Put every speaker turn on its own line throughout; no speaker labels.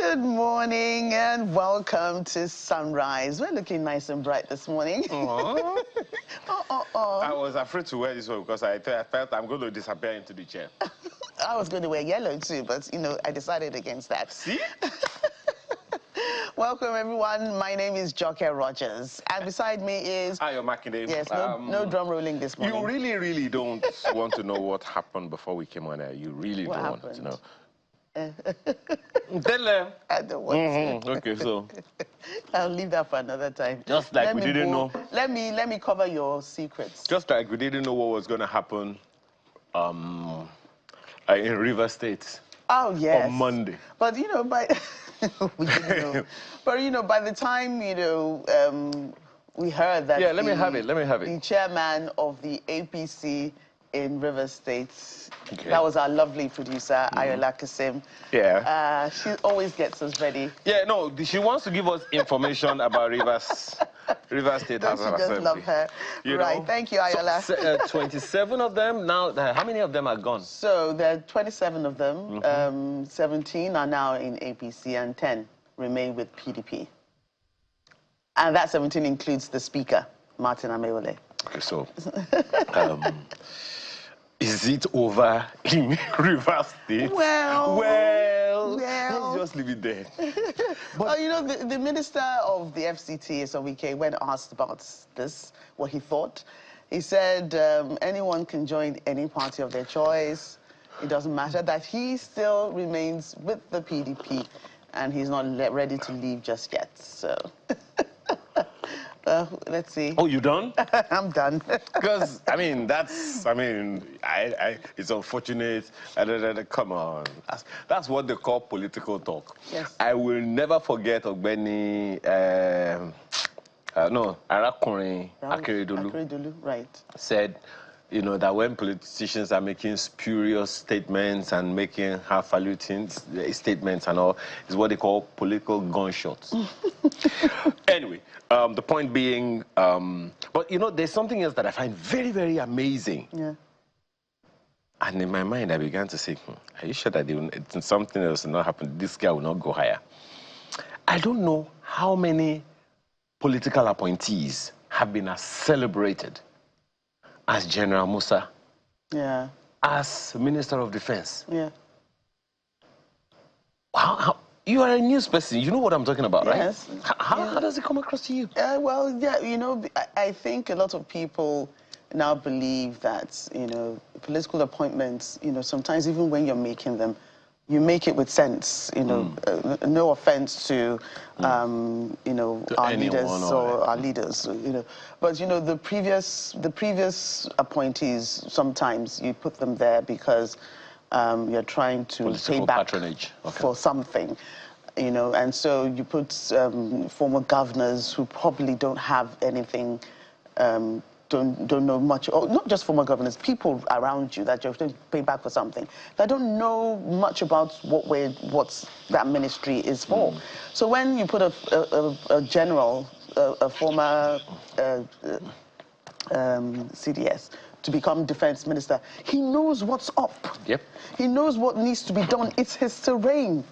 Good morning and welcome to Sunrise. We're looking nice and bright this morning.
Aww.
Oh.
I was afraid to wear this one because I felt I'm going to disappear into the chair.
I was going to wear yellow too, but, you know, I decided against that.
See?
Welcome, everyone. My name is Joke Rogers. And beside me is...
Ayo Makinde.
Yes, no drum rolling this morning.
You really don't want to know what happened before we came on air. You really don't want to know. Tell them.
I don't want to.
Okay, so...
I'll leave that for another time.
Just like we didn't know.
Let me cover your secrets.
Just like we didn't know what was going to happen in River State.
Oh, yes.
On Monday.
But, you know, we didn't know. But, you know, by the time, you know, we heard that...
Yeah, let me have it.
The chairman of the APC in River State, that was our lovely producer, Ayola Kasim.
Yeah.
She always gets us ready.
Yeah, no, she wants to give us information about River State House of Assembly.
Just love her. Right, thank you, Ayola.
So, 27 of them now. How many of them are gone?
So there are 27 of them. 17 are now in APC and 10 remain with PDP. And that 17 includes the speaker, Martin Amewole.
Okay, so is it over in River State? Well, let's just leave it there.
But you know, the minister of the FCT, Sowike, when asked about this, what he thought, he said anyone can join any party of their choice. It doesn't matter, that he still remains with the PDP and he's not ready to leave just yet. So let's see.
Oh, you done?
I'm done.
Because, I mean, it's unfortunate. Come on. That's what they call political talk.
Yes.
I will never forget Ogbeni, Arakunrin
Akeredolu, right.
said, you know, that when politicians are making spurious statements and making highfalutin statements and all, is what they call political gunshots. Anyway, the point being, but you know, there's something else that I find very, very amazing.
Yeah.
And in my mind, I began to say, are you sure that something else will not happen? This guy will not go higher. I don't know how many political appointees have been as celebrated as General Musa,
yeah,
as Minister of Defense.
Yeah.
You are a news person. You know what I'm talking about,
yes.
Right? How does it come across to you?
Well, yeah, you know, I think a lot of people now believe that, you know, political appointments, you know, sometimes even when you're making them, you make it with sense, you know, no offense to, you know, our leaders or our leaders, you know. But, you know, the previous appointees, sometimes you put them there because you're trying to
political
pay back
patronage.
for something, you know. And so you put former governors who probably don't have anything, don't know much, or not just former governors, people around you that you're going to pay back for something, that don't know much about what that ministry is for. So when you put a general, a former CDS, to become defense minister, he knows what's up.
Yep.
He knows what needs to be done. It's his terrain.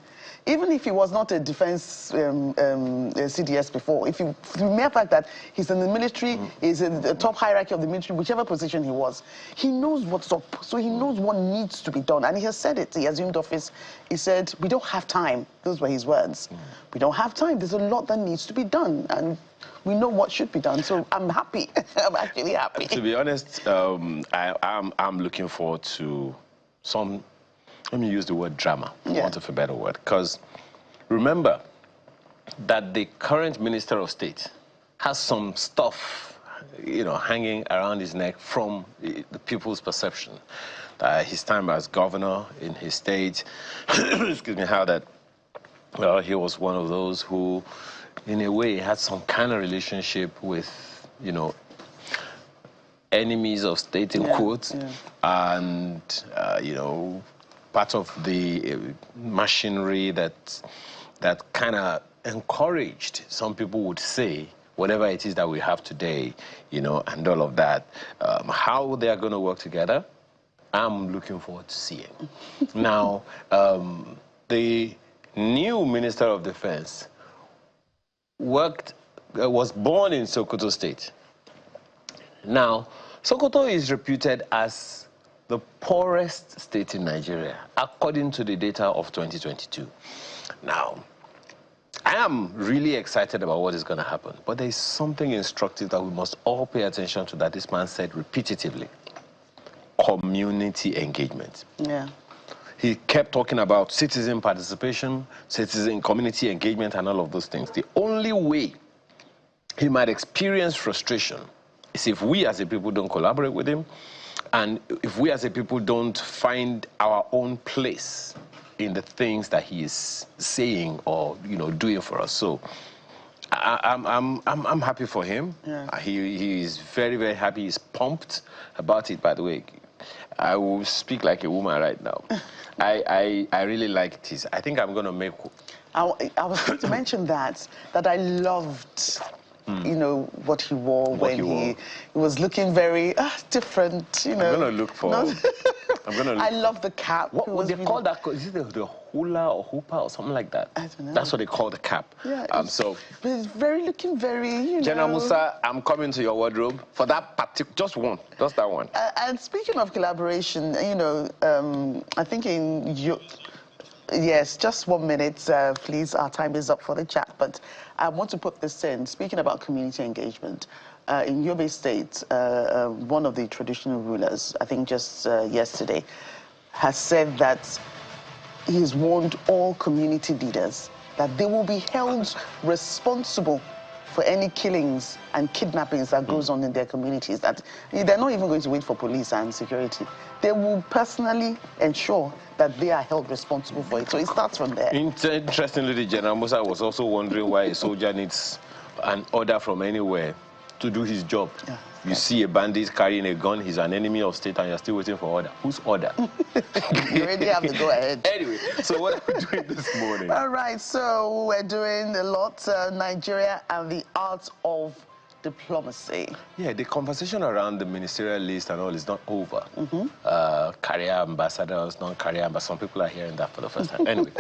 Even if he was not a defense CDS before, if the mere fact that he's in the military, he's in the top hierarchy of the military, whichever position he was, he knows what's up. So he knows what needs to be done. And he has said it. He assumed office. He said, we don't have time. Those were his words. We don't have time. There's a lot that needs to be done. And we know what should be done. So I'm happy. I'm actually happy.
To be honest, I'm looking forward to some... Let me use the word drama, for want of a better word. Because remember that the current Minister of State has some stuff, you know, hanging around his neck from the people's perception. His time as governor in his state, excuse me, how that, well, he was one of those who, in a way, had some kind of relationship with, you know, enemies of state, in quotes, and, you know, part of the machinery that kind of encouraged, some people would say, whatever it is that we have today, you know, and all of that. How they are going to work together, I'm looking forward to seeing. Now, the new Minister of Defense was born in Sokoto State. Now, Sokoto is reputed as the poorest state in Nigeria, according to the data of 2022. Now, I am really excited about what is going to happen, but there is something instructive that we must all pay attention to that this man said repetitively: community engagement.
Yeah.
He kept talking about citizen participation, citizen community engagement, and all of those things. The only way he might experience frustration is if we as a people don't collaborate with him, and if we as a people don't find our own place in the things that he is saying or doing for us. So I'm happy for him.
Yeah.
He is very, very happy. He's pumped about it. By the way, I will speak like a woman right now. I really liked his. I think I'm going to make.
I was going to mention that I loved, what he wore when he was looking very different.
I'm going to look for. I'm going to.
I love the cap.
What would they call that? Is it the hula or hoopa or something like that?
I don't know.
That's what they call the cap.
Yeah.
So.
But it's looking very,
General Musa, I'm coming to your wardrobe for that particular, just that one.
And speaking of collaboration, I think yes, just 1 minute, please. Our time is up for the chat, but I want to put this in. Speaking about community engagement, in Yobe State, one of the traditional rulers, I think just yesterday, has said that he has warned all community leaders that they will be held responsible for any killings and kidnappings that goes on in their communities, that they're not even going to wait for police and security. They will personally ensure that they are held responsible for it. So it starts from there.
Interestingly, the General Musa was also wondering why a soldier needs an order from anywhere to do his job. Yeah. You see a bandit carrying a gun, he's an enemy of state, and you're still waiting for order. Whose order?
You already have to go ahead.
Anyway, so what are we doing this morning?
All right, so we're doing a lot, Nigeria and the art of diplomacy.
Yeah, the conversation around the ministerial list and all is not over. Career ambassadors, non-career ambassadors, some people are hearing that for the first time. Anyway,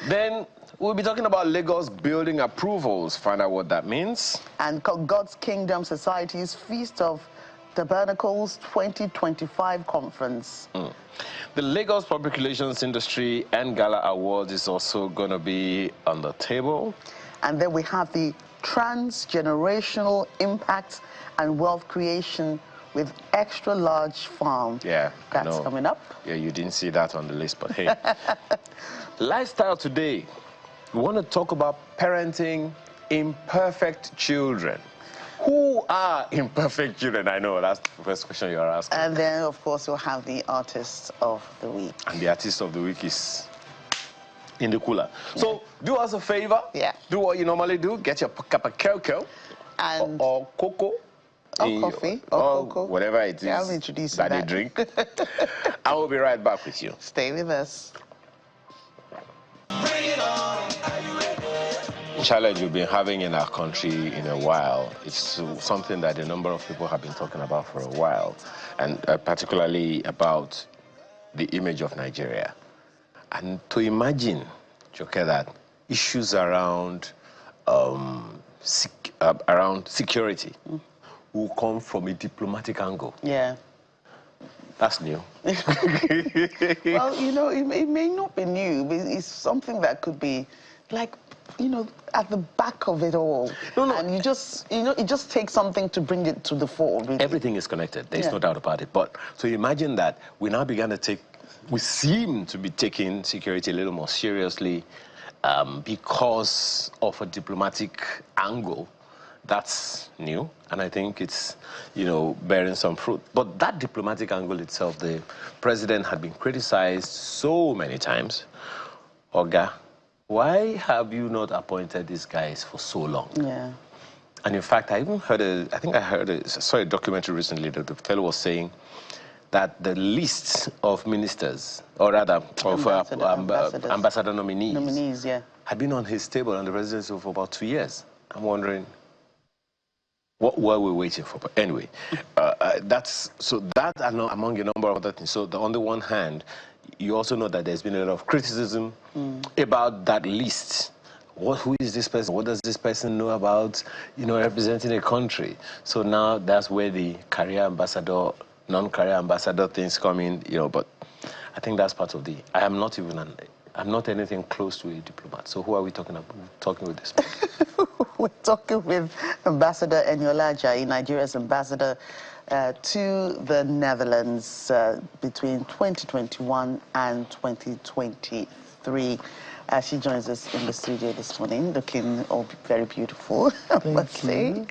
then we'll be talking about Lagos building approvals, find out what that means. And
God's Kingdom Society's Feast of Tabernacles 2025 conference.
The Lagos Public Relations Industry and Gala Awards is also going to be on the table.
And then we have the Transgenerational Impact and Wealth Creation with Extra Large Farm.
Yeah,
that's coming up.
Yeah, you didn't see that on the list, but hey. Lifestyle today. We want to talk about parenting imperfect children. Who are imperfect children? I know, that's the first question you're asking.
And then, of course, we'll have the Artist of the Week.
And the Artist of the Week is in the cooler. So, do us a favor.
Yeah.
Do what you normally do. Get your cup of cocoa
and
or cocoa.
Or coffee, or cocoa.
Whatever it is
I'll introduce
that they drink. I will be right back with you.
Stay with us.
Challenge we've been having in our country in a while. It's something that a number of people have been talking about for a while, and particularly about the image of Nigeria. And to imagine, Joke, that issues around security will come from a diplomatic angle.
Yeah.
That's new.
Well, it may not be new, but it's something that could be, like, at the back of it all.
No.
And it just takes something to bring it to the fore, really.
Everything is connected. There's no doubt about it. But so imagine that we now began to we seem to be taking security a little more seriously because of a diplomatic angle. That's new, and I think it's, bearing some fruit. But that diplomatic angle itself, the president had been criticized so many times. Oga, why have you not appointed these guys for so long?
Yeah.
And in fact, I even heard saw a documentary recently that the fellow was saying that the list of ministers, or rather, of ambassador nominees,
yeah,
had been on his table and the presidency for about 2 years. I'm wondering, what were we waiting for? But anyway, that's so that among a number of other things. So on the one hand, you also know that there's been a lot of criticism about that list. Who is this person? What does this person know about, representing a country? So now that's where the career ambassador, non-career ambassador things come in, But I think that's part of I'm not anything close to a diplomat. So who are we talking with this?
We're talking with Ambassador Eniola Ajayi, Nigeria's ambassador to the Netherlands between 2021 and 2023. She joins us in the studio this morning, looking all very beautiful, I must say.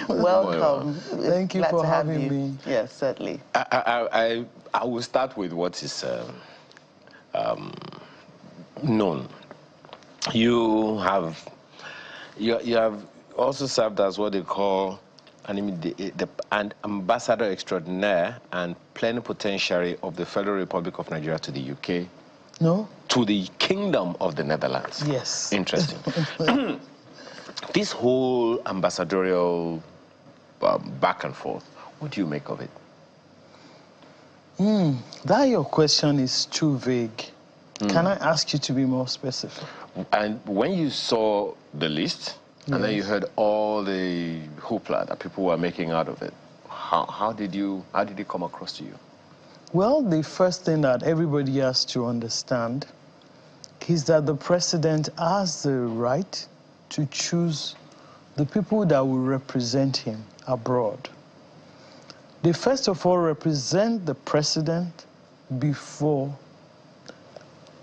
Welcome.
Thank you for having me.
Yes, certainly.
I will start with what is known. You have also served as what they call an ambassador extraordinaire and plenipotentiary of the Federal Republic of Nigeria to the UK.
No.
To the Kingdom of the Netherlands.
Yes.
Interesting. This whole ambassadorial back and forth, what do you make of it?
That your question is too vague. Can I ask you to be more specific?
And when you saw the list, and then you heard all the hoopla that people were making out of it, how did it come across to you?
Well, the first thing that everybody has to understand is that the president has the right to choose the people that will represent him abroad. They first of all represent the president before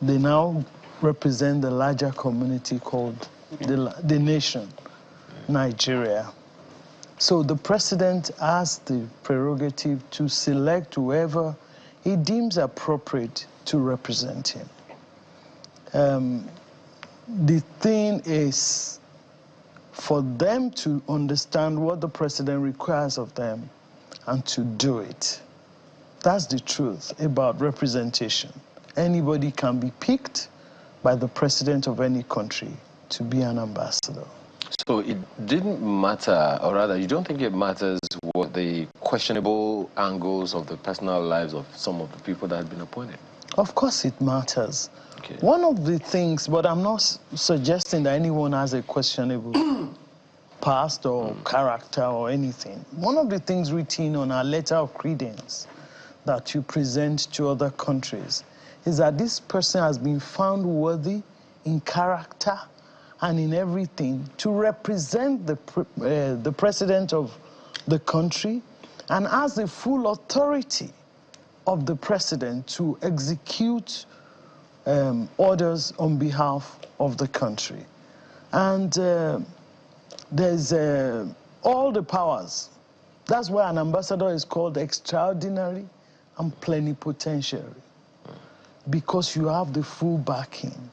they now represent the larger community called the nation, Nigeria. So the president has the prerogative to select whoever he deems appropriate to represent him. The thing is for them to understand what the president requires of them and to do it. That's the truth about representation. Anybody can be picked by the president of any country to be an ambassador.
So it didn't matter, or rather, you don't think it matters what the questionable angles of the personal lives of some of the people that had been appointed?
Of course it matters.
Okay.
One of the things, but I'm not suggesting that anyone has a questionable past or character or anything. One of the things written on our letter of credence that you present to other countries is that this person has been found worthy in character and in everything to represent the president of the country and has the full authority of the president to execute orders on behalf of the country. And there's all the powers. That's why an ambassador is called extraordinary and plenipotentiary, because you have the full backing.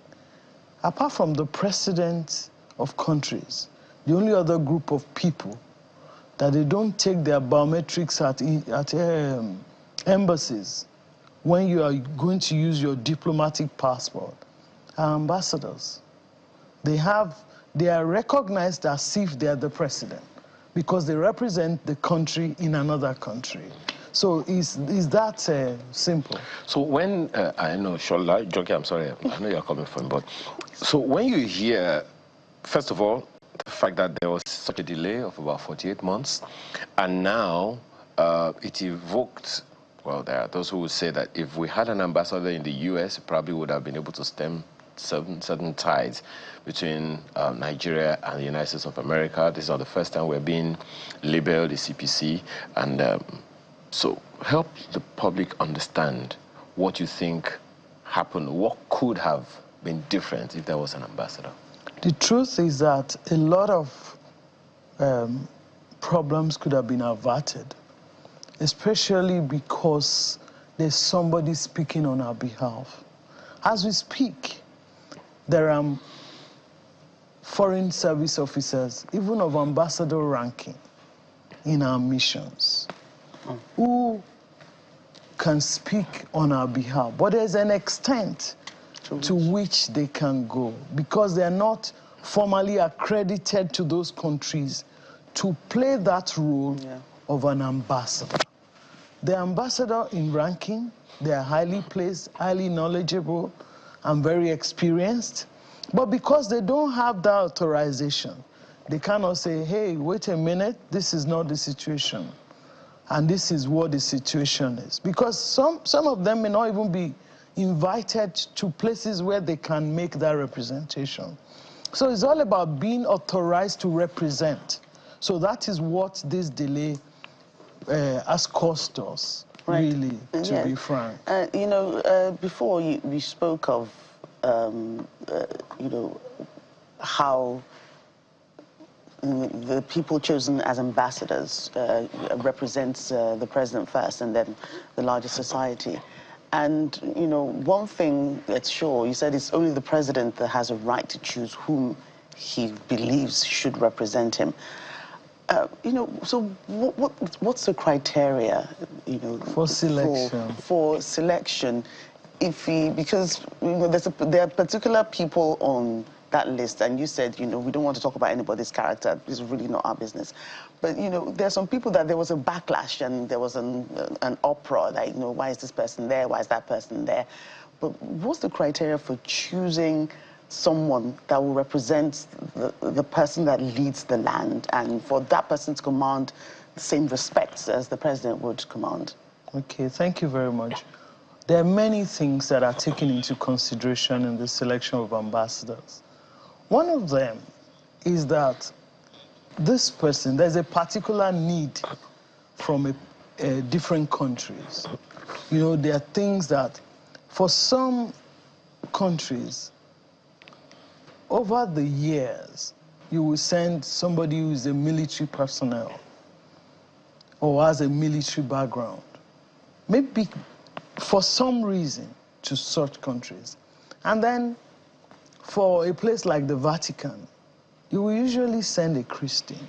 Apart from the president of countries, the only other group of people that they don't take their biometrics at embassies when you are going to use your diplomatic passport are ambassadors. They are recognized as if they are the president because they represent the country in another country. So is that simple? So
when, I know, Shola, Jockey, I'm sorry, I know you're coming from, but so when you hear, first of all, the fact that there was such a delay of about 48 months, and now it evoked, well, there are those who would say that if we had an ambassador in the US, it probably would have been able to stem certain ties between Nigeria and the United States of America. This is not the first time we're being labeled the CPC, and so help the public understand what you think happened, what could have been different if there was an ambassador.
The truth is that a lot of problems could have been averted, especially because there's somebody speaking on our behalf. As we speak, there are foreign service officers, even of ambassador ranking, in our missions, who can speak on our behalf. But there's an extent to which they can go because they are not formally accredited to those countries to play that role of an ambassador. The ambassador in ranking, they are highly placed, highly knowledgeable, and very experienced. But because they don't have that authorization, they cannot say, hey, wait a minute, this is not the situation. And this is what the situation is. Because some of them may not even be invited to places where they can make that representation. So it's all about being authorized to represent. So that is what this delay has cost us, really, to be frank.
You know, before we spoke of, you know, how the people chosen as ambassadors represents the president first and then the larger society. And, you know, one thing that's sure, you said it's only the president that has a right to choose whom he believes should represent him. You know, so what's the criteria, you know,
for selection?
For selection, because you know, there are particular people on that list, and you said, you know, we don't want to talk about anybody's character. This is really not our business. But you know, there are some people that there was a backlash and there was an uproar, like, you know, why is this person there? Why is that person there? But what's the criteria for choosing someone that will represent the person that leads the land, and for that person to command the same respect as the president would command?
Okay, thank you very much. There are many things that are taken into consideration in the selection of ambassadors. One of them is that this person, there's a particular need from different countries. You know, there are things that, for some countries, over the years, you will send somebody who is a military personnel or has a military background, maybe for some reason, to such countries. And then for a place like the Vatican, you will usually send a Christian.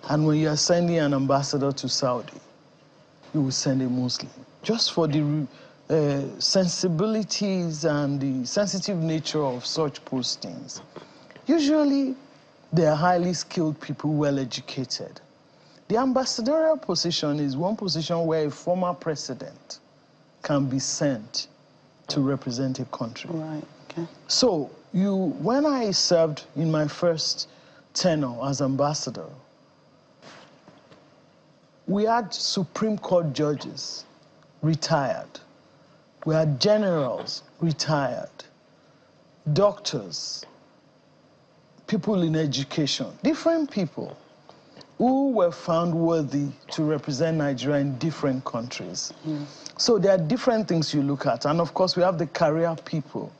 And when you are sending an ambassador to Saudi, you will send a Muslim, just for the sensibilities and the sensitive nature of such postings. Usually, they are highly skilled people, well-educated. The ambassadorial position is one position where a former president can be sent to represent a country.
Right, okay.
So, when I served in my first tenure as ambassador, we had Supreme Court judges, retired. We had generals, retired, doctors, people in education, different people who were found worthy to represent Nigeria in different countries. So there are different things you look at. And of course, we have the career people.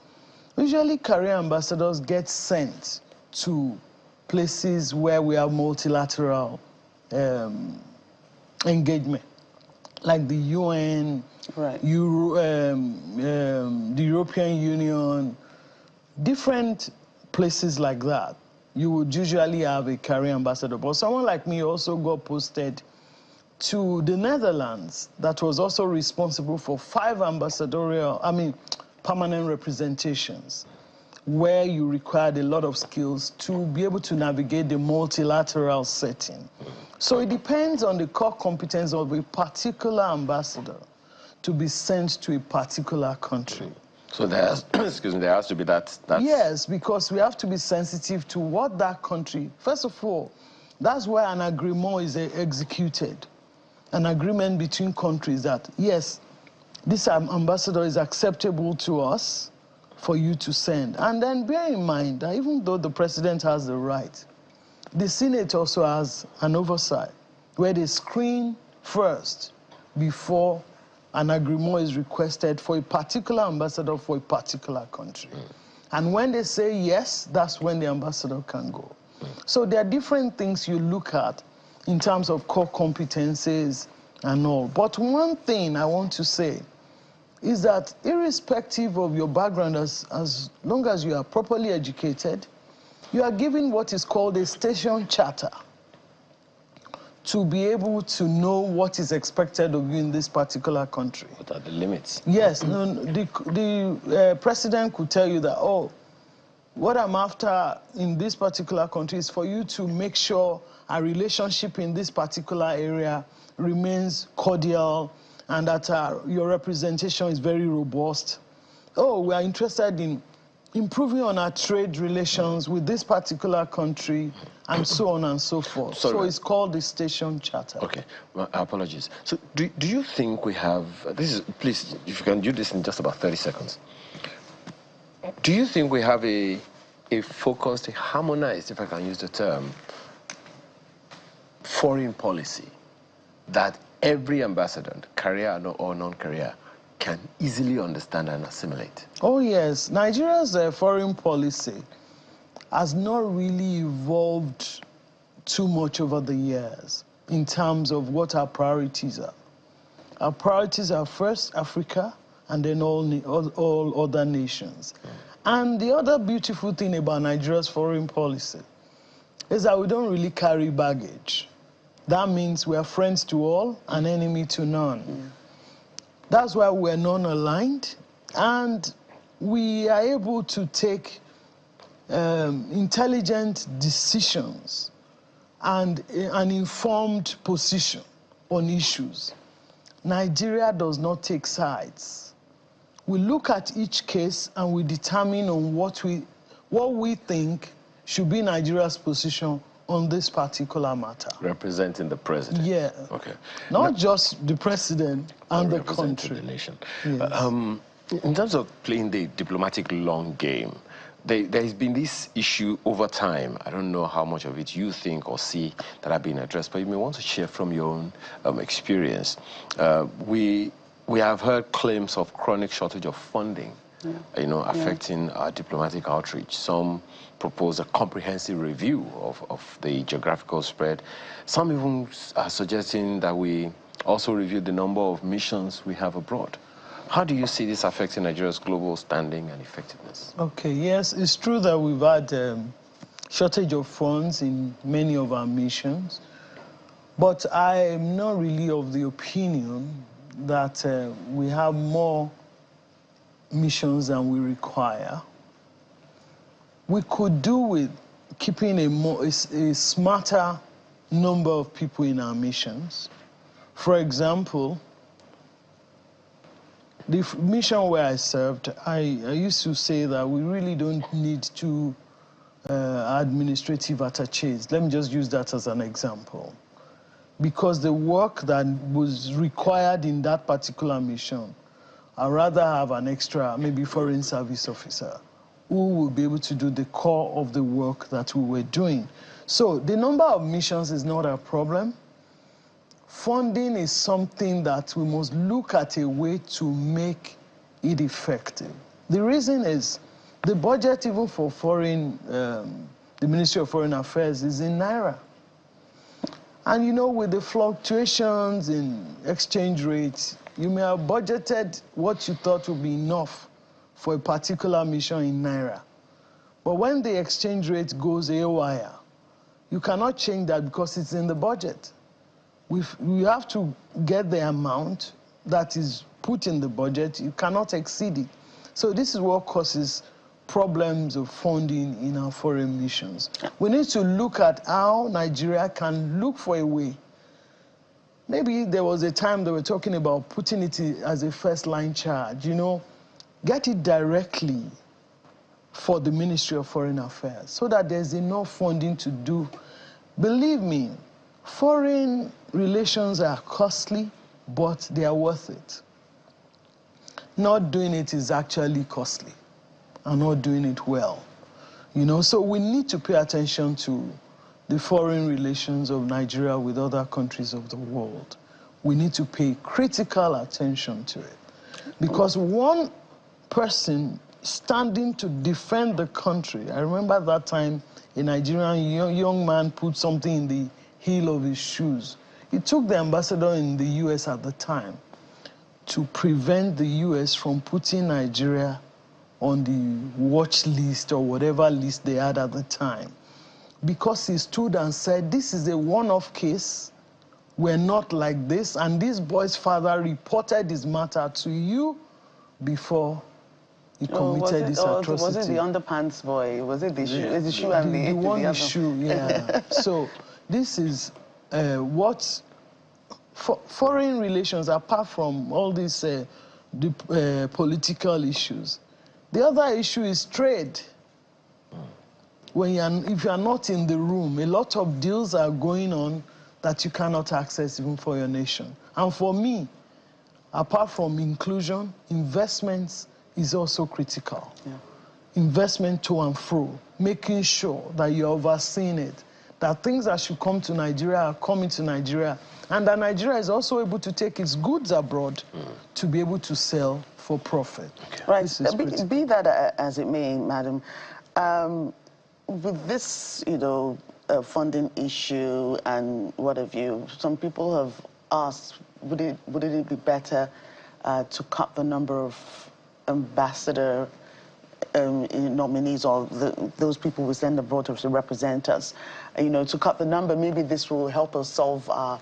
Usually, career ambassadors get sent to places where we have multilateral engagement, like the UN,
right.
the European Union, different places like that. You would usually have a career ambassador. But someone like me also got posted to the Netherlands that was also responsible for 5 permanent representations, where you required a lot of skills to be able to navigate the multilateral setting. So it depends on the core competence of a particular ambassador to be sent to a particular country.
So there has, excuse me, there has to be that.
Yes, because we have to be sensitive to what that country. First of all, that's where an agreement is executed. An agreement between countries that, yes, this ambassador is acceptable to us for you to send. And then bear in mind that even though the president has the right, the Senate also has an oversight where they screen first before an agreement is requested for a particular ambassador for a particular country. And when they say yes, that's when the ambassador can go. So there are different things you look at in terms of core competencies and all. But one thing I want to say is that irrespective of your background, as long as you are properly educated, you are given what is called a station charter to be able to know what is expected of you in this particular country.
What are the limits?
Yes, the president could tell you that, oh, what I'm after in this particular country is for you to make sure our relationship in this particular area remains cordial and that your representation is very robust. Oh, we are interested in improving on our trade relations with this particular country, and so on and so forth.
Sorry,
so it's called the Station Charter.
Okay, well, apologies. So do you think we have, this is, please, if you can do this in just about 30 seconds. Do you think we have a focused, a harmonized, if I can use the term, foreign policy that every ambassador, career or non-career, can easily understand and assimilate?
Oh, yes. Nigeria's foreign policy has not really evolved too much over the years in terms of what our priorities are. Our priorities are first Africa and then all other nations. And the other beautiful thing about Nigeria's foreign policy is that we don't really carry baggage. That means we are friends to all and enemy to none. That's why we're non-aligned, and we are able to take intelligent decisions and an informed position on issues. Nigeria does not take sides. We look at each case and we determine on what we think should be Nigeria's position on this particular matter.
Representing the president?
Yeah.
Okay.
Not just the president and the country.
The nation.
Yes.
In terms of playing the diplomatic long game, there's been this issue over time. I don't know how much of it you think or see that have been addressed, but you may want to share from your own experience. We have heard claims of chronic shortage of funding, affecting our diplomatic outreach. Some propose a comprehensive review of the geographical spread. Some even are suggesting that we also review the number of missions we have abroad. How do you see this affecting Nigeria's global standing and effectiveness?
Okay, yes, it's true that we've had shortage of funds in many of our missions, but I'm not really of the opinion that we have more missions than we require. We could do with keeping a smarter number of people in our missions. For example, the mission where I served, I used to say that we really don't need two administrative attaches. Let me just use that as an example. Because the work that was required in that particular mission, I'd rather have an extra, maybe foreign service officer, who will be able to do the core of the work that we were doing. So the number of missions is not a problem. Funding is something that we must look at a way to make it effective. The reason is the budget even for the Ministry of Foreign Affairs is in Naira. And you know, with the fluctuations in exchange rates, you may have budgeted what you thought would be enough for a particular mission in Naira. But when the exchange rate goes haywire, you cannot change that because it's in the budget. We have to get the amount that is put in the budget. You cannot exceed it. So this is what causes problems of funding in our foreign missions. We need to look at how Nigeria can look for a way. Maybe there was a time they were talking about putting it as a first-line charge, get it directly for the Ministry of Foreign Affairs so that there's enough funding to do. Believe me, foreign relations are costly, but they are worth it. Not doing it is actually costly, and not doing it well. So we need to pay attention to the foreign relations of Nigeria with other countries of the world. We need to pay critical attention to it. Because one person standing to defend the country, I remember that time a Nigerian young man put something in the heel of his shoes. It took the ambassador in the US at the time to prevent the US from putting Nigeria on the watch list or whatever list they had at the time. Because he stood and said, this is a one-off case, we're not like this, and this boy's father reported this matter to you before he committed this atrocity.
Was it the underpants boy? Was it the shoe? Is the shoe and
the one the shoe? Yeah. So this is what foreign relations, apart from all these political issues. The other issue is trade. If you are not in the room, a lot of deals are going on that you cannot access even for your nation. And for me, apart from inclusion, investments is also critical. Yeah. Investment to and fro, making sure that you're overseeing it, that things that should come to Nigeria are coming to Nigeria, and that Nigeria is also able to take its goods abroad to be able to sell for profit.
Okay. Right. Be that as it may, madam, with this, funding issue and what have you, some people have asked, would it be better to cut the number of ambassador nominees or those people we send abroad to represent us, to cut the number? Maybe this will help us solve our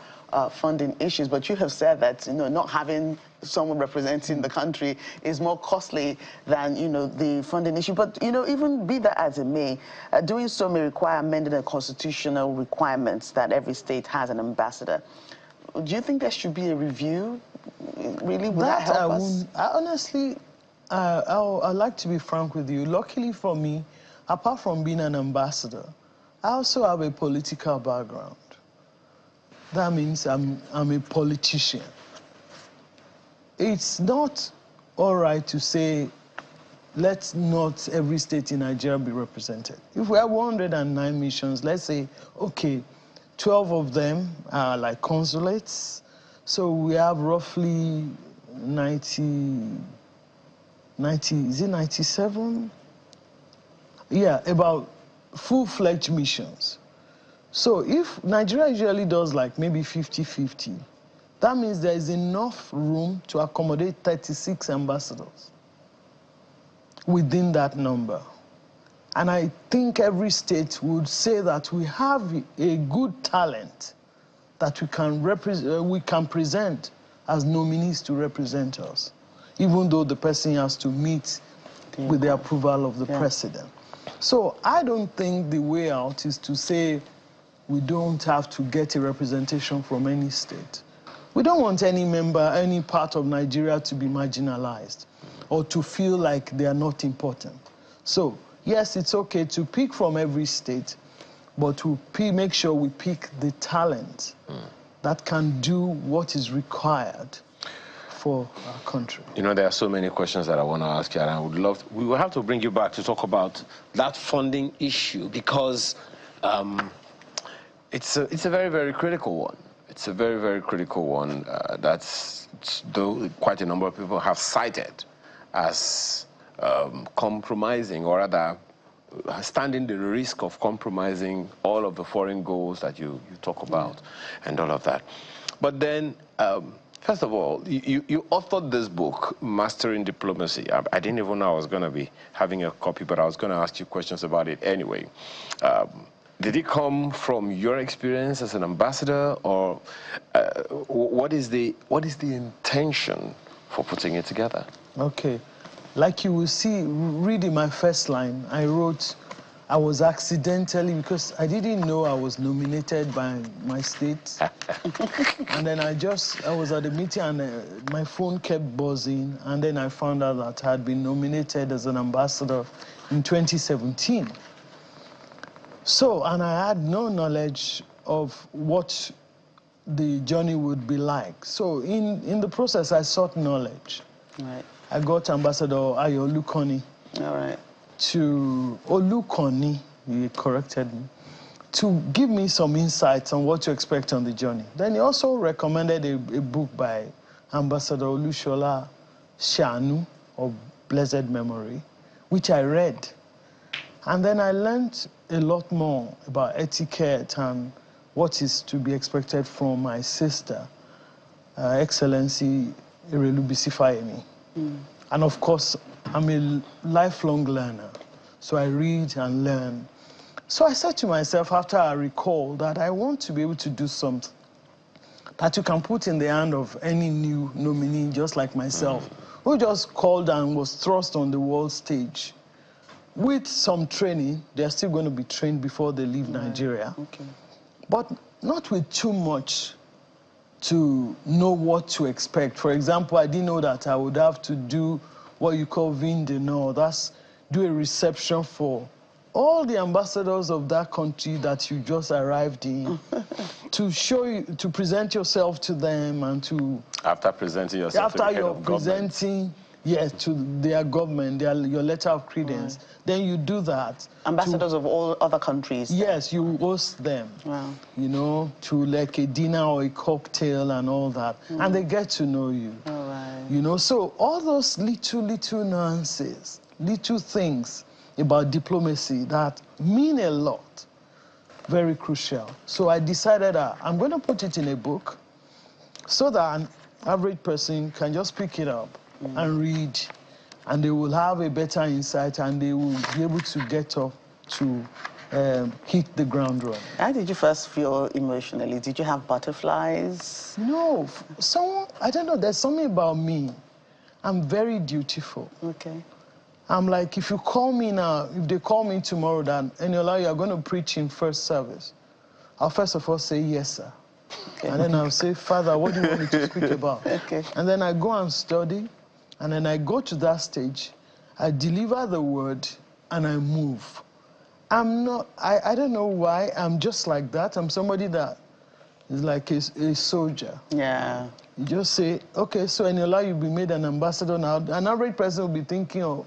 funding issues. But you have said that, not having someone representing the country is more costly than, the funding issue. But, even be that as it may, doing so may require amending the constitutional requirements that every state has an ambassador. Do you think there should be a review? Really, would that help us?
Honestly, I'd like to be frank with you. Luckily for me, apart from being an ambassador, I also have a political background. That means I'm a politician. It's not all right to say, let's not every state in Nigeria be represented. If we have 109 missions, let's say, okay, 12 of them are like consulates. So we have roughly 90, is it 97? Yeah, about full-fledged missions. So if Nigeria usually does like maybe 50-50, that means there is enough room to accommodate 36 ambassadors within that number. And I think every state would say that we have a good talent that we can present as nominees to represent us, even though the person has to meet with the approval of the president. So I don't think the way out is to say we don't have to get a representation from any state. We don't want any part of Nigeria to be marginalized or to feel like they are not important. So yes, it's okay to pick from every state, but to make sure we pick the talent that can do what is required for our country.
There are so many questions that I want to ask you, and I would love we will have to bring you back to talk about that funding issue, because it's a very, very critical one. It's a very, very critical one though quite a number of people have cited as compromising, or rather standing the risk of compromising all of the foreign goals that you talk about and all of that. But then, first of all, you authored this book, Mastering Diplomacy. I didn't even know I was going to be having a copy, but I was going to ask you questions about it anyway. Did it come from your experience as an ambassador, or what is the intention for putting it together?
Okay. Like you will see, reading my first line, I wrote, I was accidentally, because I didn't know I was nominated by my state. And then I was at a meeting and my phone kept buzzing, and then I found out that I had been nominated as an ambassador in 2017. So, and I had no knowledge of what the journey would be like. So in the process, I sought knowledge.
Right.
I got Ambassador Ayo Olukoni Olukoni, he corrected me, to give me some insights on what to expect on the journey. Then he also recommended a book by Ambassador Olushola Shanu of blessed memory, which I read. And then I learned a lot more about etiquette and what is to be expected from my sister, Excellency Erelu Bisifayemi. And of course, I'm a lifelong learner, so I read and learn. So I said to myself, after I recalled, that I want to be able to do something that you can put in the hand of any new nominee, just like myself, who just called and was thrust on the world stage. With some training, they're still going to be trained before they leave Nigeria.
Okay.
But not with too much to know what to expect. For example, I didn't know that I would have to do what you call vin de nord. That's do a reception for all the ambassadors of that country that you just arrived in to show you, to present yourself to them and to...
After presenting yourself to the head of
presenting, yes, to their government, your letter of credence, then you do that.
Ambassadors of all other countries?
Yes, you host them,
wow.
you know, to like a dinner or a cocktail and all that. And they get to know you.
All right.
You know, so all those little nuances, little things about diplomacy that mean a lot, very crucial. So I decided that I'm going to put it in a book so that an average person can just pick it up and read, and they will have a better insight and they will be able to get up to hit the ground running.
How did you first feel emotionally? Did you have butterflies?
No, I don't know, there's something about me. I'm very dutiful.
Okay.
I'm like, if you call me now, if they call me tomorrow that, Eniola, you're going to preach in first service, I'll first of all say, yes, sir. Okay. And then I'll say, Father, what do you want me to speak about?
Okay.
And then I go and study, and then I go to that stage, I deliver the word, and I move. I'm not, I don't know why, I'm just like that. I'm somebody that is like a soldier.
Yeah.
You just say, okay, so Eniola, you'll be made an ambassador now. An average person will be thinking of,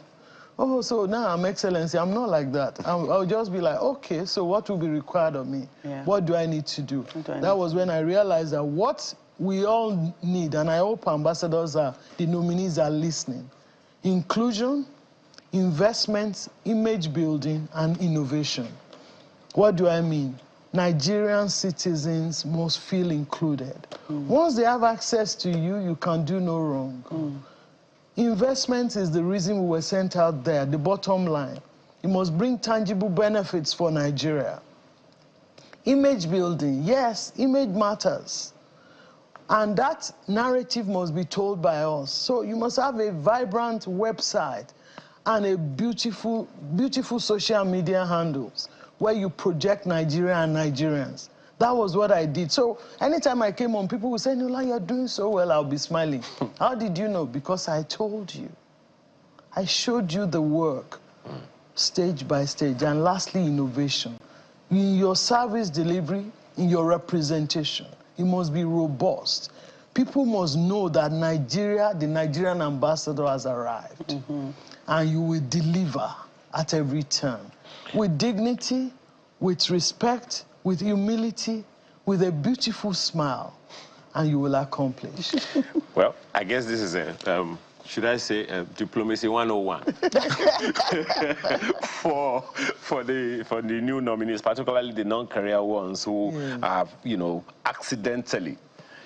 oh, so now I'm Excellency. I'm not like that. I'll just be like, okay, so what will be required of me?
Yeah.
What do I need to do? That was when I realized that what we all need, and I hope ambassadors are, the nominees are listening, inclusion, investments, image building, and innovation. What do I mean? Nigerian citizens must feel included. Once they have access to you, you can do no wrong. Investment is the reason we were sent out there, the bottom line. It must bring tangible benefits for Nigeria. Image building, yes, image matters. And that narrative must be told by us. So you must have a vibrant website and a beautiful social media handles where you project Nigeria and Nigerians. That was what I did. So anytime I came on, people would say, Nula, you're doing so well, I'll be smiling. How did you know? Because I told you. I showed you the work, stage by stage. And lastly, innovation. In your service delivery, in your representation, it must be robust. People must know that Nigeria, the Nigerian ambassador has arrived. And you will deliver at every turn. With dignity, with respect, with humility, with a beautiful smile, and you will accomplish.
Well, I guess this is a, should I say, diplomacy 101 for the new nominees, particularly the non-career ones who have, you know, accidentally,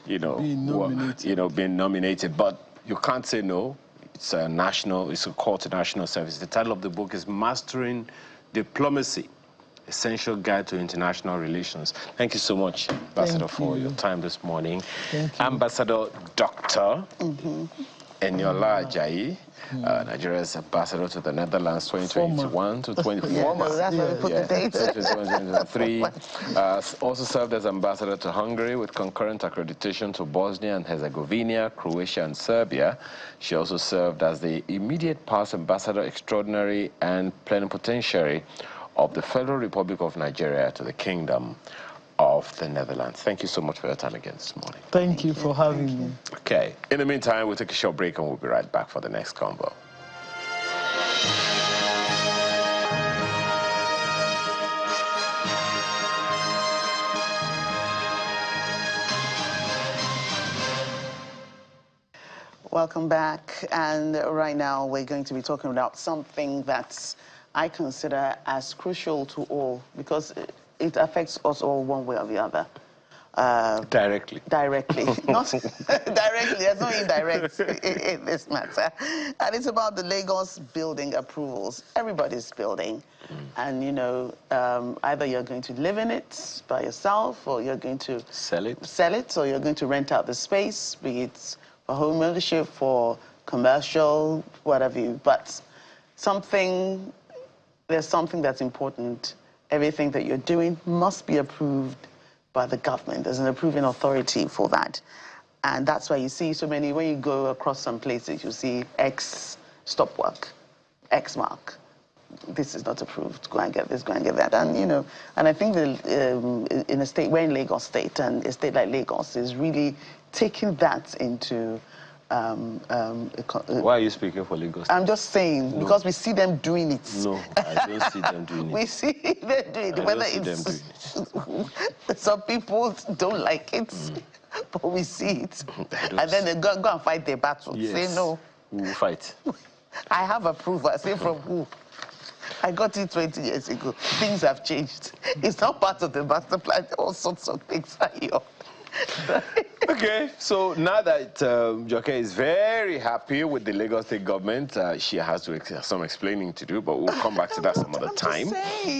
you know, been nominated. But you can't say no. It's a call to national service. The title of the book is Mastering Diplomacy, Essential Guide to International Relations. Thank you so much, Ambassador, for your time this morning.
Thank you.
Ambassador Dr. Eniola Ajayi, Nigeria's ambassador to the Netherlands 2021 to 2024.
That's where we put the dates.
2023. Also served as ambassador to Hungary with concurrent accreditation to Bosnia and Herzegovina, Croatia, and Serbia. She also served as the immediate past ambassador extraordinary and plenipotentiary of the Federal Republic of Nigeria to the Kingdom of the Netherlands. Thank you so much for your time again this morning.
Thank you for having me.
Okay, in the meantime, we'll take a short break and we'll be right back for the next convo.
Welcome back, and right now we're going to be talking about something that I consider as crucial to all, because it affects us all one way or the other.
Directly.
Directly. Not directly, there's no indirect in this matter. And it's about the Lagos building approvals. Everybody's building. And, you know, either you're going to live in it by yourself, or you're going to
sell it,
or you're going to rent out the space, be it for home ownership, for commercial, whatever. But there's something that's important. Everything that you're doing must be approved by the government. There's an approving authority for that. And that's why you see so many, when you go across some places, you see X stop work, X mark. This is not approved. Go and get this, go and get that. And, you know, and I think that in a state, we're in Lagos State, and a state like Lagos is really taking that into...
Why are you speaking for Lagos?
I'm just saying, because we see them doing it.
No, I don't see them doing it.
We see them doing it. Whether it's... Some people don't like it, but we see it. And then they go and fight their battle.
Yes.
Say no.
We will fight.
I have approval. I say from who? I got it 20 years ago. Things have changed. It's not part of the master plan. All sorts of things are here.
Okay, so now that Joke is very happy with the Lagos State government, she has some explaining to do, but we'll come back to that some other time.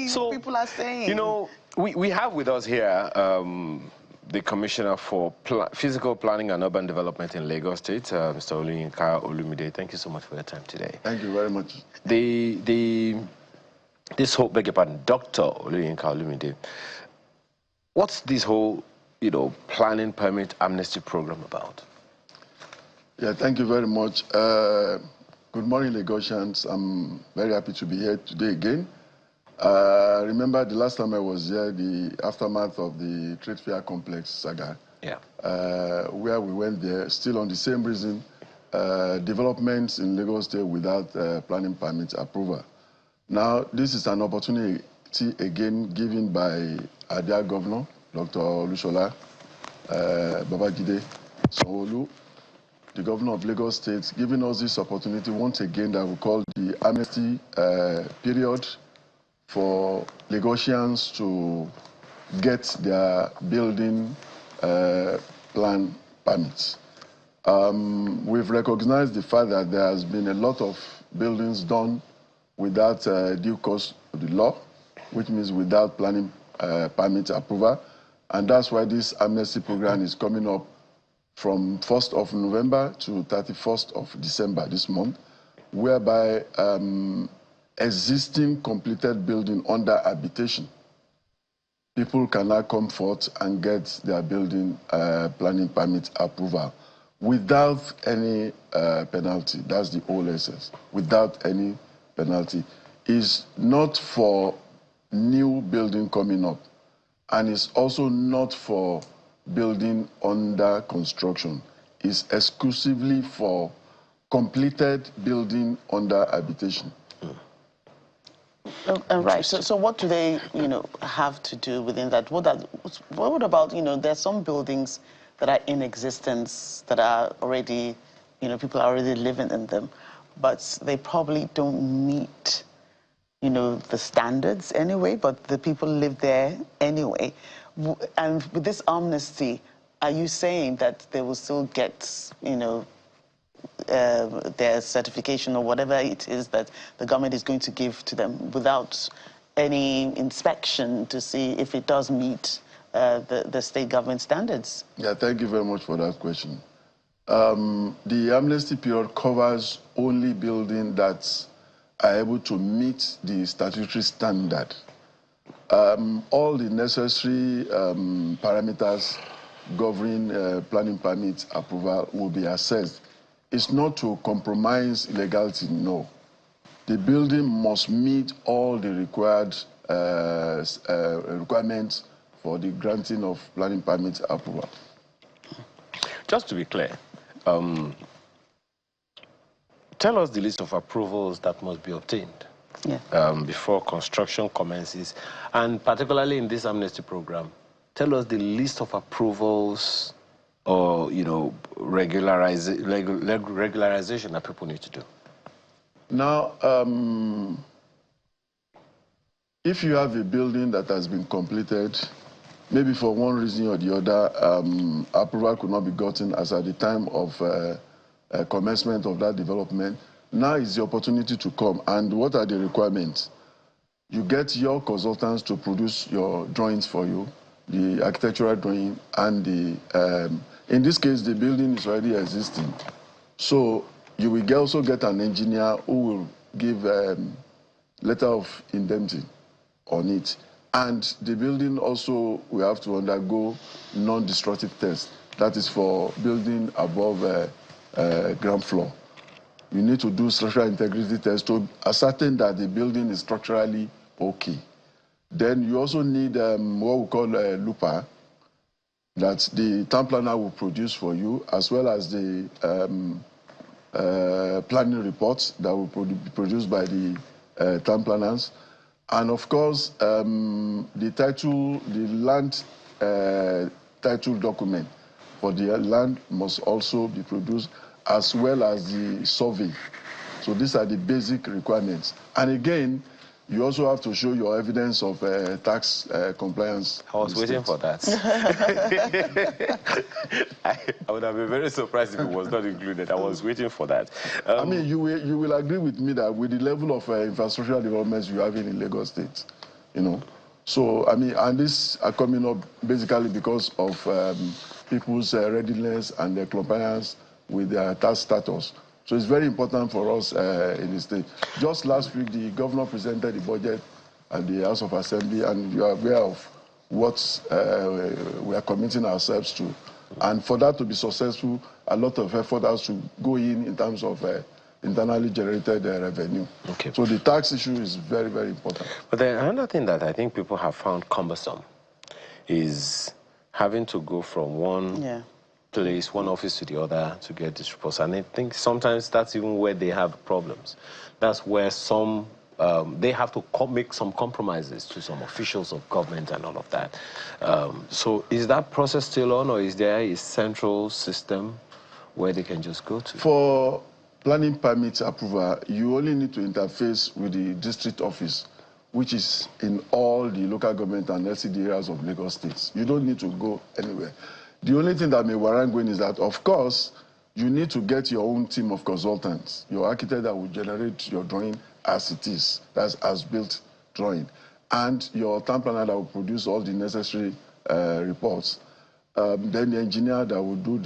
So people are saying,
you know, we have with us here the Commissioner for Physical Planning and Urban Development in Lagos State, Mr. Oluyinka Olumide. Thank you so much for your time today.
Thank you very much.
This whole, beg your pardon, Dr. Oluyinka Olumide, what's this whole, you know, planning permit amnesty program about?
Yeah, thank you very much. Good morning, Lagosians. I'm very happy to be here today again. Remember the last time I was here, the aftermath of the Trade Fair Complex saga, where we went there, still on the same reason, developments in Lagos State without planning permit approval. Now, this is an opportunity again given by our dear governor, Dr. Olushola Babajide Sanwo-Olu, the governor of Lagos State, giving us this opportunity once again that we call the amnesty period for Lagosians to get their building plan permits. We've recognized the fact that there has been a lot of buildings done without due course of the law, which means without planning permit approval. And that's why this amnesty program is coming up from 1st of November to 31st of December this month, whereby existing completed building under habitation, people can now come forth and get their building planning permit approval without any penalty. That's the whole essence. Without any penalty. Is not for new building coming up, and it's also not for building under construction. It's exclusively for completed building under habitation.
Right. So what do they, you know, have to do within that? What about, you know, there's some buildings that are in existence that are already, you know, people are already living in them, but they probably don't meet, you know, the standards anyway, but the people live there anyway. And with this amnesty, are you saying that they will still get, you know, their certification or whatever it is that the government is going to give to them without any inspection to see if it does meet the state government standards?
Yeah, thank you very much for that question. The amnesty period covers only buildings that are able to meet the statutory standard. All the necessary parameters governing planning permit approval will be assessed. It's not to compromise legality, no. The building must meet all the required requirements for the granting of planning permit approval.
Just to be clear, tell us the list of approvals that must be obtained before construction commences, and particularly in this amnesty program, tell us the list of approvals or, you know, regularization that people need to do.
Now, if you have a building that has been completed, maybe for one reason or the other, approval could not be gotten as at the time of commencement of that development, now is the opportunity to come. And what are the requirements? You get your consultants to produce your drawings for you, the architectural drawing, and the, in this case, the building is already existing. So you will also get an engineer who will give letter of indemnity on it. And the building also will have to undergo non-destructive test. That is for building above ground floor. You need to do structural integrity test to ascertain that the building is structurally okay. Then you also need what we call a looper that the town planner will produce for you, as well as the planning reports that will be produced by the town planners. And of course, the land title document for the land must also be produced, as well as the survey. So these are the basic requirements. And again, you also have to show your evidence of tax compliance.
I was waiting for that. I would have been very surprised if it was not included. I was waiting for that.
I mean, you will agree with me that with the level of infrastructural developments you have in Lagos State, you know. So, I mean, and this are coming up basically because of people's readiness and their compliance with their tax status. So it's very important for us in the state. Just last week, the governor presented the budget at the House of Assembly, and you are aware of what we are committing ourselves to. And for that to be successful, a lot of effort has to go in terms of internally generated revenue.
Okay.
So the tax issue is very, very important.
But then another thing that I think people have found cumbersome is having to go from one place, one office to the other to get these reports. And I think sometimes that's even where they have problems. That's where some, they have to make some compromises to some officials of government and all of that. So is that process still on, or is there a central system where they can just go to?
For planning permit approval, you only need to interface with the district office, which is in all the local government and LCD areas of Lagos State. You don't need to go anywhere. The only thing that may warrant going is that, of course, you need to get your own team of consultants, your architect that will generate your drawing as it is, that's as-built drawing, and your town planner that will produce all the necessary reports. Then the engineer that will do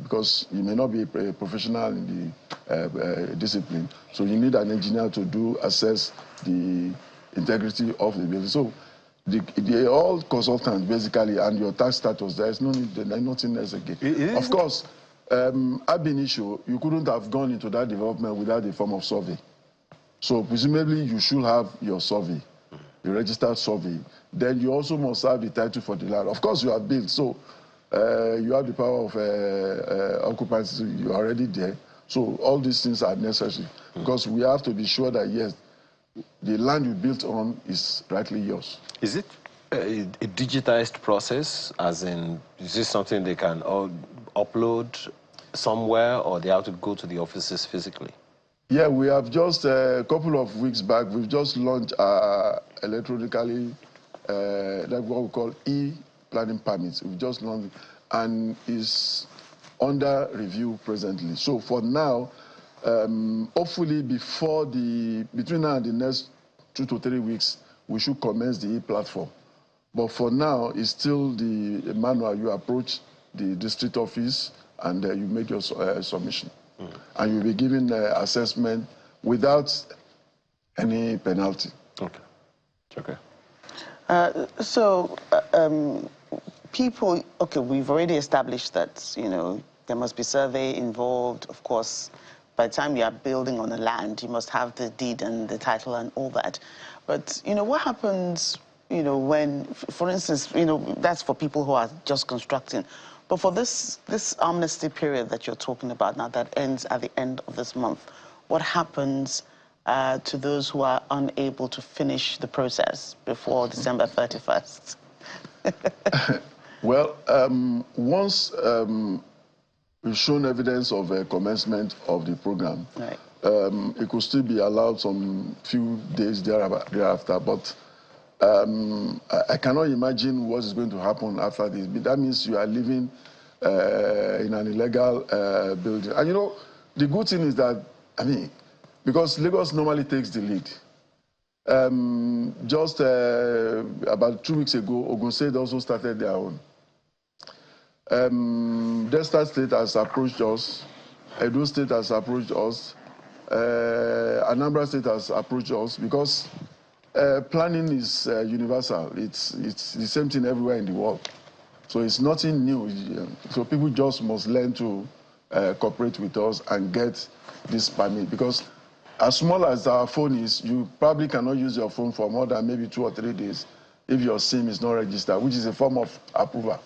because you may not be a professional in the discipline, so you need an engineer to assess the integrity of the building. So they're all consultants, basically, and your tax status, there is no need, there's nothing else again. Of course, ab initio, you couldn't have gone into that development without a form of survey. So presumably, you should have your survey, the registered survey. Then you also must have the title for the land. Of course, you have built, so you have the power of occupancy, you're already there. So all these things are necessary, because we have to be sure that, yes, the land you built on is rightly yours.
Is it a digitized process, as in, is this something they can upload somewhere, or they have to go to the offices physically?
Yeah, we have just a couple of weeks back, we've just launched electronically, like what we call e-planning permits. We've just launched it, and is under review presently. So for now, hopefully between now and the next 2 to 3 weeks, we should commence the e-platform. But for now, it's still the manual. You approach the district office and you make your submission. And you'll be given assessment without any penalty.
Okay. Okay.
People, okay, we've already established that, you know, there must be survey involved. Of course, by the time you are building on the land, you must have the deed and the title and all that. But, you know, what happens, you know, when, for instance, you know, that's for people who are just constructing. But for this amnesty period that you're talking about now, that ends at the end of this month, what happens to those who are unable to finish the process before December 31st?
Well, once we've shown evidence of a commencement of the program,
right.
It could still be allowed some few days thereafter, but I cannot imagine what is going to happen after this. But that means you are living in an illegal building. And you know, the good thing is that, I mean, because Lagos normally takes the lead. Just about 2 weeks ago, Ogun State also started their own. Delta State has approached us Edo State has approached us. Anambra State has approached us because planning is universal. It's the same thing everywhere in the world. So it's nothing new. So people just must learn to cooperate with us and get this permit. Because as small as our phone is, you probably cannot use your phone for more than maybe 2 or 3 days if your SIM is not registered, which is a form of approval.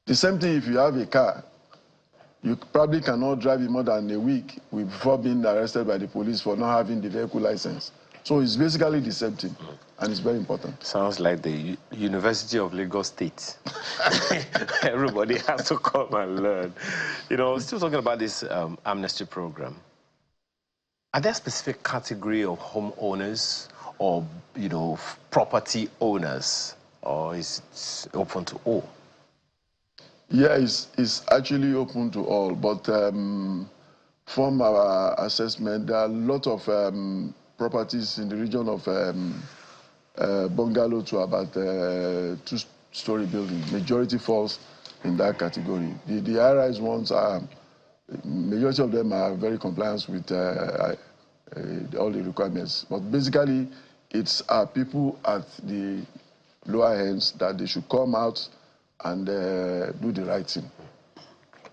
The same thing if you have a car. You probably cannot drive it more than a week before being arrested by the police for not having the vehicle license. So it's basically the same thing, and it's very important.
Sounds like the University of Lagos State. Everybody has to come and learn. You know, still talking about this amnesty program. Are there specific category of homeowners or, you know, property owners, or is it open to all?
Yeah, it's actually open to all, but from our assessment, there are a lot of properties in the region of bungalow to about 2-story buildings. Majority falls in that category. The high-rise ones are, majority of them are very compliant with all the requirements. But basically, it's people at the lower ends that they should come out and do the right thing.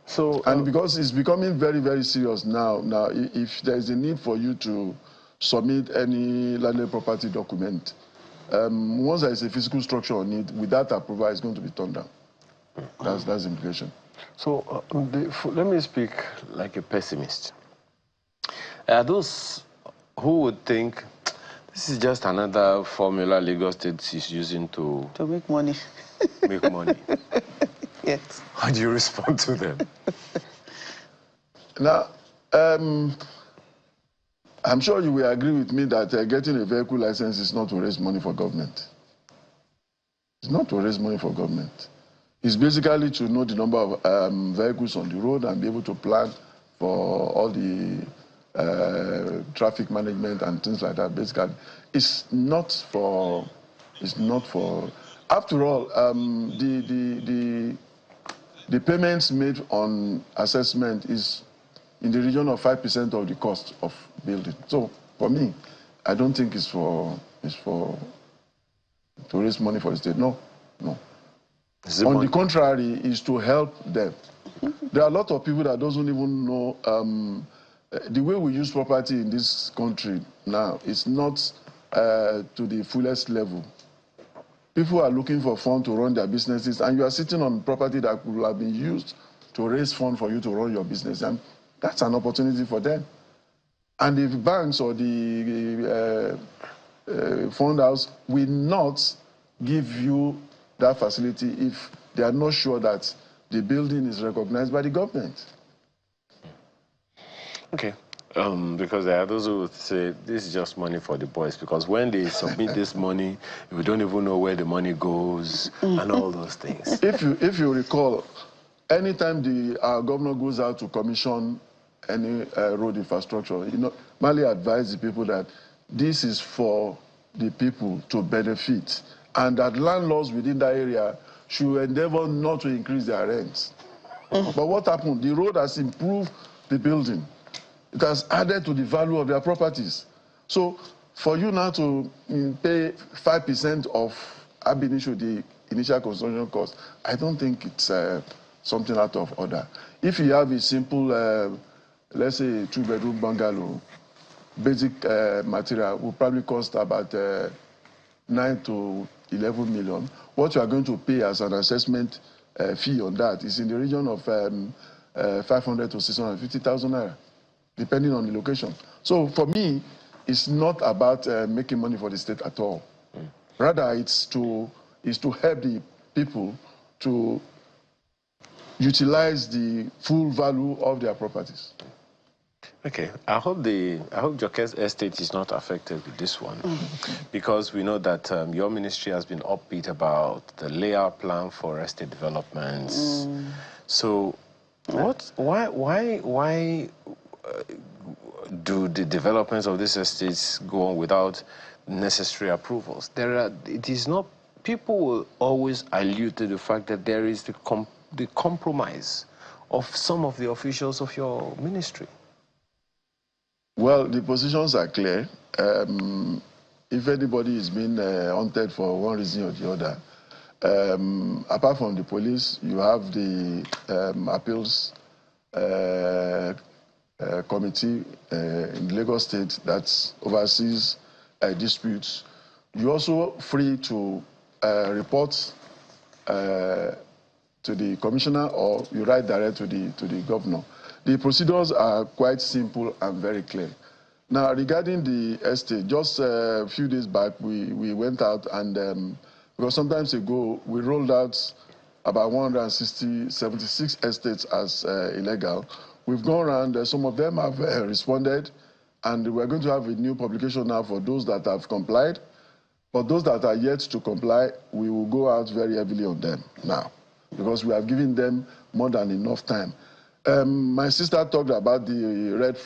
So, and because it's becoming very, very serious now, if there's a need for you to submit any landed property document, once there is a physical structure on it, without approval, it's going to be turned down. That's the implication.
So let me speak like a pessimist. Those who would think this is just another formula Lagos State is using to
make money.
Make money.
Yes.
How do you respond to them?
Now, I'm sure you will agree with me that getting a vehicle license is not to raise money for government. It's not to raise money for government. It's basically to know the number of vehicles on the road and be able to plan for all the traffic management and things like that. Basically, it's not for. After all, the payments made on assessment is in the region of 5% of the cost of building. So for me, I don't think it's to raise money for the state. No. On the contrary, is to help them. There are a lot of people that doesn't even know the way we use property in this country now is not to the fullest level. People are looking for funds to run their businesses, and you are sitting on property that could have been used to raise funds for you to run your business, and that's an opportunity for them. And if banks or the fund house will not give you that facility if they are not sure that the building is recognized by the government. Okay.
Because there are those who would say this is just money for the boys, because when they submit this money, we don't even know where the money goes and all those things.
If you recall, anytime our governor goes out to commission any road infrastructure, Mali advised the people that this is for the people to benefit, and that landlords within that area should endeavor not to increase their rents. But what happened? The road has improved the building. It has added to the value of their properties. So for you now to pay 5% of ab initio, the initial construction cost, I don't think it's something out of order. If you have a simple, let's say, 2-bedroom bungalow, basic material will probably cost about 9 to 11 million. What you are going to pay as an assessment fee on that is in the region of 500 to 650,000 naira, depending on the location. So for me, it's not about making money for the state at all. Rather, it's to help the people to utilize the full value of their properties.
Okay, I hope Joke's estate is not affected with this one, because we know that your ministry has been upbeat about the layout plan for estate developments. So, why do the developments of these estates go on without necessary approvals? People will always allude to the fact that there is the compromise of some of the officials of your ministry?
Well, the positions are clear. If anybody is being hunted for one reason or the other, apart from the police, you have the appeals committee in Lagos State that oversees disputes. You're also free to report to the commissioner, or you write direct to the governor. The procedures are quite simple and very clear. Now, regarding the estate, just a few days back, we went out and, because sometimes ago, we rolled out about 76 estates as illegal. We've gone around, some of them have responded, and we're going to have a new publication now for those that have complied. But those that are yet to comply, we will go out very heavily on them now, because we have given them more than enough time. My sister talked about the red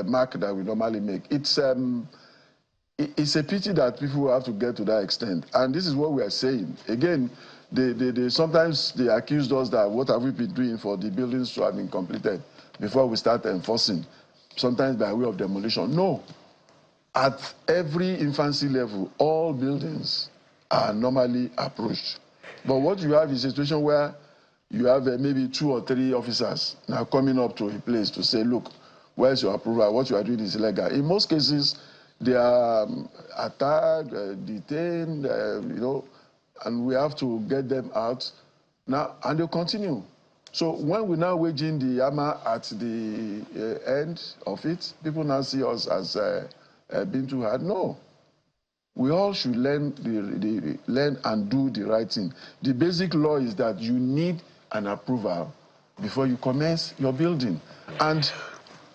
mark that we normally make. It's a pity that people have to get to that extent. And this is what we are saying. Again, sometimes they accused us that what have we been doing for the buildings to have been completed before we start enforcing, sometimes by way of demolition. No. At every infancy level, all buildings are normally approached. But what you have is a situation where you have maybe 2 or 3 officers now coming up to a place to say, look, where's your approval? What you are doing is illegal. In most cases, they are attacked, detained, you know, and we have to get them out. Now, and they'll continue. So when we now waging the hammer at the end of it, people now see us as being too hard. No. We all should learn and do the right thing. The basic law is that you need an approval before you commence your building. And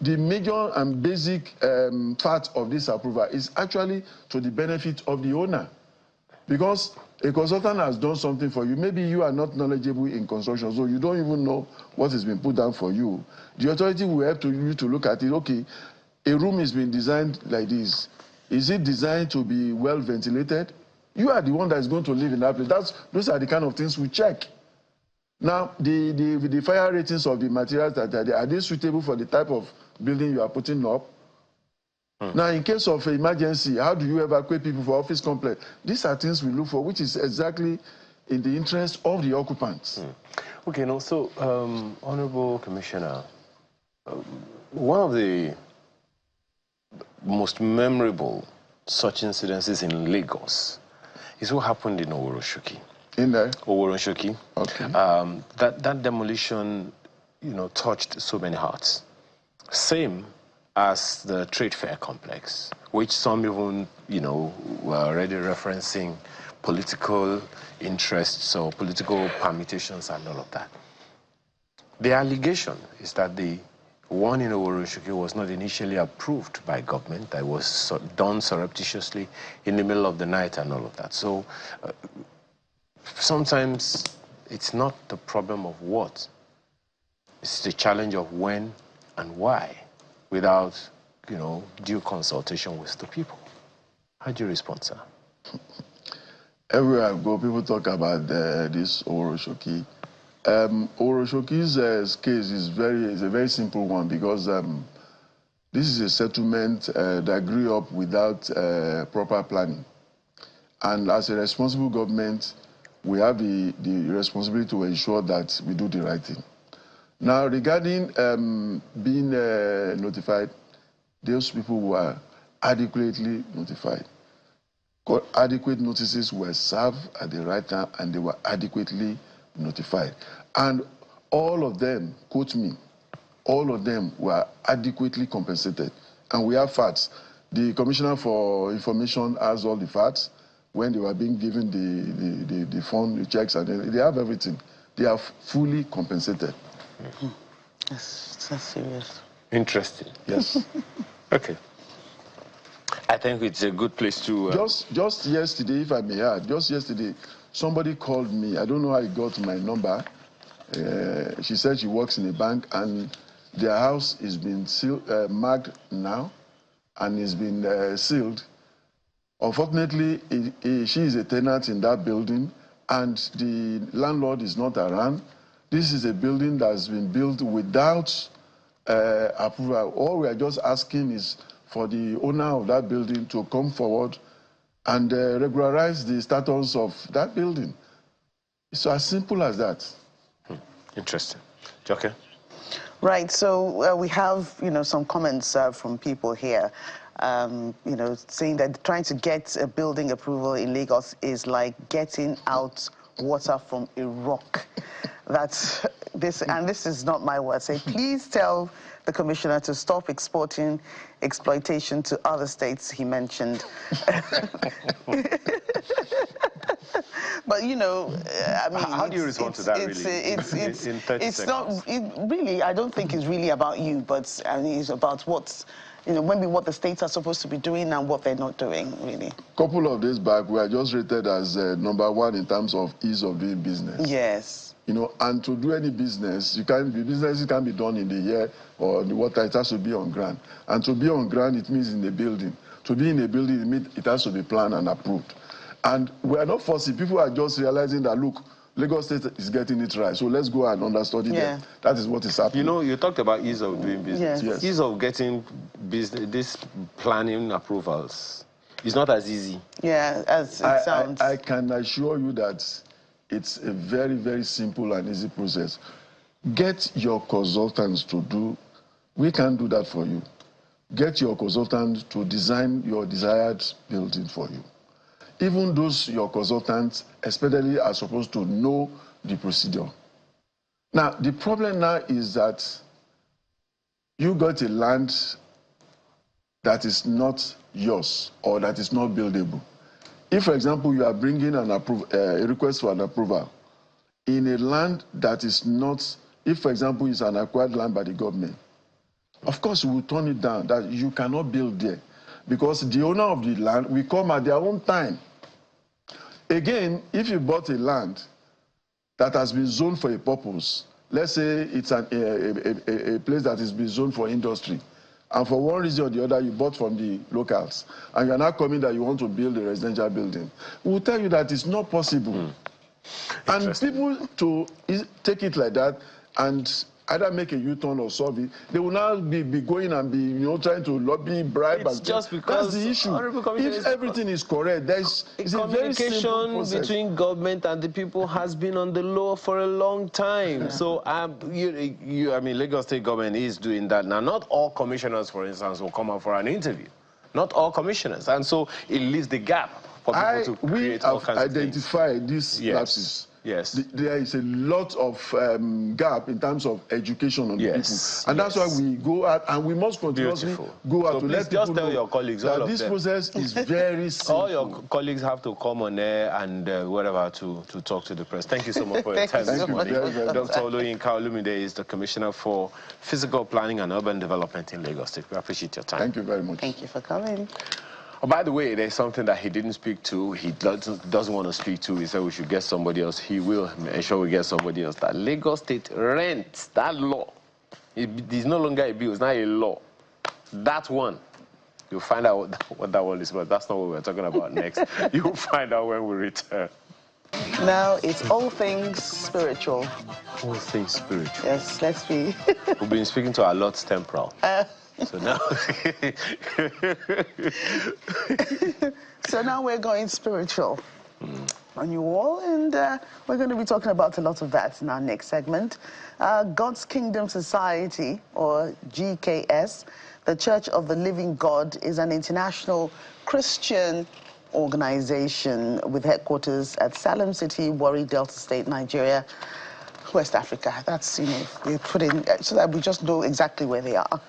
the major and basic part of this approval is actually to the benefit of the owner. Because a consultant has done something for you. Maybe you are not knowledgeable in construction, so you don't even know what has been put down for you. The authority will help you to look at it. Okay, a room is being designed like this. Is it designed to be well ventilated? You are the one that is going to live in that place. Those are the kind of things we check. Now, the fire ratings of the materials that are they suitable for the type of building you are putting up? Now, in case of emergency, how do you evacuate people for office complex? These are things we look for, which is exactly in the interest of the occupants.
Okay, now, so, Honorable Commissioner, one of the most memorable such incidences in Lagos is what happened in Oworoshoki.
In there?
Oworoshoki.
Okay.
That demolition, you know, touched so many hearts. Same as the trade fair complex, which some even, you know, were already referencing political interests or political permutations and all of that. The allegation is that the one in Oworoshoki was not initially approved by government, that was done surreptitiously in the middle of the night and all of that. So sometimes it's not the problem of what, it's the challenge of when and why, without, you know, due consultation with the people. How do you respond, sir?
Everywhere I go, people talk about this Oworoshoki. Oworoshoki's case is a very simple one, because this is a settlement that grew up without proper planning. And as a responsible government, we have the responsibility to ensure that we do the right thing. Now, regarding being notified, those people were adequately notified. Adequate notices were served at the right time, and they were adequately notified. And all of them, quote me, all of them were adequately compensated. And we have facts. The Commissioner for Information has all the facts. When they were being given the fund, the checks, and they have everything. They are fully compensated.
That's serious.
Interesting.
Yes.
Okay. I think it's a good place to...
Just yesterday, if I may add, just yesterday, somebody called me. I don't know how he got my number. She said she works in a bank, and their house is being marked now, and it's been sealed. Unfortunately, she is a tenant in that building, and the landlord is not around. This is a building that's been built without approval. All we are just asking is for the owner of that building to come forward and regularize the status of that building. It's as simple as that.
Interesting. Joke?
Right, so we have, some comments from people here, saying that trying to get a building approval in Lagos is like getting out water from a rock. That's this, and this is not my word. Say, please tell the commissioner to stop exporting exploitation to other states he mentioned. But I mean,
how do you respond to that?
It's not really. I don't think it's really about you, but I mean, it's about maybe what the states are supposed to be doing and what they're not doing, really.
A couple of days back, we are just rated as #1 in terms of ease of doing business.
Yes.
And to do any business, business can be done in the air or in the water. It has to be on ground. And to be on ground, it means in a building. To be in a building, it means it has to be planned and approved. And we are not forcing. People are just realizing that, look, Lagos State is getting it right. So let's go and understudy them. That is what is happening.
You talked about ease of doing business.
Yes.
Ease of getting this planning approvals is not as easy.
Yeah, as it sounds.
I can assure you that it's a very, very simple and easy process. Get your consultants to do. We can do that for you. Get your consultants to design your desired building for you. Even those your consultants, especially, are supposed to know the procedure. Now, the problem now is that you got a land that is not yours or that is not buildable. If, for example, you are bringing a request for an approval in a land that is not, if, for example, it's an acquired land by the government, of course, we will turn it down, that you cannot build there, because the owner of the land will come at their own time. Again, if you bought a land that has been zoned for a purpose, let's say it's a place that is being zoned for industry, and for one reason or the other, you bought from the locals, and you're now coming that you want to build a residential building, we will tell you that it's not possible. And people to take it like that and either make a U-turn or solve it, they will now be going and be trying to lobby, bribe.
It's just because
that's the issue. If everything is correct, it's a very simple process.
Communication between government and the people has been on the low for a long time. Yeah. So I mean, Lagos State government is doing that now. Not all commissioners, for instance, will come out for an interview. Not all commissioners, and so it leaves the gap for people to create all kinds of things.
We have identified these lapses.
Yes.
There is a lot of gap in terms of education on the people. And that's why we go out, and we must continuously go out to let people
just tell your colleagues
that this process is very simple.
All your colleagues have to come on air and whatever to talk to the press. Thank you so much for your time.
Thank you very, very much.
Dr. Oloyinka Olumide is the Commissioner for Physical Planning and Urban Development in Lagos State. We appreciate your time.
Thank you very much.
Thank you for coming.
Oh, by the way, there's something that he didn't speak to, he doesn't want to speak to. He said we should get somebody else. He will ensure we get somebody else. That Lagos State rent, that law, it's no longer a bill, it's not a law. That one, you'll find out what that one is about. That's not what we're talking about next. You'll find out when we return.
Now it's all things spiritual.
All things spiritual.
Yes, let's be.
We've been speaking to our Lord's temporal. So now,
so now we're going spiritual on you all, and we're going to be talking about a lot of that in our next segment. God's Kingdom Society, or GKS, the Church of the Living God, is an international Christian organization with headquarters at Salem City, Warri, Delta State, Nigeria, West Africa. That's, they put in so that we just know exactly where they are.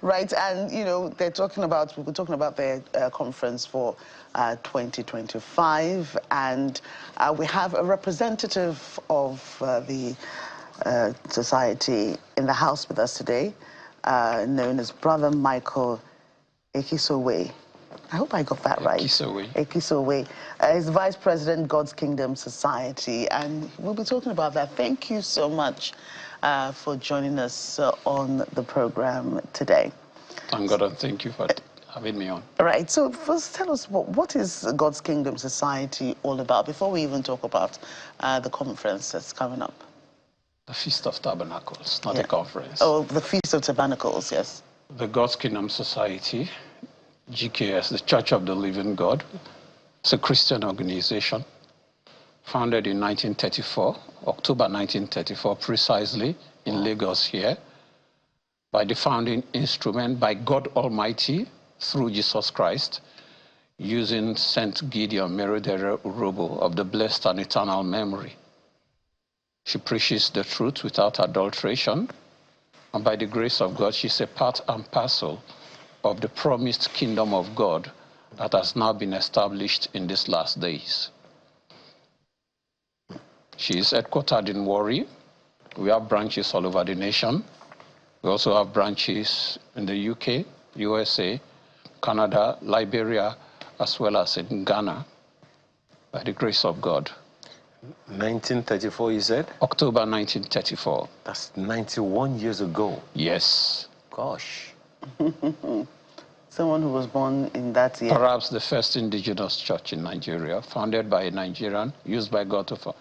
Right? And, we're talking about their conference for 2025. And we have a representative of the society in the house with us today, known as Brother Michael Ekisowe. I hope I got that right. Ekisowe. He's the Vice President, God's Kingdom Society, and we'll be talking about that. Thank you so much for joining us on the program today.
Thank God, and thank you for having me on.
All right, so first tell us, what is God's Kingdom Society all about, before we even talk about the conference that's coming up?
The Feast of Tabernacles, not a conference.
Oh, the Feast of Tabernacles, yes.
The God's Kingdom Society, GKS, the Church of the Living God. It's a Christian organization founded in 1934, October 1934, precisely in Lagos here, by the founding instrument, by God Almighty, through Jesus Christ, using Saint Gideon Merodere Urobo of the blessed and eternal memory. She preaches the truth without adulteration, and by the grace of God, she's a part and parcel of the promised kingdom of God that has now been established in these last days. She is headquartered in Warri. We have branches all over the nation. We also have branches in the UK, USA, Canada, Liberia, as well as in Ghana, by the grace of God.
1934, you said?
October 1934.
That's 91 years ago.
Yes.
Gosh.
Someone who was born in that year.
Perhaps the first indigenous church in Nigeria, founded by a Nigerian, used by God to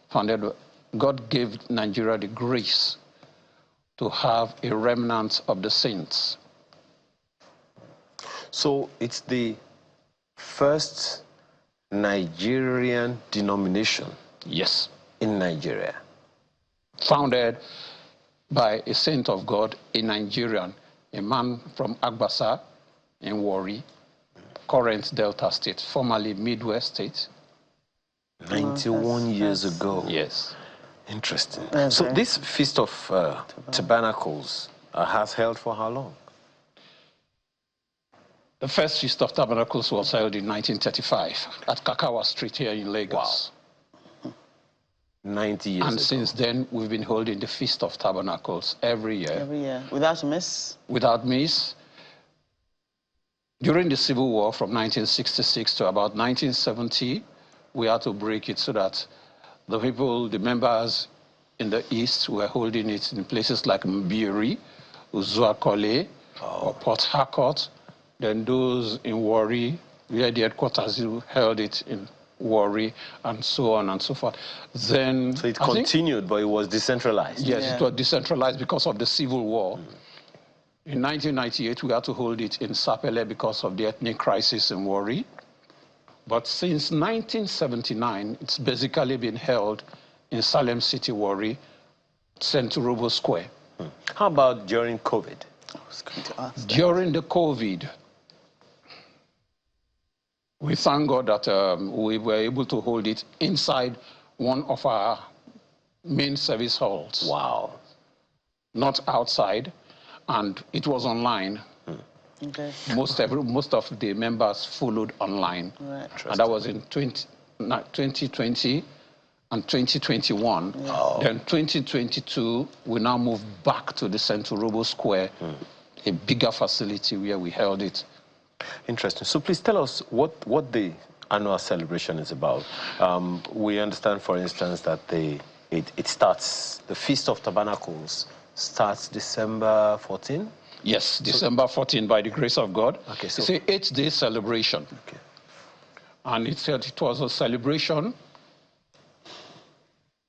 founded. God gave Nigeria the grace to have a remnant of the saints.
So it's the first Nigerian denomination.
Yes.
In Nigeria.
Founded by a saint of God, a Nigerian, a man from Agbasa in Warri, current Delta State, formerly Midwest State.
91 years ago.
Yes.
Interesting.
Okay.
So this Feast of Tabernacles has held for how long?
The first Feast of Tabernacles was held in 1935 at Kakawa Street here in Lagos.
Wow. 90 years
and
ago.
Since then, we've been holding the Feast of Tabernacles every year.
Every year. Without miss?
Without miss. During the Civil War from 1966 to about 1970, we had to break it so that the people, the members in the East were holding it in places like Mbiri, Uzuakole, or Port Harcourt. Then those in Warri, where the headquarters held it in Warri, and so on and so forth. Then
so it continued, but it was decentralized.
Yes, it was decentralized because of the Civil War. In 1998, we had to hold it in Sapele because of the ethnic crisis in Warri. But since 1979, it's basically been held in Salem City, Warri, St. Robo Square.
How about during COVID?
I was going to ask that.
During the COVID, we thank God that we were able to hold it inside one of our main service halls.
Wow.
Not outside, and it was online.
Okay.
Most of the members followed online.
Right.
And that was in 2020 and 2021.
Yeah.
Then 2022, we now moved back to the Central Robo Square, a bigger facility where we held it.
Interesting. So please tell us what the annual celebration is about. We understand, for instance, that it starts, the Feast of Tabernacles starts December 14?
Yes, December 14, by the grace of God.
Okay, so
it's an 8-day celebration.
Okay.
And it said it was a celebration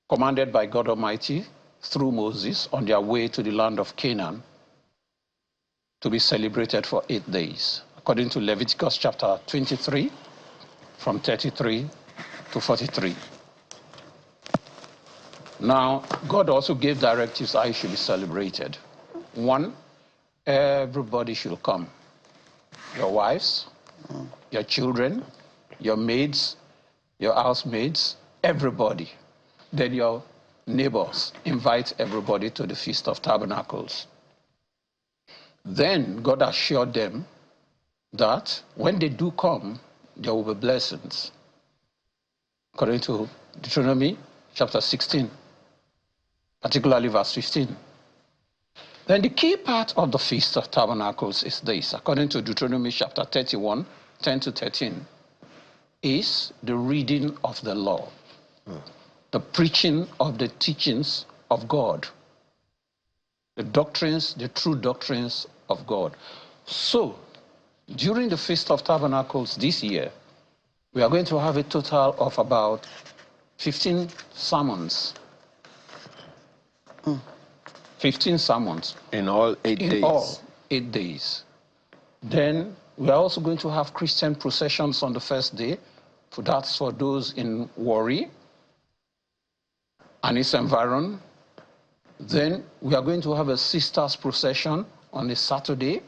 commanded by God Almighty through Moses on their way to the land of Canaan to be celebrated for 8 days, according to Leviticus chapter 23, from 33 to 43. Now, God also gave directives how it should be celebrated. One, everybody should come. Your wives, your children, your maids, your housemaids, everybody. Then your neighbors. Invite everybody to the Feast of Tabernacles. Then God assured them that when they do come, there will be blessings. According to Deuteronomy chapter 16, particularly verse 15. Then the key part of the Feast of Tabernacles is this, according to Deuteronomy chapter 31, 10 to 13, is the reading of the law, the preaching of the teachings of God, the doctrines, the true doctrines of God. So, during the Feast of Tabernacles this year, we are going to have a total of about 15 sermons 15 sermons.
In all 8 days?
In all 8 days. Then we are also going to have Christian processions on the first day. That's for those in Warri and its environ. Then we are going to have a sisters procession on a Saturday.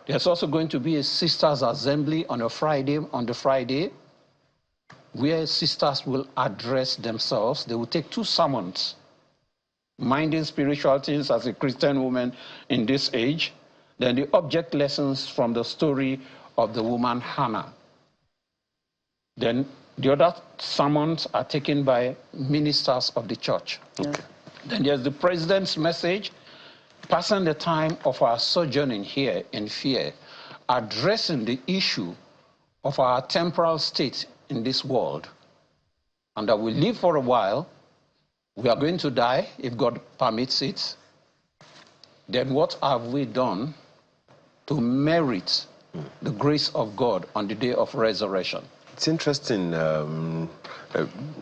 There's also going to be a sisters assembly on the Friday, where sisters will address themselves. They will take 2 sermons, minding spiritual things as a Christian woman in this age. Then the object lessons from the story of the woman Hannah. Then the other sermons are taken by ministers of the church.
Okay.
Then there's the president's message, passing the time of our sojourning here in fear, addressing the issue of our temporal state in this world, and that we live for a while. We are going to die if God permits it. Then what have we done to merit the grace of God on the day of resurrection?
It's interesting,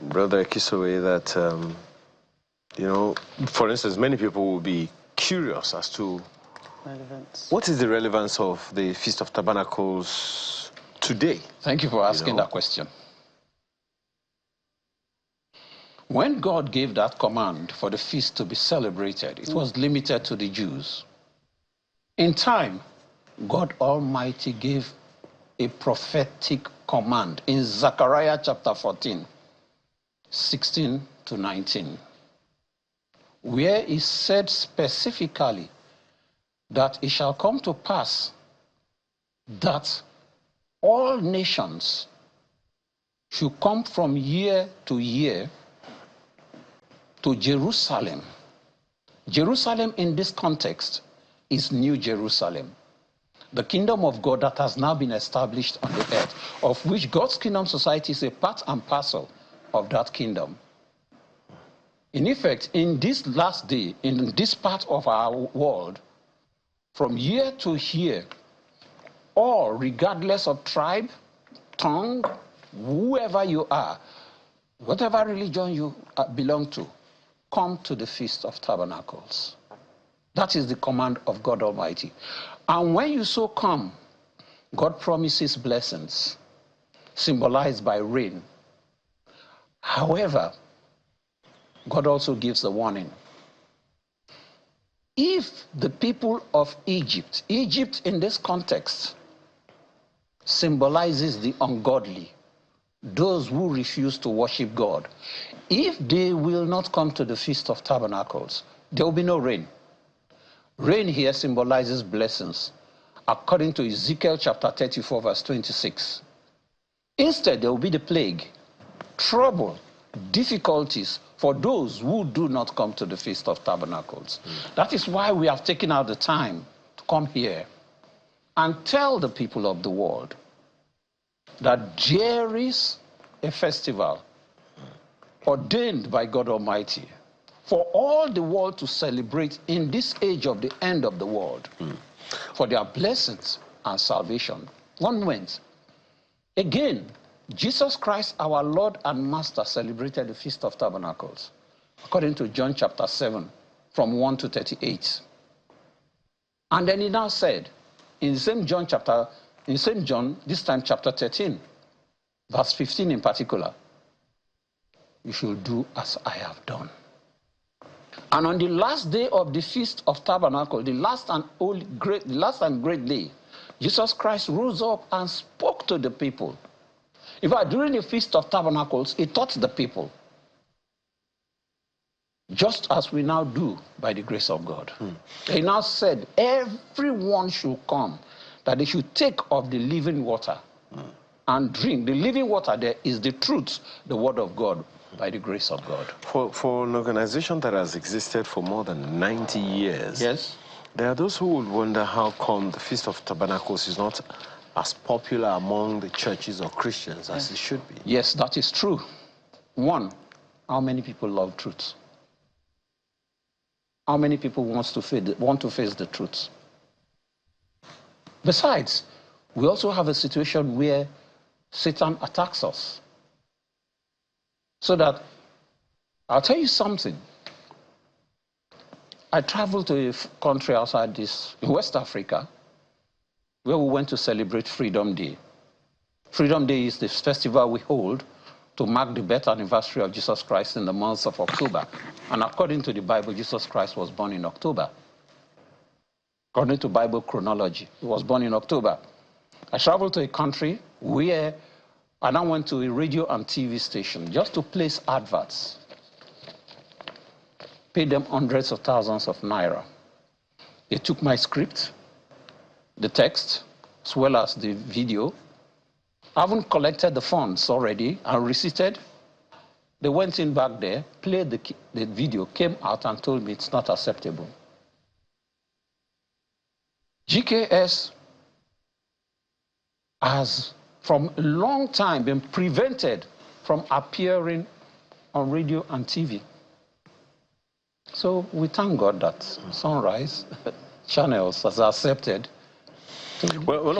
Brother Kisowe, that, you know, for instance, many people will be curious as to what is the relevance of the Feast of Tabernacles today.
Thank you for asking that question. When God gave that command for the feast to be celebrated, it was limited to the Jews. In time, God Almighty gave a prophetic command in Zechariah chapter 14, 16 to 19, where he said specifically that it shall come to pass that all nations should come from year to year to Jerusalem. Jerusalem in this context is New Jerusalem, the kingdom of God that has now been established on the earth, of which God's Kingdom Society is a part and parcel of that kingdom. In effect, in this last day, in this part of our world, from year to year, all, regardless of tribe, tongue, whoever you are, whatever religion you belong to, come to the Feast of Tabernacles. That is the command of God Almighty. And when you so come, God promises blessings, symbolized by rain. However, God also gives a warning. If the people of Egypt in this context symbolizes the ungodly, those who refuse to worship God, if they will not come to the Feast of Tabernacles, there will be no rain. Rain here symbolizes blessings, according to Ezekiel chapter 34, verse 26. Instead, there will be the plague, trouble, difficulties for those who do not come to the Feast of Tabernacles. That is why we have taken out the time to come here and tell the people of the world that there is a festival ordained by God Almighty for all the world to celebrate in this age of the end of the world, for their blessings and salvation. 1 moment. Again, Jesus Christ, our Lord and Master, celebrated the Feast of Tabernacles, according to John chapter 7, from 1 to 38. And then he now said, in the same John, this time chapter 13, verse 15 in particular, you should do as I have done. And on the last day of the Feast of Tabernacles, the last and great day, Jesus Christ rose up and spoke to the people. In fact, during the Feast of Tabernacles, he taught the people, just as we now do by the grace of God. He now said, everyone should come, that they should take of the living water and drink. The living water there is the truth, the word of God, by the grace of God.
For an organization that has existed for more than 90 years,
yes,
there are those who would wonder how come the Feast of Tabernacles is not as popular among the churches or Christians as it should be.
Yes, that is true. One, how many people love truth? How many people want to face the truth? Besides, we also have a situation where Satan attacks us. So that, I'll tell you something. I traveled to a country outside this, in West Africa, where we went to celebrate Freedom Day. Freedom Day is the festival we hold to mark the birth anniversary of Jesus Christ in the month of October. And according to the Bible, Jesus Christ was born in October. According to Bible chronology, he was born in October. I traveled to a country where I now went to a radio and TV station just to place adverts. Paid them hundreds of thousands of naira. They took my script, the text, as well as the video. I haven't collected the funds already and receipted. They went in back there, played the video, came out and told me it's not acceptable. GKS has, from a long time, been prevented from appearing on radio and TV. So we thank God that Sunrise Channels has accepted.
Well,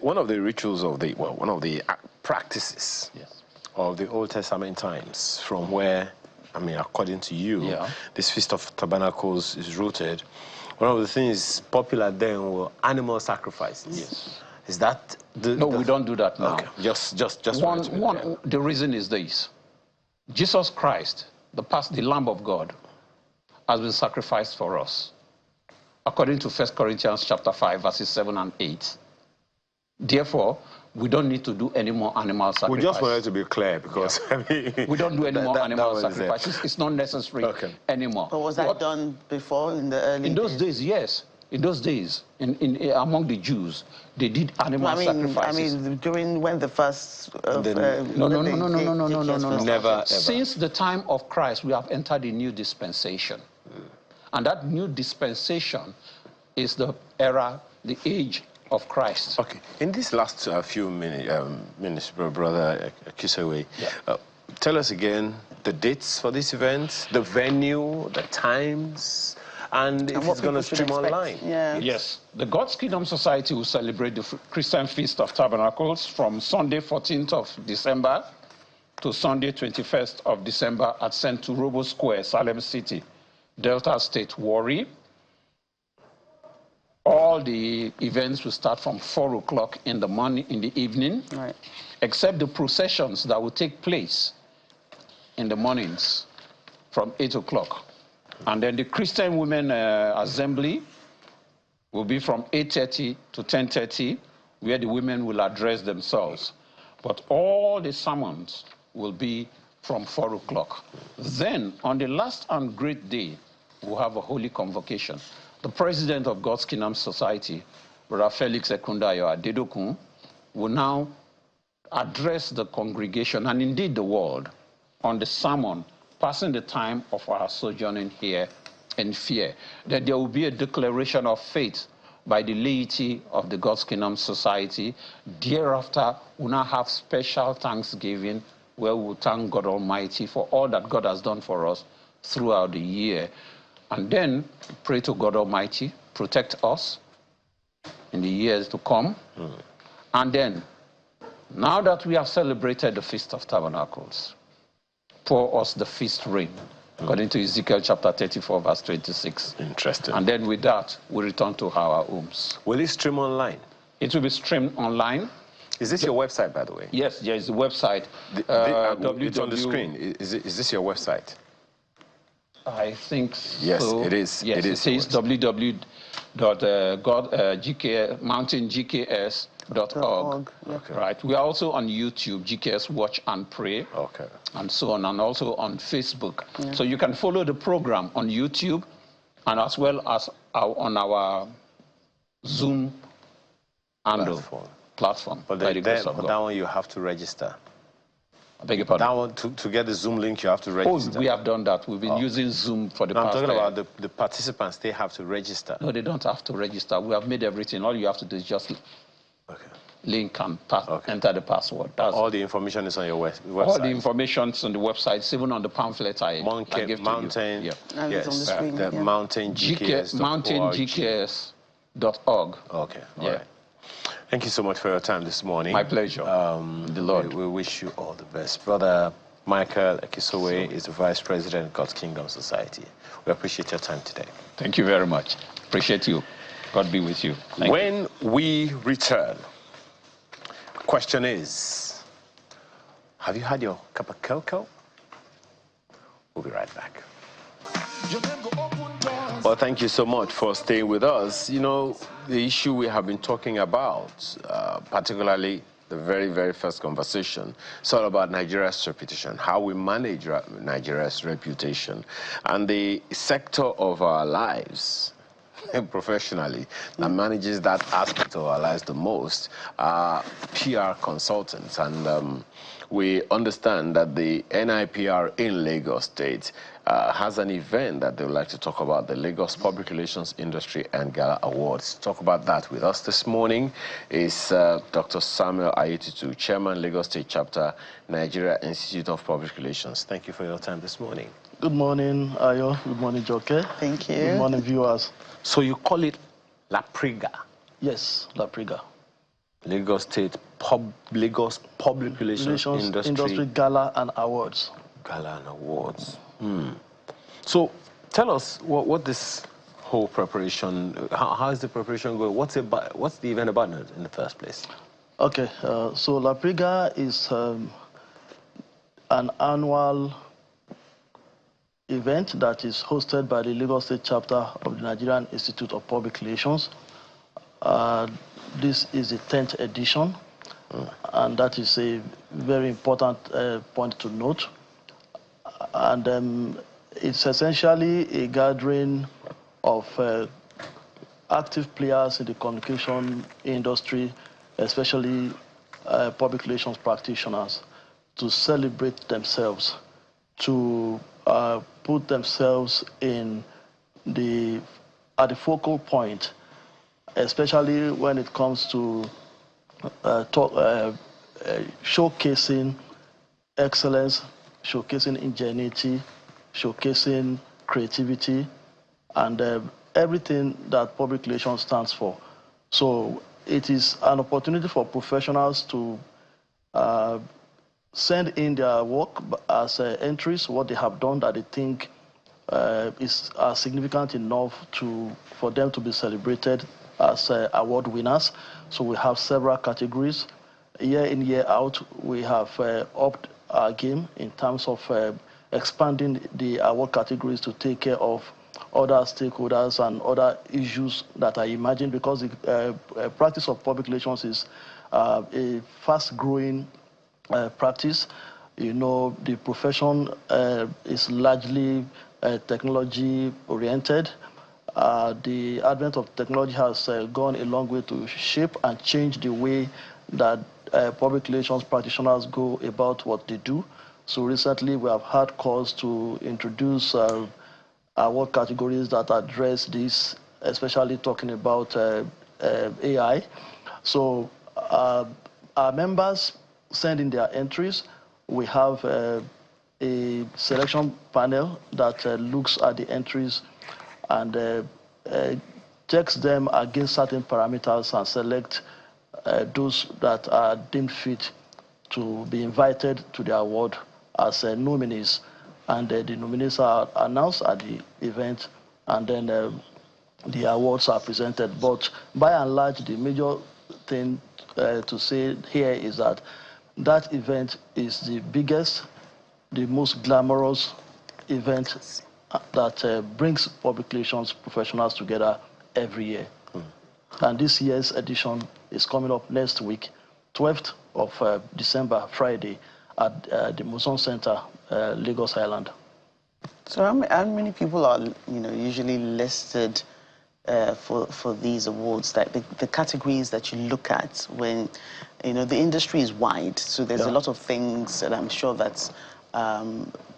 one of the rituals of the, well, one of the practices of the Old Testament times, from where, I mean, according to you, this Feast of Tabernacles is rooted. One of the things popular then were animal sacrifices.
Yes.
Is that the...
No, we don't do that now.
Okay. Just
the reason is this. Jesus Christ, the Lamb of God, has been sacrificed for us. According to 1 Corinthians chapter 5, verses 7 and 8. Therefore, we don't need to do any more animal sacrifices.
We just wanted to be clear because I mean,
we don't do any more animal sacrifices. It's not necessary anymore.
But was that done before in the early
In those days, yes. In those days, among the Jews, they did animal sacrifices.
I mean, during when the first...
No.
Never, ever.
Since the time of Christ, we have entered a new dispensation. And that new dispensation is the era, the age of Christ.
Okay. In these last few minutes, Brother Kisewe, tell us again the dates for this event, the venue, the times, and if it's going to stream online.
Yes. The God's Kingdom Society will celebrate the Christian Feast of Tabernacles from Sunday 14th of December to Sunday 21st of December at St. Turobo Square, Salem City, Delta State, Warri. All the events will start from 4 o'clock in the morning, in the evening, except the processions that will take place in the mornings from 8 o'clock. And then the Christian Women Assembly will be from 8:30 to 10:30, where the women will address themselves. But all the sermons will be from 4 o'clock. Then, on the last and great day, we'll have a holy convocation. The president of God's Kingdom Society, Brother Felix Ekundayo Adedokun, will now address the congregation and indeed the world on the sermon, passing the time of our sojourning here in fear. That there will be a declaration of faith by the laity of the God's Kingdom Society. Thereafter, we'll now have special thanksgiving where we will thank God Almighty for all that God has done for us throughout the year. And then pray to God Almighty, protect us in the years to come. And then, now that we have celebrated the Feast of Tabernacles, pour us the feast rain, according to Ezekiel chapter 34, verse 26.
Interesting.
And then with that, we return to our homes.
Will it stream online?
It will be streamed online.
Is this your website, by the way?
Yes, there is a website.
It's on the screen. Is this your website?
I think
yes,
so.
It is.
Yes, it is www.mountaingks.org.
Okay.
Right. We are also on YouTube, GKS Watch and Pray.
Okay.
And so on, and also on Facebook. So you can follow the program on YouTube and as well as on our Zoom platform.
But that one you have to register.
I beg your pardon?
That one, to get the Zoom link, you have to register.
Oh, we have done that. We've been using Zoom for the past...
I'm talking about the participants. They have to register.
No, they don't have to register. We have made everything. All you have to do is just link and enter the password.
All the information is on your website.
All the information is on the website. It's even on the pamphlet I give
Mountain,
to you.
Yes, on the screen,
mountaingks.org.
Okay, all right. Thank you so much for your time this morning.
My pleasure.
The Lord. We wish you all the best. Brother Michael Ekisowe is the Vice President of God's Kingdom Society. We appreciate your time today.
Thank you very much. Appreciate you. God be with you.
When we return, the question is, have you had your cup of cocoa? We'll be right back. Well, thank you so much for staying with us. You know, the issue we have been talking about, particularly the very, very first conversation, it's all about Nigeria's reputation, how we manage Nigeria's reputation, and the sector of our lives professionally that manages that aspect of our lives the most are PR consultants. And we understand that the NIPR in Lagos State has an event that they would like to talk about, the Lagos Public Relations Industry and Gala Awards. To talk about that with us this morning is Dr. Samuel Ayetitu, Chairman, Lagos State Chapter, Nigeria Institute of Public Relations. Thank you for your time this morning.
Good morning, Ayo. Good morning, Joke.
Thank you.
Good morning, viewers.
So you call it La Priga?
Yes, La Priga.
Lagos State Lagos Public Relations Industry
Gala and Awards.
Gala and Awards. So tell us what this whole preparation, how is the preparation going? What's the event about in the first place?
Okay, so La Priga is an annual event that is hosted by the Lagos State Chapter of the Nigerian Institute of Public Relations. This is the 10th edition, and that is a very important point to note. And it's essentially a gathering of active players in the communication industry, especially public relations practitioners, to celebrate themselves, to put themselves at the focal point, especially when it comes to showcasing excellence, showcasing ingenuity, showcasing creativity, and everything that public relations stands for. So it is an opportunity for professionals to send in their work as entries, what they have done that they think is significant enough for them to be celebrated as award winners. So we have several categories. Year in, year out, we have upped our game in terms of expanding the award categories to take care of other stakeholders and other issues that are emerging, because the practice of public relations is a fast-growing practice. You know, the profession is largely technology-oriented. The advent of technology has gone a long way to shape and change the way that public relations practitioners go about what they do. So recently we have had calls to introduce award categories that address this, especially talking about AI. So our members send in their entries. We have a selection panel that looks at the entries and checks them against certain parameters and select those that are deemed fit to be invited to the award as nominees. And the nominees are announced at the event, and then the awards are presented. But by and large, the major thing to say here is that that event is the biggest, the most glamorous event that brings public relations professionals together every year. And this year's edition is coming up next week, 12th of December, Friday, at the Muson Center, Lagos Island.
So how many people are, usually listed for these awards? Like the categories that you look at when, the industry is wide, so there's a lot of things that I'm sure that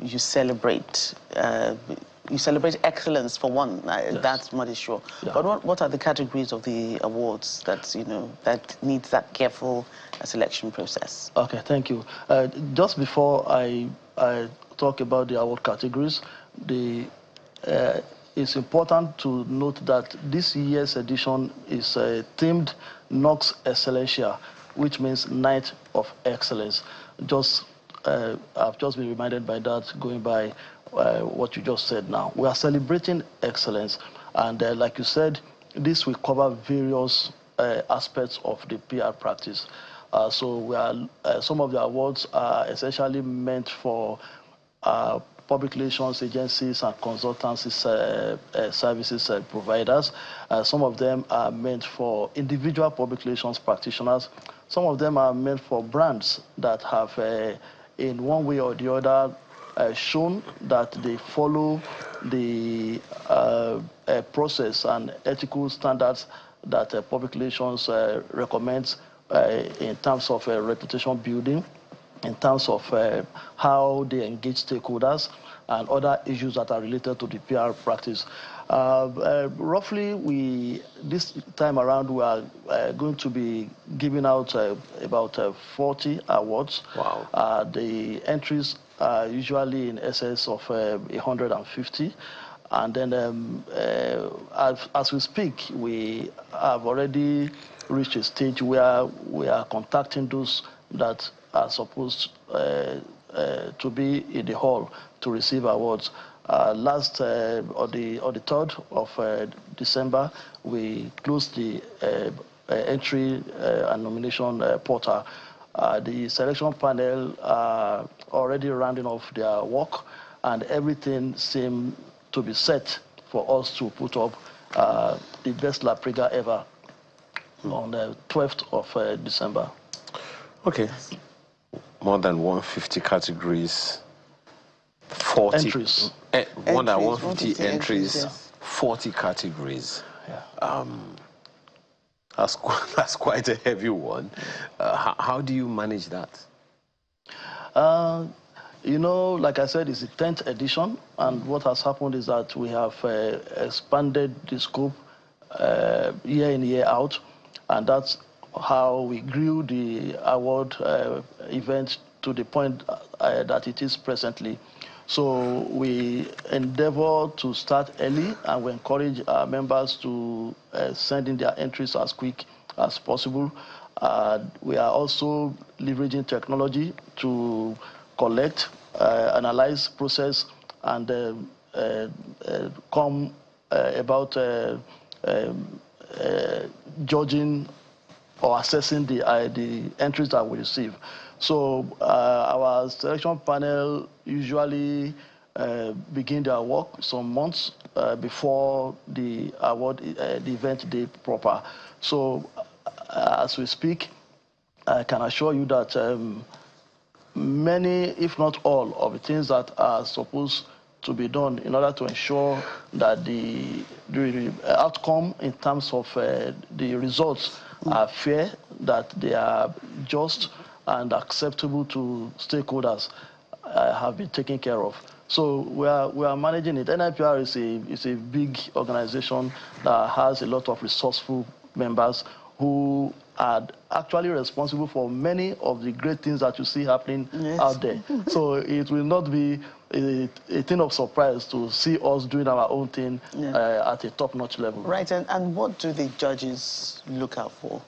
you celebrate. You celebrate excellence for one. Yes. That's what is sure. Yeah. But what are the categories of the awards that that needs that careful selection process?
Okay, thank you. Just before I talk about the award categories, it's important to note that this year's edition is themed Nox Excellentia, which means Night of Excellence. Just I've just been reminded by that, going by what you just said now. We are celebrating excellence, and like you said, this will cover various aspects of the PR practice. So we are, some of the awards are essentially meant for public relations agencies and consultancy services providers. Some of them are meant for individual public relations practitioners. Some of them are meant for brands that have, in one way or the other, shown that they follow the process and ethical standards that public relations recommends in terms of reputation building, in terms of how they engage stakeholders and other issues that are related to the PR practice. Roughly, this time around, we are going to be giving out about 40 awards.
Wow.
The entries are usually in excess of 150. And then as we speak, we have already reached a stage where we are contacting those that are supposed to be in the hall to receive awards. On the 3rd of December, we closed the entry and nomination portal. The selection panel are already rounding off their work, and everything seems to be set for us to put up the best La Priga ever on the 12th of December.
Okay. More than 150 categories, 40
entries.
More than 150 entries,
yes.
40 categories.
Yeah.
That's quite a heavy one. How do you manage that?
You know, like I said, it's the 10th edition, and what has happened is that we have expanded the scope year in, year out, and that's how we grew the award event to the point that it is presently. So we endeavor to start early, and we encourage our members to send in their entries as quick as possible. We are also leveraging technology to collect, analyze, process, and come about judging or assessing the entries that we receive. So our selection panel usually begin their work some months before the award, the event day proper. So as we speak, I can assure you that many, if not all, of the things that are supposed to be done in order to ensure that the outcome in terms of the results are fair, that they are just and acceptable to stakeholders have been taken care of. So we are managing it. NIPR is a big organization that has a lot of resourceful members who are actually responsible for many of the great things that you see happening out there. So it will not be a thing of surprise to see us doing our own thing at a top-notch level.
Right, and what do the judges look out for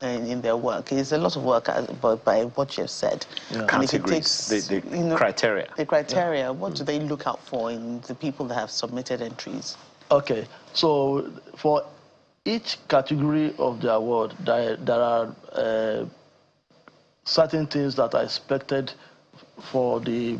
in their work? It's a lot of work, but by what you've said.
Yeah.
And if it
Categories,
takes,
the criteria.
The criteria, what do they look out for in the people that have submitted entries?
Okay, so for each category of the award, there are certain things that are expected for the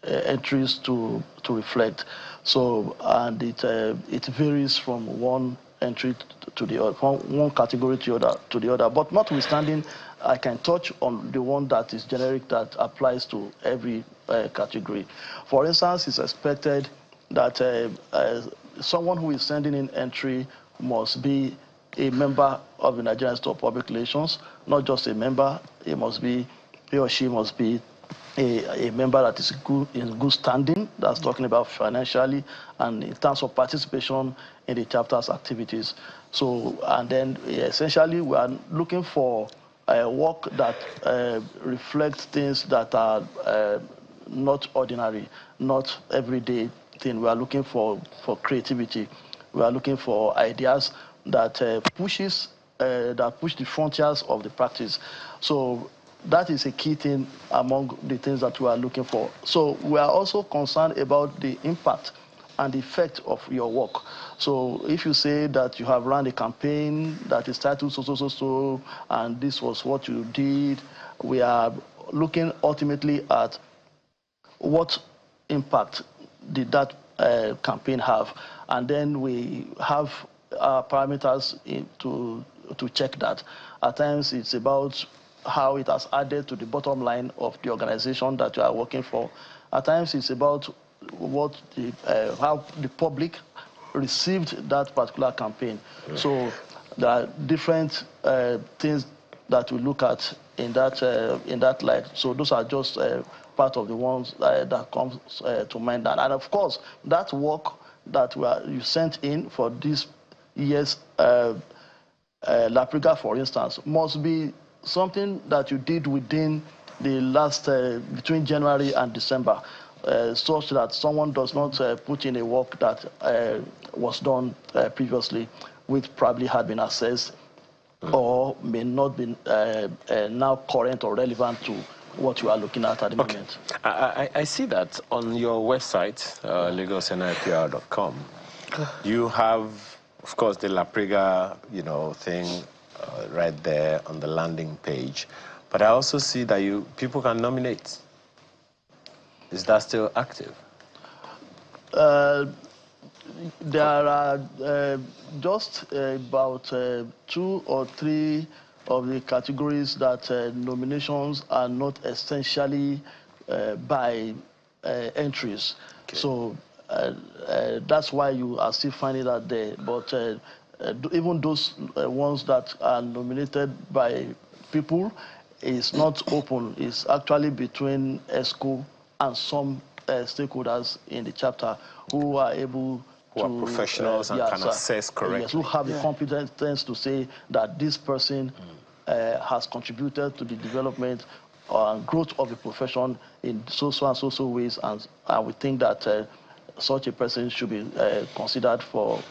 entries to reflect. So, and it varies from one entry to the other, from one category to the other. But notwithstanding, I can touch on the one that is generic, that applies to every category. For instance, it's expected that someone who is sending in entry must be a member of the Nigerian Institute of Public Relations, not just a member. He or she must be a member that is in good standing, that's talking about financially and in terms of participation in the chapter's activities. So, and then essentially we are looking for work that reflects things that are not ordinary, not everyday thing. We are looking for creativity. We are looking for ideas that push the frontiers of the practice. So that is a key thing among the things that we are looking for. So we are also concerned about the impact and the effect of your work. So if you say that you have run a campaign that is titled so, and this was what you did, we are looking ultimately at what impact did that campaign have, and then we have parameters to check that. At times it's about how it has added to the bottom line of the organization that you are working for. At times it's about what how the public received that particular campaign. So there are different things that we look at in that light. So those are just part of the ones that comes to mind. And of course, that work that you sent in for this year's Lapriga, for instance, must be something that you did within the last, between January and December, such that someone does not put in a work that was done previously, which probably had been assessed or may not be now current or relevant to what you are looking at the moment.
I see that on your website, lagosnipr.com, you have, of course, the Lapriga, thing right there on the landing page. But I also see that people can nominate. Is that still active?
There are just about 2 or 3 of the categories that nominations are not essentially by entries. Okay. So that's why you are still finding that there. But even those ones that are nominated by people is not open. It's actually between ESCO and some stakeholders in the chapter who are able
who are professionals and can assess correctly.
Yes, who have the competence to say that this person has contributed to the development and growth of the profession in so and so ways, and we think that such a person should be considered for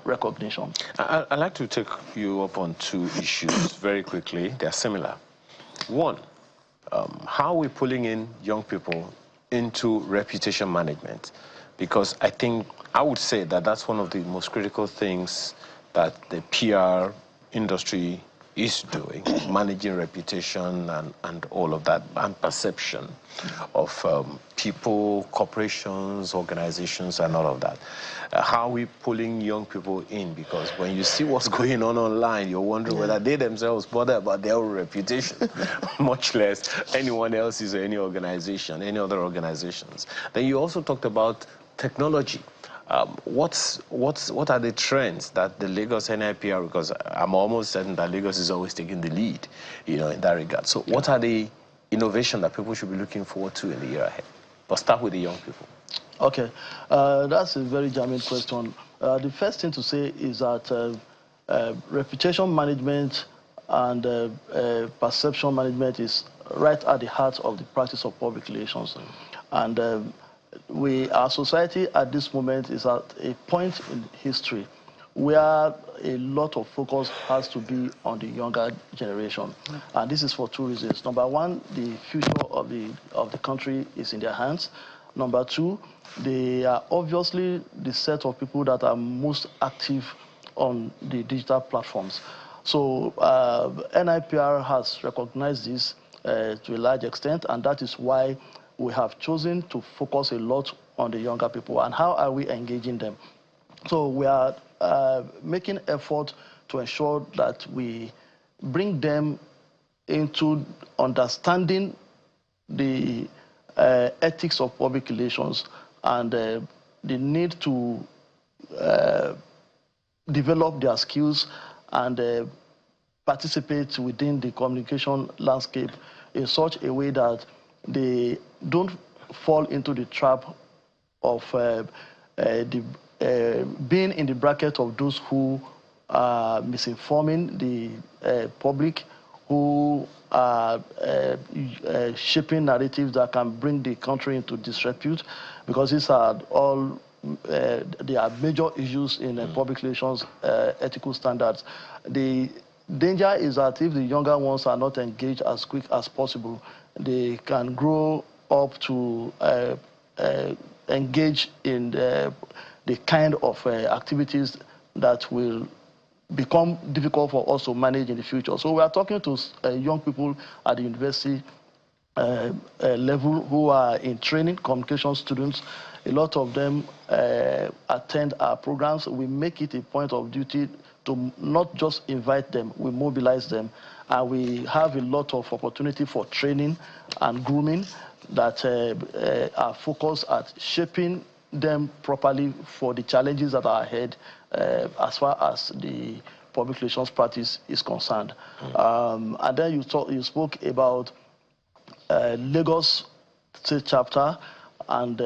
recognition.
I'd like to take you up on 2 issues very quickly. They're similar. One, how are we pulling in young people into reputation management? Because I would say that that's one of the most critical things that the PR industry is doing, managing reputation and all of that, and perception of people, corporations, organizations, and all of that. How are we pulling young people in? Because when you see what's going on online, you're wondering whether they themselves bother about their own reputation, much less anyone else's or any organization, any other organizations. Then you also talked about technology. What are the trends that the Lagos NIPR, because I'm almost certain that Lagos is always taking the lead, in that regard. So what are the innovation that people should be looking forward to in the year ahead? But start with the young people.
Okay, that's a very germane question. The first thing to say is that reputation management and perception management is right at the heart of the practice of public relations. And our society at this moment is at a point in history where a lot of focus has to be on the younger generation. And this is for 2 reasons. Number 1, the future of the country is in their hands. Number 2, they are obviously the set of people that are most active on the digital platforms. So NIPR has recognized this to a large extent, and that is why we have chosen to focus a lot on the younger people. And how are we engaging them? So we are making effort to ensure that we bring them into understanding the ethics of public relations and the need to develop their skills and participate within the communication landscape in such a way that they don't fall into the trap of being in the bracket of those who are misinforming the public, who are shaping narratives that can bring the country into disrepute, because these are all they are major issues in public relations ethical standards. The danger is that if the younger ones are not engaged as quick as possible, they can grow up to engage in the kind of activities that will become difficult for us to manage in the future. So we are talking to young people at the university level who are in training, communication students. A lot of them attend our programs. We make it a point of duty to not just invite them, we mobilize them. And we have a lot of opportunity for training and grooming that are focused at shaping them properly for the challenges that are ahead as far as the public relations practice is concerned. And then you spoke about Lagos State Chapter and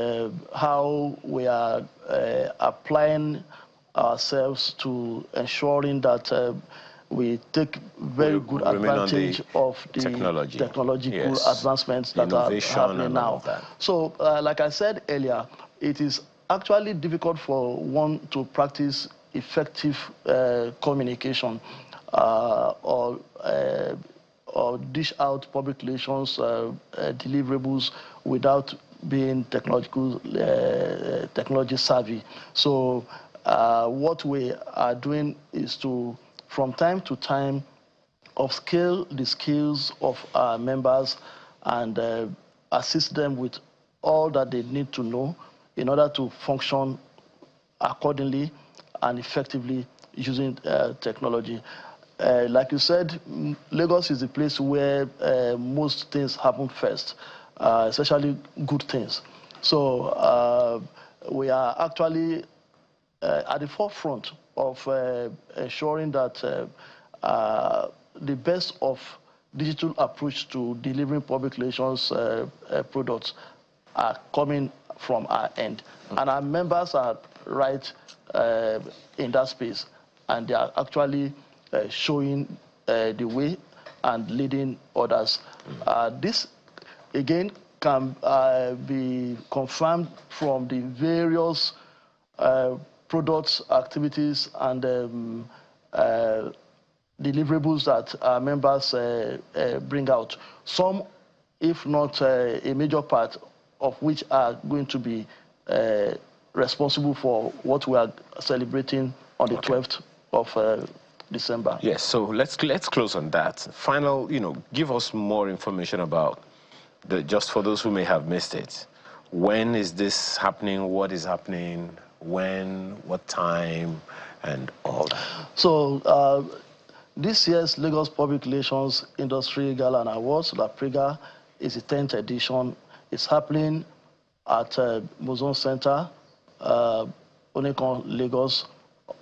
how we are applying ourselves to ensuring that we take very good advantage of the technological advancements that are happening now. So, like I said earlier, it is actually difficult for one to practice effective communication or dish out public relations deliverables without being technology savvy. So what we are doing is to, from time to time, upscale the skills of our members and assist them with all that they need to know in order to function accordingly and effectively using technology. Like you said, Lagos is the place where most things happen first, especially good things. So we are actually at the forefront of ensuring that the best of digital approach to delivering public relations products are coming from our end. And our members are right in that space, and they are actually showing the way and leading others. This, again, can be confirmed from the various products, activities, and deliverables that our members bring out. Some, if not a major part, of which are going to be responsible for what we are celebrating on the 12th of December.
Yes, so let's close on that. Final, give us more information about just for those who may have missed it. When is this happening? What is happening? When? What time? And all that.
So this year's Lagos Public Relations Industry Gala and Awards, La Priga, is the 10th edition. It's happening at Mozon Center, Onikon, Lagos,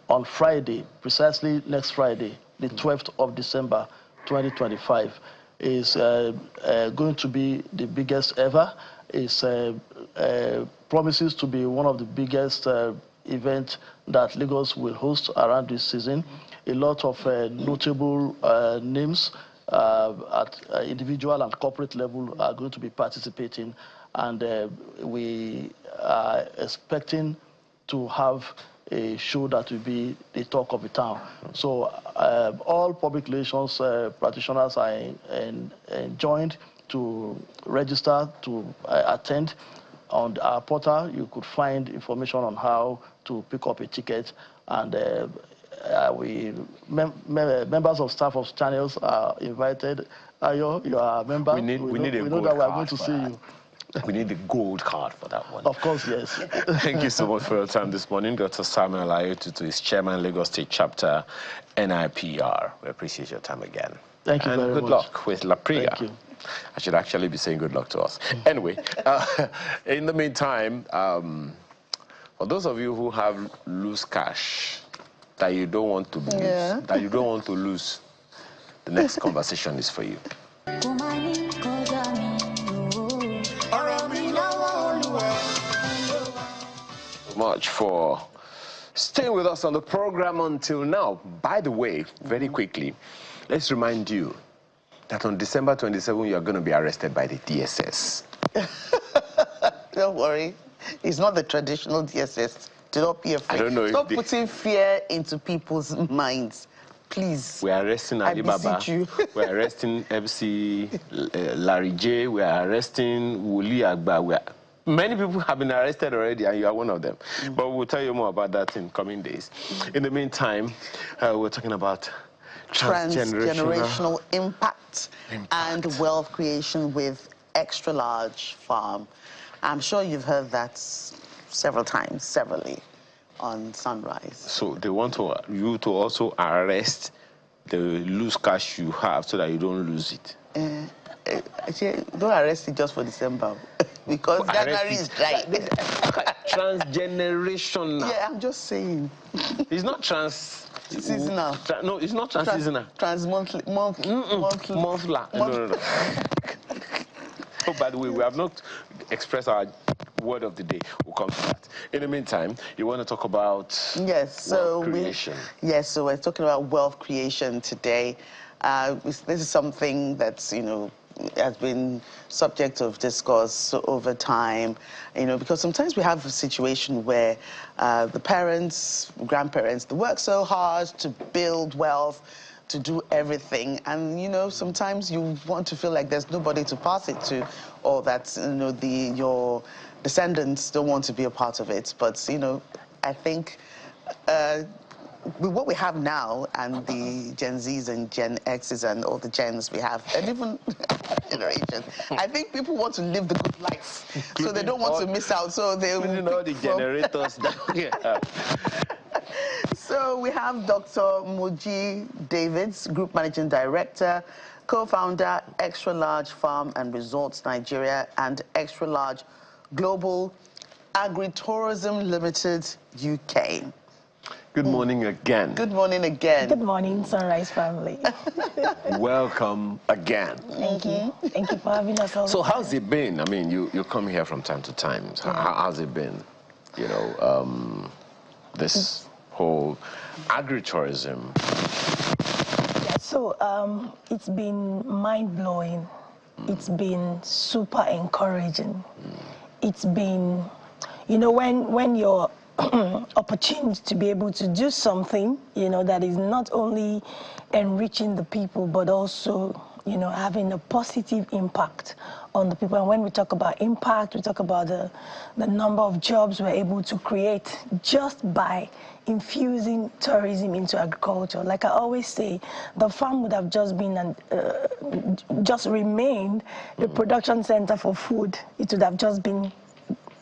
on Friday, precisely next Friday, the 12th of December, 2025. Is going to be the biggest ever. It promises to be one of the biggest events that Lagos will host around this season. A lot of notable names at individual and corporate level are going to be participating, and we are expecting to have a show that will be the talk of the town. So all public relations practitioners are enjoined to register to attend. On our portal, you could find information on how to pick up a ticket, and members of staff of channels are invited. Ayo, you are a member.
We know
that we are going to see you.
We need the gold card for that one.
Of course, yes.
Thank you so much for your time this morning. Dr. Samuel Ayotutu is Chairman, Lagos State Chapter, NIPR. We appreciate your time again.
Thank you very much.
And good luck with La Priga.
Thank you.
I should actually be saying good luck to us. Anyway, in the meantime, for those of you who have loose cash that you don't want to lose, the next conversation is for you. Much for staying with us on the program until now. By the way, very quickly, let's remind you that on December 27, you are going to be arrested by the DSS.
Don't worry. It's not the traditional DSS. Do not be afraid.
I don't know.
Stop putting fear into people's minds. Please.
We are arresting Alibaba. We are arresting FC Larry J. We are arresting Wuli Agba. Many people have been arrested already, and you are one of them. But we'll tell you more about that in coming days. In the meantime, we're talking about
transgenerational impact and wealth creation with extra-large farm. I'm sure you've heard that several times, severally, on Sunrise. So
they want you to also arrest the loose cash you have so that you don't lose it.
Don't arrest it just for December because January is dry.
Transgenerational.
Yeah, I'm just saying.
It's not seasonal. No, it's not seasonal.
Monthly.
No. Oh, by the way, we have not expressed our word of the day. We'll come to that. In the meantime, you want to talk about wealth creation.
So we're talking about wealth creation today. This is something that's, has been subject of discourse over time, because sometimes we have a situation where the parents, grandparents, they work so hard to build wealth, to do everything, and sometimes you want to feel like there's nobody to pass it to, or that your descendants don't want to be a part of it. But I think with what we have now, and the Gen Zs and Gen Xs and all the gens we have, and even generation, I think people want to live the good life, so they don't want to miss out. So they will
all the generators that we have.
So we have Dr. Moji Davids, Group Managing Director, co-founder, Extra Large Farm and Resorts Nigeria, and Extra Large Global Agritourism Limited, UK.
Good morning again.
Good morning again.
Good morning, Sunrise family.
Welcome again.
Thank you. Thank you for having us all.
So how's it been? I mean, you come here from time to time. So how's it been? This whole agritourism.
Yeah, so it's been mind-blowing. It's been super encouraging. It's been, when you're opportunity to be able to do something, that is not only enriching the people, but also, having a positive impact on the people. And when we talk about impact, we talk about the number of jobs we're able to create just by infusing tourism into agriculture. Like I always say, the farm would have just been just remained a production center for food. It would have just been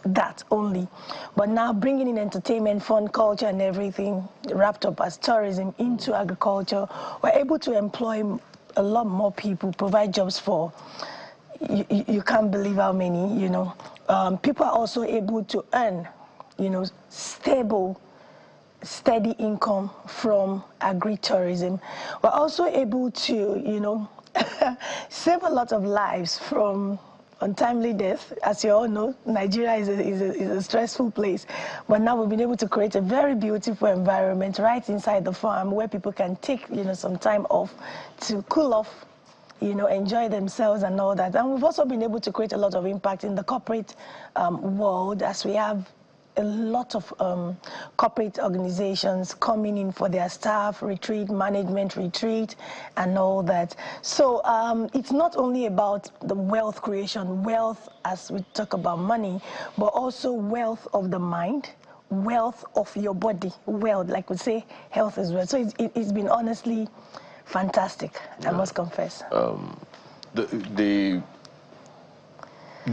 that only. But now bringing in entertainment, fun, culture, and everything wrapped up as tourism into agriculture, we're able to employ a lot more people, provide jobs for, you can't believe how many, people are also able to earn, stable, steady income from agritourism. We're also able to, save a lot of lives from untimely death. As you all know, Nigeria is a stressful place. But now we've been able to create a very beautiful environment right inside the farm where people can take, some time off to cool off, enjoy themselves and all that. And we've also been able to create a lot of impact in the corporate world, as we have a lot of corporate organizations coming in for their staff retreat, management retreat, and all that. So it's not only about the wealth creation, wealth as we talk about money, but also wealth of the mind, wealth of your body, wealth, like we say, health as well. So it's been honestly fantastic, I must confess.
The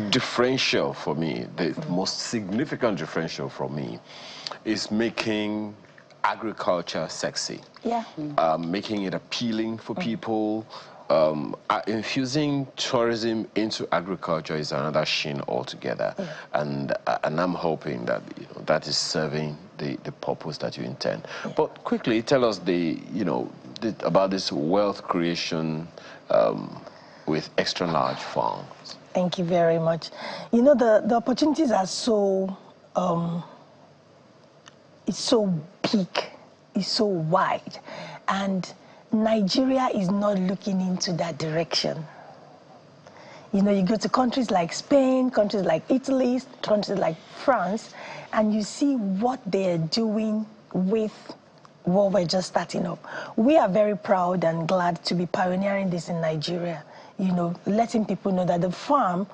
differential for me, the most significant differential for me, is making agriculture sexy.
Yeah.
Making it appealing for people. Infusing tourism into agriculture is another sheen altogether.
Yeah.
And I'm hoping that that is serving the purpose that you intend. But quickly tell us about this wealth creation with extra large farms.
Thank you very much. The opportunities are so, it's so big, it's so wide, and Nigeria is not looking into that direction. You go to countries like Spain, countries like Italy, countries like France, and you see what they're doing with what we're just starting up. We are very proud and glad to be pioneering this in Nigeria, you know, letting people know that the farm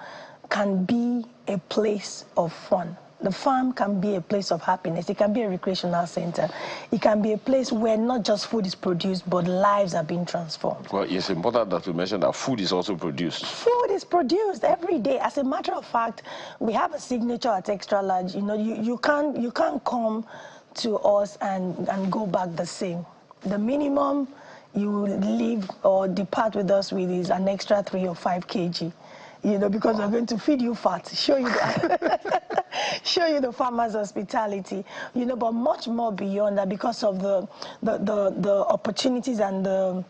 can be a place of fun. The farm can be a place of happiness. It can be a recreational center. It can be a place where not just food is produced, but lives are being transformed.
Well, it's important that we mention that food is also produced.
Food is produced every day. As a matter of fact, we have a signature at Extra Large. You know, you can't come to us and go back the same. The minimum you leave or depart with us with is an extra 3 or 5 kg. You know, because we're going to feed you fat, show you the, show you the farmer's hospitality, you know, but much more beyond that because of the opportunities and the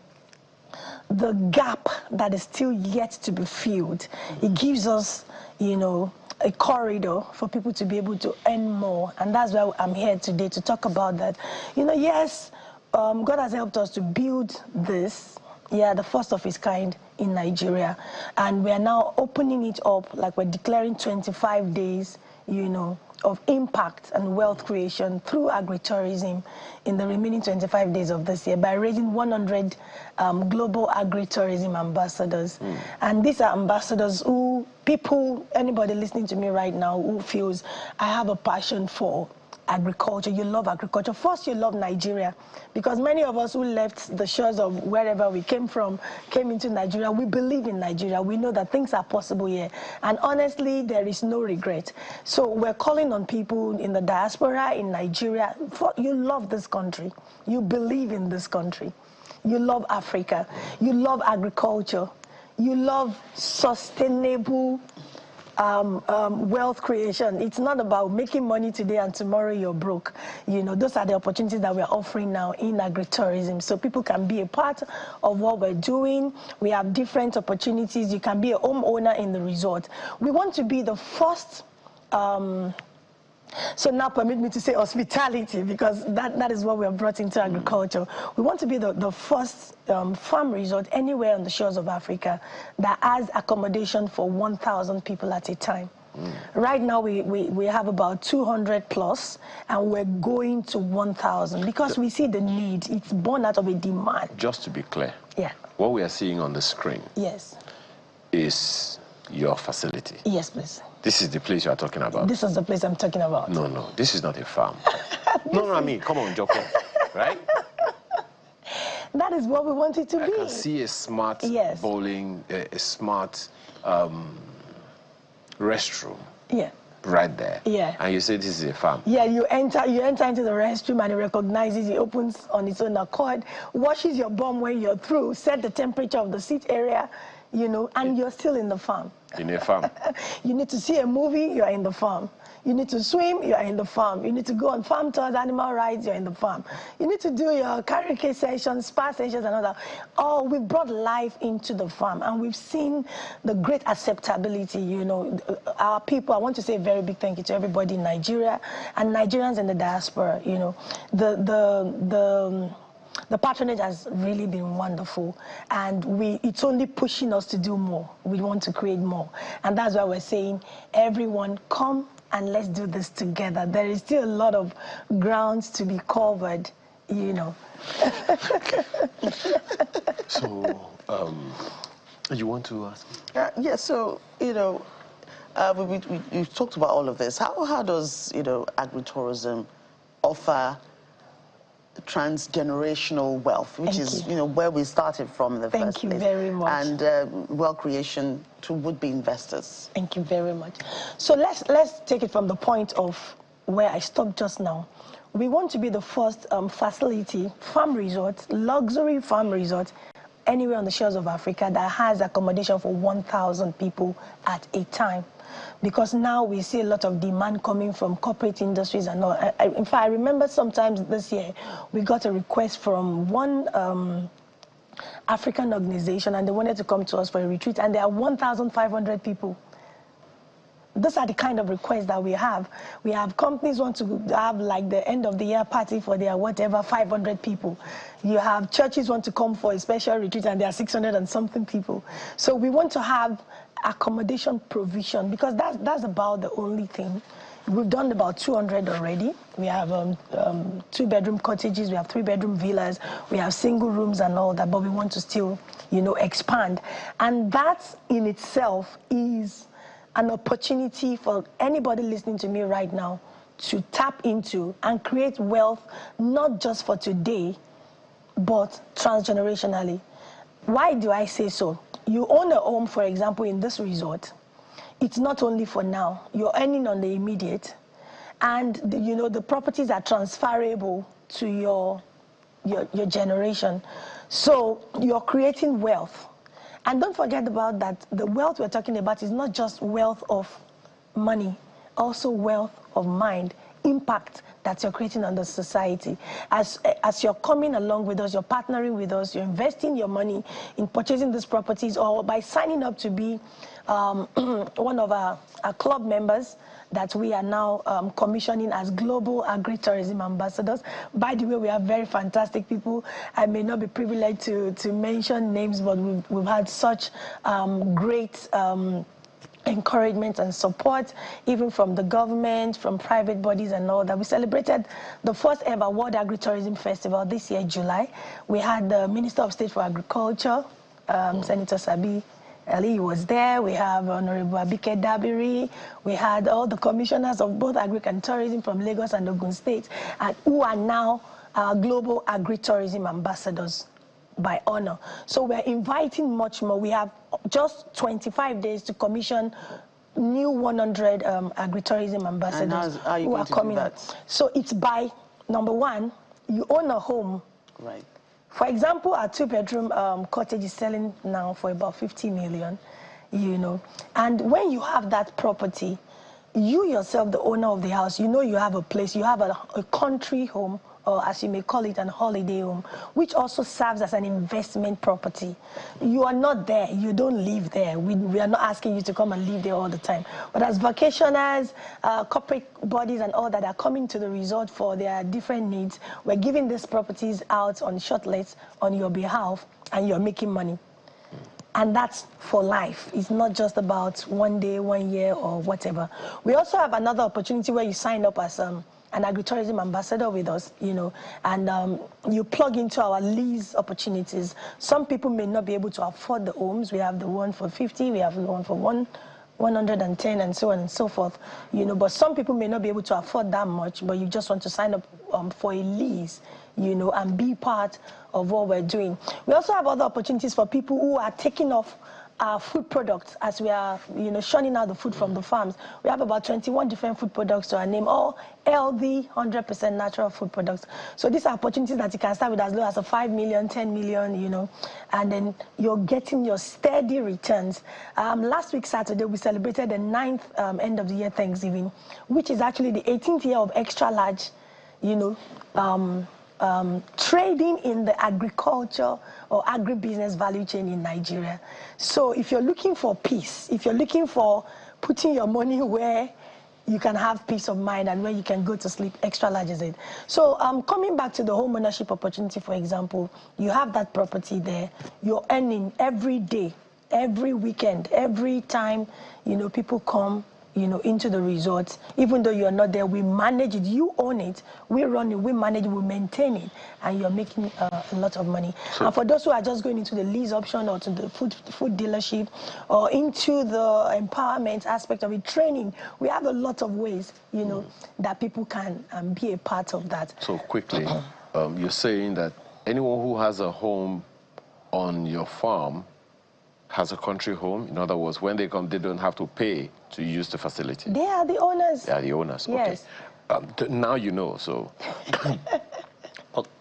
gap that is still yet to be filled. It gives us, you know, a corridor for people to be able to earn more, and that's why I'm here today to talk about that. You know, yes, God has helped us to build this. Yeah, the first of its kind in Nigeria. And we are now opening it up, like we're declaring 25 days, you know, of impact and wealth creation through agritourism in the remaining 25 days of this year by raising 100 global agritourism ambassadors. And these are ambassadors who, anybody listening to me right now who feels, I have a passion for agriculture, you love agriculture. First, you love Nigeria, because many of us who left the shores of wherever we came from, came into Nigeria. We believe in Nigeria. We know that things are possible here. And honestly, there is no regret. So we're calling on people in the diaspora, in Nigeria. You love this country. You believe in this country. You love Africa. You love agriculture. You love sustainable wealth creation. It's not about making money today and tomorrow you're broke. You know, those are the opportunities that we're offering now in agritourism. So people can be a part of what we're doing. We have different opportunities. You can be a homeowner in the resort. We want to be the first, so now permit me to say hospitality, because that is what we have brought into agriculture. We want to be the first farm resort anywhere on the shores of Africa that has accommodation for 1,000 people at a time. Right now we have about 200 plus, and we're going to 1,000 because we see the need. It's born out of a demand.
Just to be clear,
yeah,
what we are seeing on the screen,
yes,
is your facility.
Yes, please.
This is the place you are talking about.
This is the place I'm talking about.
No, this is not a farm. No, I mean, come on, Joko, right?
That is what we want it to be.
I can see a smart bowling, a smart restroom.
Yeah.
Right there.
Yeah.
And you say this is a farm.
Yeah, you enter into the restroom and it recognizes, it opens on its own accord, washes your bum when you're through, set the temperature of the seat area, you know, and you're still in the farm.
In a farm.
You need to see a movie, you're in the farm. You need to swim, you're in the farm. You need to go on farm tours, animal rides, you're in the farm. You need to do your karaoke sessions, spa sessions, and all that. Oh, we've brought life into the farm, and we've seen the great acceptability, you know. Our people, I want to say a very big thank you to everybody in Nigeria and Nigerians in the diaspora, you know. The patronage has really been wonderful, and it's only pushing us to do more. We want to create more, and that's why we're saying, everyone come and let's do this together. There is still a lot of grounds to be covered, you know.
So, you want to ask?
Yeah, so, you know, we've talked about all of this. How does, you know, agritourism offer transgenerational wealth, which is, you know, where we started from in the first place.
Thank you very much.
And wealth creation to would-be investors.
Thank you very much. So let's take it from the point of where I stopped just now. We want to be the first facility, farm resort, luxury farm resort, anywhere on the shores of Africa that has accommodation for 1,000 people at a time. Because now we see a lot of demand coming from corporate industries and all. In fact, I remember sometimes this year, we got a request from one African organization, and they wanted to come to us for a retreat, and there are 1,500 people. Those are the kind of requests that we have. We have companies want to have like the end of the year party for their whatever, 500 people. You have churches want to come for a special retreat and there are 600 and something people. So we want to have accommodation provision, because that's about the only thing. we've done about 200 already. We have 2-bedroom cottages, we have 3-bedroom villas, we have single rooms and all that, but we want to still, expand. And that in itself is an opportunity for anybody listening to me right now to tap into and create wealth, not just for today, but transgenerationally. Why do I say so? You own a home, for example, in this resort. It's not only for now. You're earning on the immediate, and the properties are transferable to your generation. So you're creating wealth. And don't forget about that. The wealth we're talking about is not just wealth of money, also wealth of mind, impact that you're creating on the society. As you're coming along with us, you're partnering with us, you're investing your money in purchasing these properties, or by signing up to be one of our club members that we are now commissioning as Global Agri-Tourism Ambassadors. By the way, we have very fantastic people. I may not be privileged to mention names, but we've had such great encouragement and support, even from the government, from private bodies and all that. We celebrated the first ever World Agri-Tourism Festival this year, July. We had the Minister of State for Agriculture, Senator Sabi Ali was there. We have Honorable Abike Dabiri. We had all the commissioners of both agri and tourism from Lagos and Ogun State, and who are now our Global Agri-Tourism Ambassadors by honor. So we're inviting much more. We have just 25 days to commission new 100 agri-tourism ambassadors who are coming up. So it's by, number one, you own a home.
Right.
For example, our 2-bedroom cottage is selling now for about 50 million, And when you have that property, you yourself, the owner of the house, you have a place, you have a country home, or as you may call it, an holiday home, which also serves as an investment property. You are not there. You don't live there. We are not asking you to come and live there all the time. But as vacationers, corporate bodies and all that are coming to the resort for their different needs, we're giving these properties out on short lets on your behalf, and you're making money. And that's for life. It's not just about 1 day, 1 year, or whatever. We also have another opportunity where you sign up as an agri-tourism ambassador with us, and you plug into our lease opportunities. Some people may not be able to afford the homes. We have the one for 50, we have the one for 110, and so on and so forth. But some people may not be able to afford that much, but you just want to sign up for a lease, and be part of what we're doing. We also have other opportunities for people who are taking off our food products as we are, shunning out the food from the farms. We have about 21 different food products to our name, all healthy, 100% natural food products. So these are opportunities that you can start with as low as a 5 million, 10 million, and then you're getting your steady returns. Last week, Saturday, we celebrated the 9th end of the year Thanksgiving, which is actually the 18th year of extra large, trading in the agriculture or agribusiness value chain in Nigeria. So if you're looking for peace, if you're looking for putting your money where you can have peace of mind and where you can go to sleep, extra large is it. So coming back to the home ownership opportunity, for example, you have that property there, you're earning every day, every weekend, every time, people come, into the resorts. Even though you're not there, we manage it. You own it. We run it. We manage it. We maintain it. And you're making a lot of money. So, and for those who are just going into the lease option or to the food dealership or into the empowerment aspect of it, training, we have a lot of ways, that people can be a part of that.
So quickly, you're saying that anyone who has a home on your farm has a country home. In other words, when they come, they don't have to pay to use the facility.
They are the owners.
They are the owners.
Yes.
Okay. Now you know. So,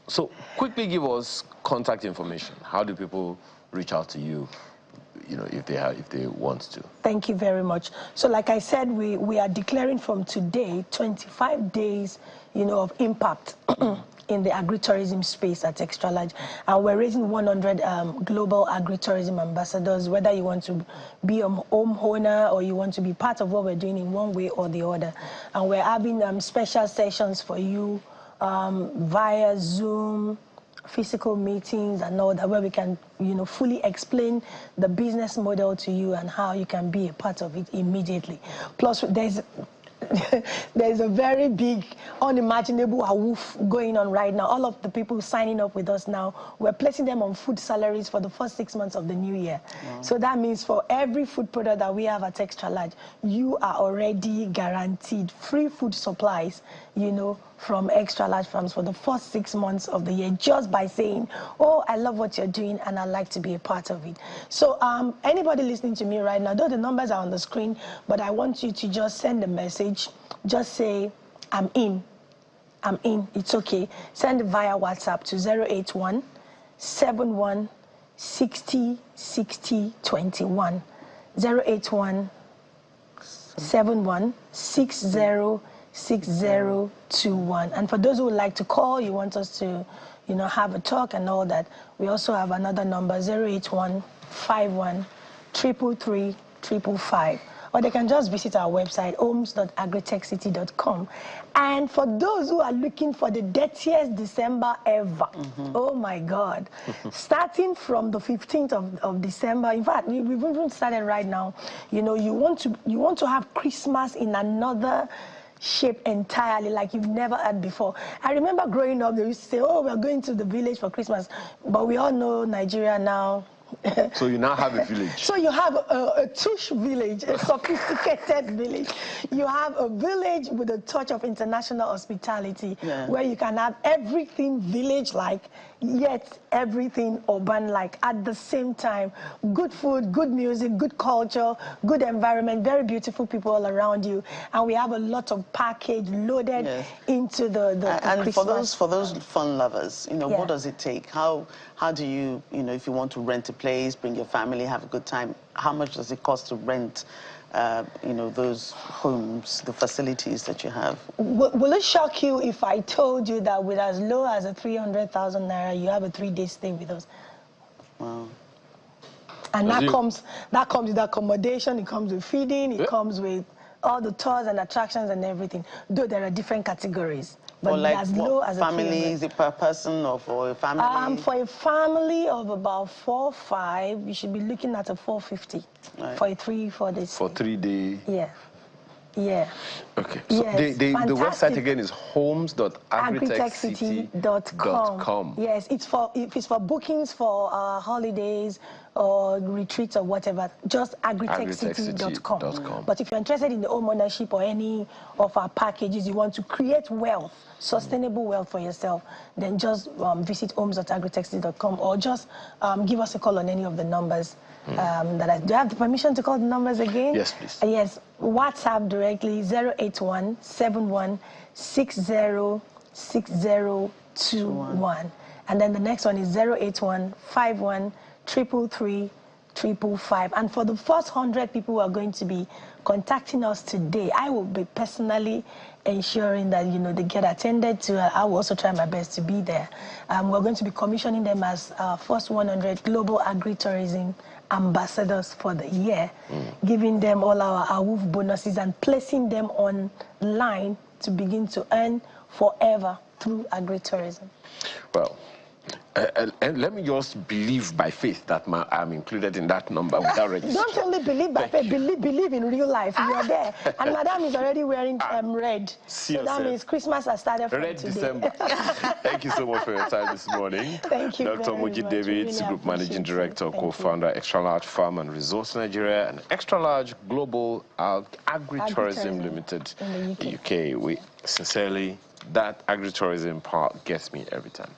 so quickly give us contact information. How do people reach out to you? If they want to.
Thank you very much. So, like I said, we are declaring from today 25 days, of impact. In the agri-tourism space at Extra Large. And we're raising 100 global agri-tourism ambassadors, whether you want to be a home owner or you want to be part of what we're doing in one way or the other. And we're having special sessions for you via Zoom, physical meetings and all that, where we can, fully explain the business model to you and how you can be a part of it immediately. Plus, there's a very big, unimaginable awoof going on right now. All of the people signing up with us now, we're placing them on food salaries for the first 6 months of the new year. Wow. So that means for every food product that we have at Extra Large, you are already guaranteed free food supplies, you know, from Extra Large Farms for the first 6 months of the year, just by saying, oh, I love what you're doing and I'd like to be a part of it. So anybody listening to me right now, though the numbers are on the screen, but I want you to just send a message. Just say, I'm in. I'm in. It's okay. Send it via WhatsApp to 081 71 60 60 21. 081 71 60 6021. And for those who would like to call, you want us to, you know, have a talk and all that, we also have another number, 081 51 333 555. Or they can just visit our website, homes.agritechcity.com. And for those who are looking for the dirtiest December ever, oh my God, starting from the 15th of December, in fact, we've even started right now, you know, you want to have Christmas in another shape entirely, like you've never had before. I remember growing up, they used to say, oh, we're going to the village for Christmas. But we all know Nigeria now.
So you now have a village.
So you have a tush village, a sophisticated village. You have a village with a touch of international hospitality, where you can have everything village-like, yet everything urban-like at the same time. Good food, good music, good culture, good environment, very beautiful people all around you. And we have a lot of package loaded into the
and
Christmas.
for those fun lovers, you know, what does it take? How do you, you know, if you want to rent a place, bring your family, have a good time, how much does it cost to rent, you know, those homes, the facilities that you have?
Will it shock you if I told you that with as low as a 300,000 naira, you have a 3-day stay with us?
Wow.
And that comes with accommodation, it comes with feeding, it comes with all the tours and attractions and everything, though there are different categories. But
like
as low as
family, is it per person or for a family?
For a family of about 4 or 5, you should be looking at a 450 for a 3-4 days.
For 3 days.
Yeah. Yeah.
Okay. So the website again is homes.agritechcity.com.
Yes, if it's for bookings for holidays or retreats or whatever, just agritechcity.com. But if you're interested in the home ownership or any of our packages, you want to create wealth, sustainable wealth for yourself, then just visit homes.agritechcity.com or just give us a call on any of the numbers. Do I have the permission to call the numbers again?
Yes, please.
Yes, WhatsApp directly 081 71 60 6021. And then the next one is 081 51 333 555. And for the first 100 people who are going to be contacting us today, I will be personally ensuring that, you know, they get attended to. I will also try my best to be there. We're going to be commissioning them as first 100 global agri-tourism ambassadors for the year, giving them all our AWOOF bonuses and placing them online to begin to earn forever through agri-tourism.
Well, and let me just believe by faith that I'm included in that number without registration.
Don't only believe by faith, believe in real life. You are there. And Madam is already wearing red. So that means Christmas has started from
red
today.
December. Thank you so much for your time this morning.
Thank you
Dr. Moji Davids,
really
Group Managing Director, co-founder, Extra Large Farm and Resource Nigeria, and Extra Large Global Agri-Tourism Limited
in the
UK. We sincerely, that agri-tourism part gets me every time.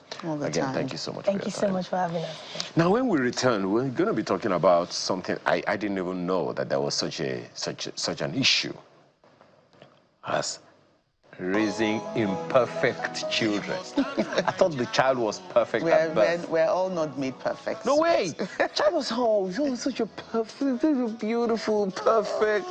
Again, thank you so much for your time.
Thank you so much for having us.
Now, when we return, we're going to be talking about something I didn't even know that there was such an issue as raising imperfect children. I thought the child was perfect at birth.
We're all not made perfect.
No way!
Child was such a perfect, beautiful, perfect.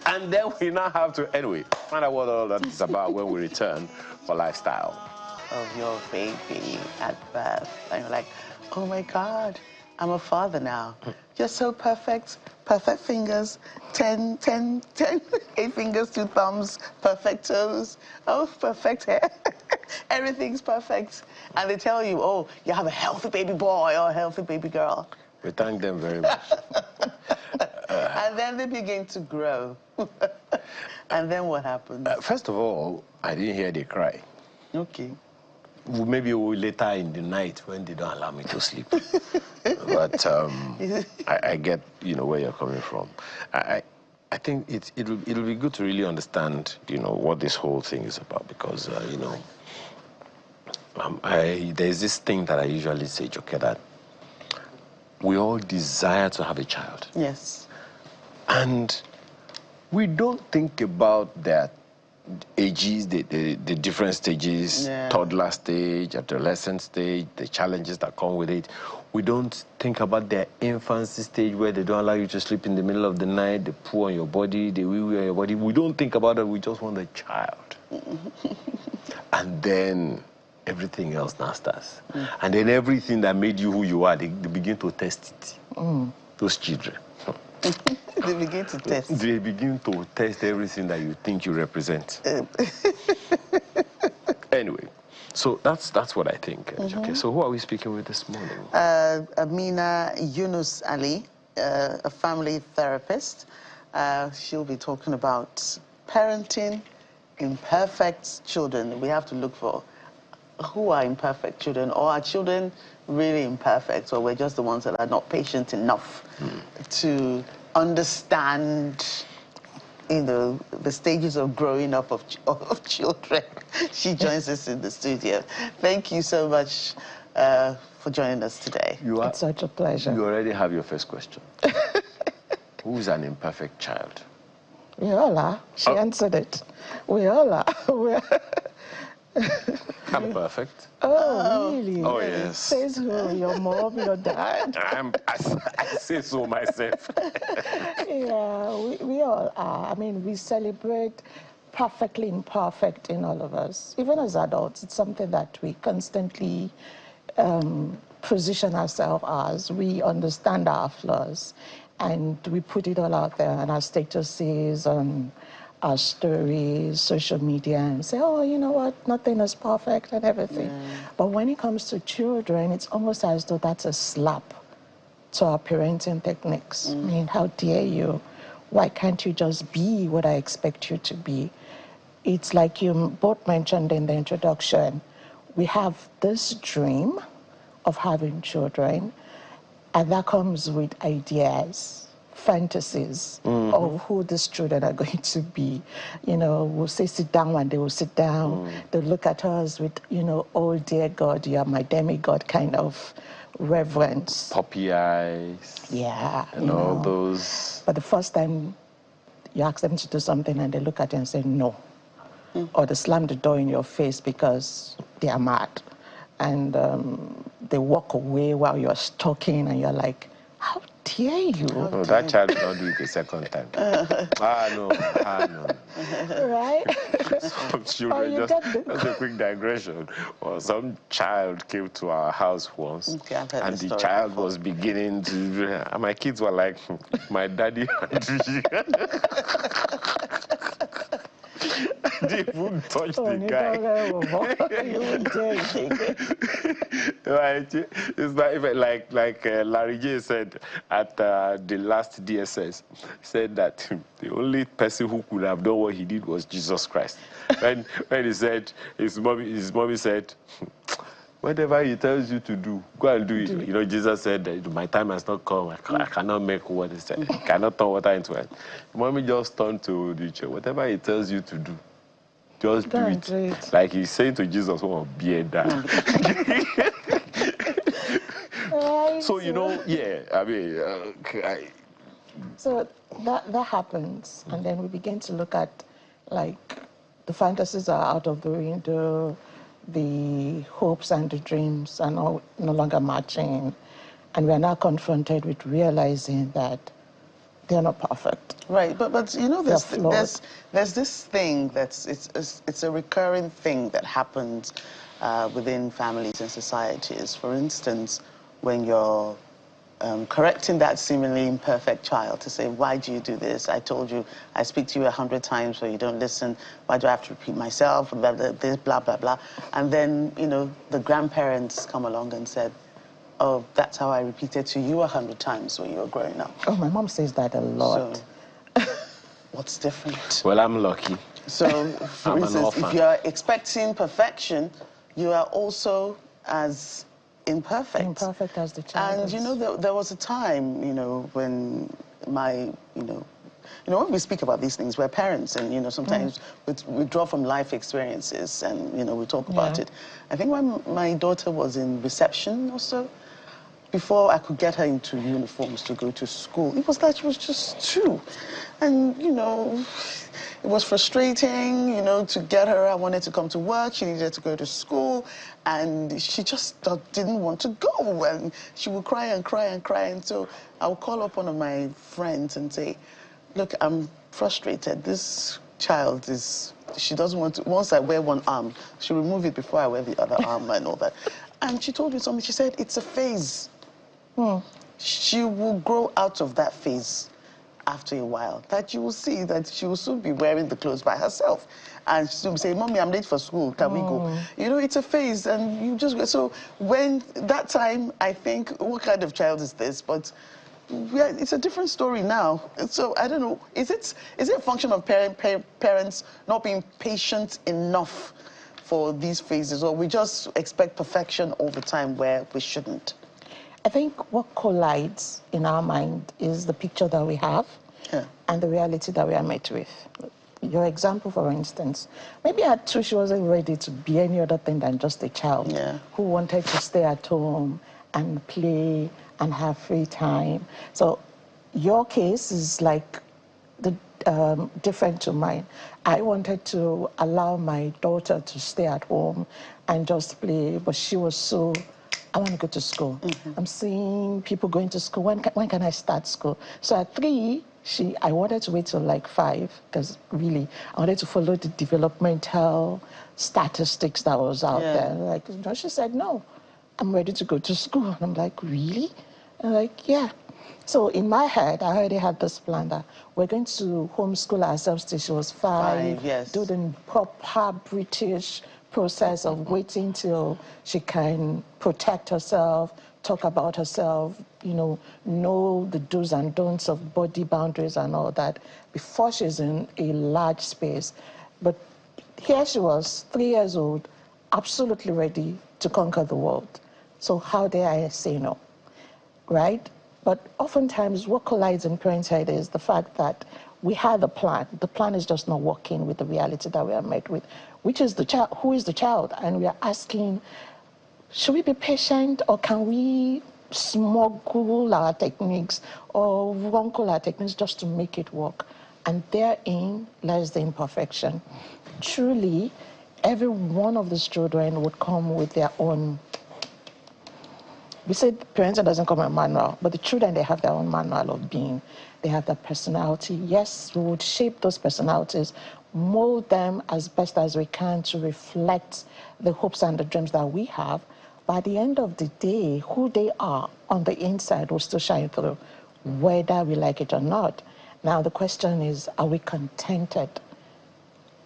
And then we now have to, anyway, find out what all that is about when we return for Lifestyle.
Of your baby at birth. And you're like, oh my God, I'm a father now. You're so perfect. Perfect fingers, 10, 8 fingers, 2 thumbs, perfect toes. Oh, perfect hair. Everything's perfect. And they tell you, oh, you have a healthy baby boy or a healthy baby girl.
We thank them very much.
And then they begin to grow. And then what happened?
First of all, I didn't hear they cry.
Okay.
Maybe later in the night when they don't allow me to sleep. But I get, where you're coming from. I think it'll be good to really understand, what this whole thing is about, because, there's this thing that I usually say, Joker, that we all desire to have a child.
Yes.
And we don't think about that ages, the different stages, toddler stage, adolescent stage, the challenges that come with it. We don't think about their infancy stage where they don't allow you to sleep in the middle of the night, they poo on your body, they wee-wee on your body. We don't think about it, we just want a child. And then everything else now starts. And then everything that made you who you are, they begin to test it. Those children.
They begin to test.
They begin to test everything that you think you represent. Anyway, so that's what I think. Okay, so who are we speaking with this morning?
Amina Yunus Ali, a family therapist. She'll be talking about parenting imperfect children. We have to look for who are imperfect children, or are children really imperfect, or we're just the ones that are not patient enough to understand, the stages of growing up of children. She joins us in the studio. Thank you so much for joining us today.
It's such a pleasure.
You already have your first question. Who's an imperfect child?
We all are. She answered it. We all are.
I'm perfect.
Oh, really?
Oh, yes.
Says who? Your mom, your dad?
I say so myself.
Yeah, we all are. I mean, we celebrate perfectly imperfect in all of us. Even as adults, it's something that we constantly position ourselves as. We understand our flaws, and we put it all out there on our statuses, on our stories, social media, and say, oh, you know what, nothing is perfect and everything. But when it comes to children, it's almost as though that's a slap to our parenting techniques. I mean, how dare you? Why can't you just be what I expect you to be? It's like you both mentioned in the introduction, we have this dream of having children, and that comes with ideas, fantasies of who these children are going to be. We'll say sit down, and they will sit down. They'll look at us with, oh dear God, you are my demigod kind of reverence.
Puppy eyes.
Yeah.
And all those.
But the first time you ask them to do something and they look at you and say no, or they slam the door in your face because they are mad, and they walk away while you're talking, and you're like, how dare you?
No, that child will not do it a second time. No.
Right?
Some children, just a quick digression. Well, some child came to our house once, and the child was beginning to, and my kids were like, my daddy they wouldn't touch the guy. Right? It's like Larry J said at the last DSS, said that the only person who could have done what he did was Jesus Christ. When he said, his mommy said, whatever he tells you to do, go and do it. Jesus said that my time has not come. I cannot make what he said. I cannot turn water into wine. Mommy just turned to the church. Whatever he tells you to do, just do it. Like he's saying to Jesus, oh, be that. So, I mean,
So that happens, and then we begin to look at, like, the fantasies are out of the window, the hopes and the dreams are no longer matching, and we are now confronted with realizing that they're not perfect.
Right, but there's this thing it's a recurring thing that happens within families and societies. For instance, when you're correcting that seemingly imperfect child to say, why do you do this? I told you, I speak to you 100 times, but you don't listen. Why do I have to repeat myself? Blah, blah, this, blah, blah, blah. And then, the grandparents come along and said, oh, that's how I repeated to you 100 times when you were growing up.
Oh, my mom says that a lot.
So, what's different?
Well, I'm lucky.
So, for instance, if you are expecting perfection, you are also as imperfect.
Imperfect as the child.
And, you know, there was a time, you know, when my, when we speak about these things, we're parents, and, you know, sometimes we draw from life experiences, and, you know, we talk about it. I think when my daughter was in reception or so, before I could get her into uniforms to go to school, it was like she was just 2. And, you know, it was frustrating, you know, to get her. I wanted to come to work. She needed to go to school. And she just didn't want to go. And she would cry and cry and cry. And so I would call up one of my friends and say, look, I'm frustrated. This child she doesn't want to, once I wear one arm, she'll remove it before I wear the other arm and all that. And she told me something. She said, it's a phase. She will grow out of that phase after a while. That you will see that she will soon be wearing the clothes by herself. And she'll say, Mommy, I'm late for school. Can we go? You know, it's a phase. And you just, so when that time, I think, what kind of child is this? But yeah, it's a different story now. So I don't know, is it a function of parents not being patient enough for these phases, or we just expect perfection all the time where we shouldn't?
I think what collides in our mind is the picture that we have and the reality that we are met with. Your example, for instance, maybe at 2 she wasn't ready to be any other thing than just a child who wanted to stay at home and play and have free time. So your case is like different to mine. I wanted to allow my daughter to stay at home and just play, but she was so, I want to go to school. I'm seeing people going to school. When can I start school? So at 3, I wanted to wait till like 5, because really I wanted to follow the developmental statistics that was out there. Like, you know, she said, no, I'm ready to go to school. And I'm like, really? And like, yeah. So in my head, I already had this plan that we're going to homeschool ourselves till she was 5, do the proper British process of waiting till she can protect herself, talk about herself, you know the do's and don'ts of body boundaries and all that before she's in a large space. But here she was, 3 years old, absolutely ready to conquer the world. So how dare I say no, right? But oftentimes what collides in parents' head is the fact that we had a plan. The plan is just not working with the reality that we are met with, which is the child. Who is the child? And we are asking, should we be patient, or can we smuggle our techniques or wrangle our techniques just to make it work? And therein lies the imperfection. Truly, every one of these children would come with their own. We said parenting doesn't come in a manual, but the children, they have their own manual of being. They have their personality. Yes, we would shape those personalities, mold them as best as we can to reflect the hopes and the dreams that we have. But at the end of the day, who they are on the inside will still shine through, whether we like it or not. Now, the question is, are we contented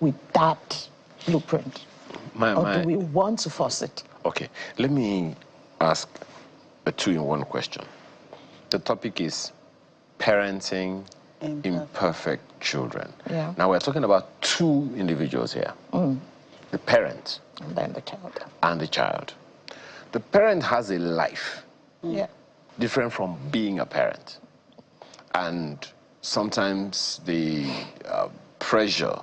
with that blueprint? Or do we want to force it?
Okay, let me ask a 2-in-1 question. The topic is parenting imperfect children. Now we're talking about 2 individuals here. The parent
and then the child.
And the child. The parent has a life different from being a parent. And sometimes the pressure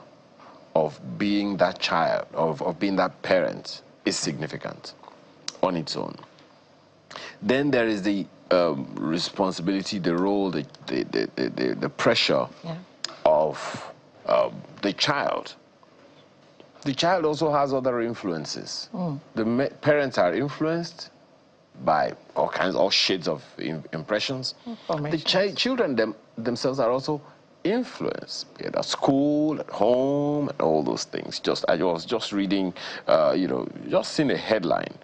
of being that child, of being that parent, is significant on its own. Then there is the responsibility, the role, the pressure of the child. The child also has other influences. The parents are influenced by all shades of impressions. The children themselves are also influenced at school, at home, and all those things. I was just reading, just seeing a headline,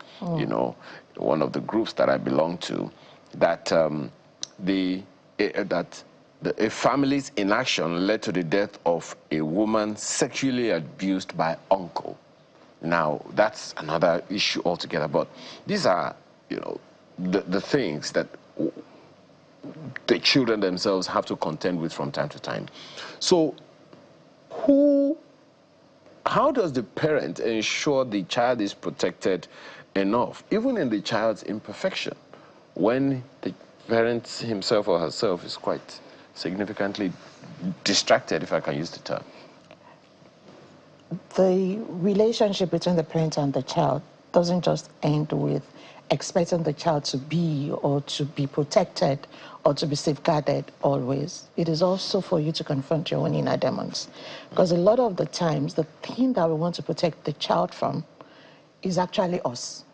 one of the groups that I belong to, that a family's inaction led to the death of a woman sexually abused by uncle. Now, that's another issue altogether, but these are, the things that the children themselves have to contend with from time to time. So how does the parent ensure the child is protected enough, even in the child's imperfection, when the parent himself or herself is quite significantly distracted, if I can use the term?
The relationship between the parent and the child doesn't just end with expecting the child to be or to be protected or to be safeguarded always. It is also for you to confront your own inner demons. Because a lot of the times, the thing that we want to protect the child from is actually us.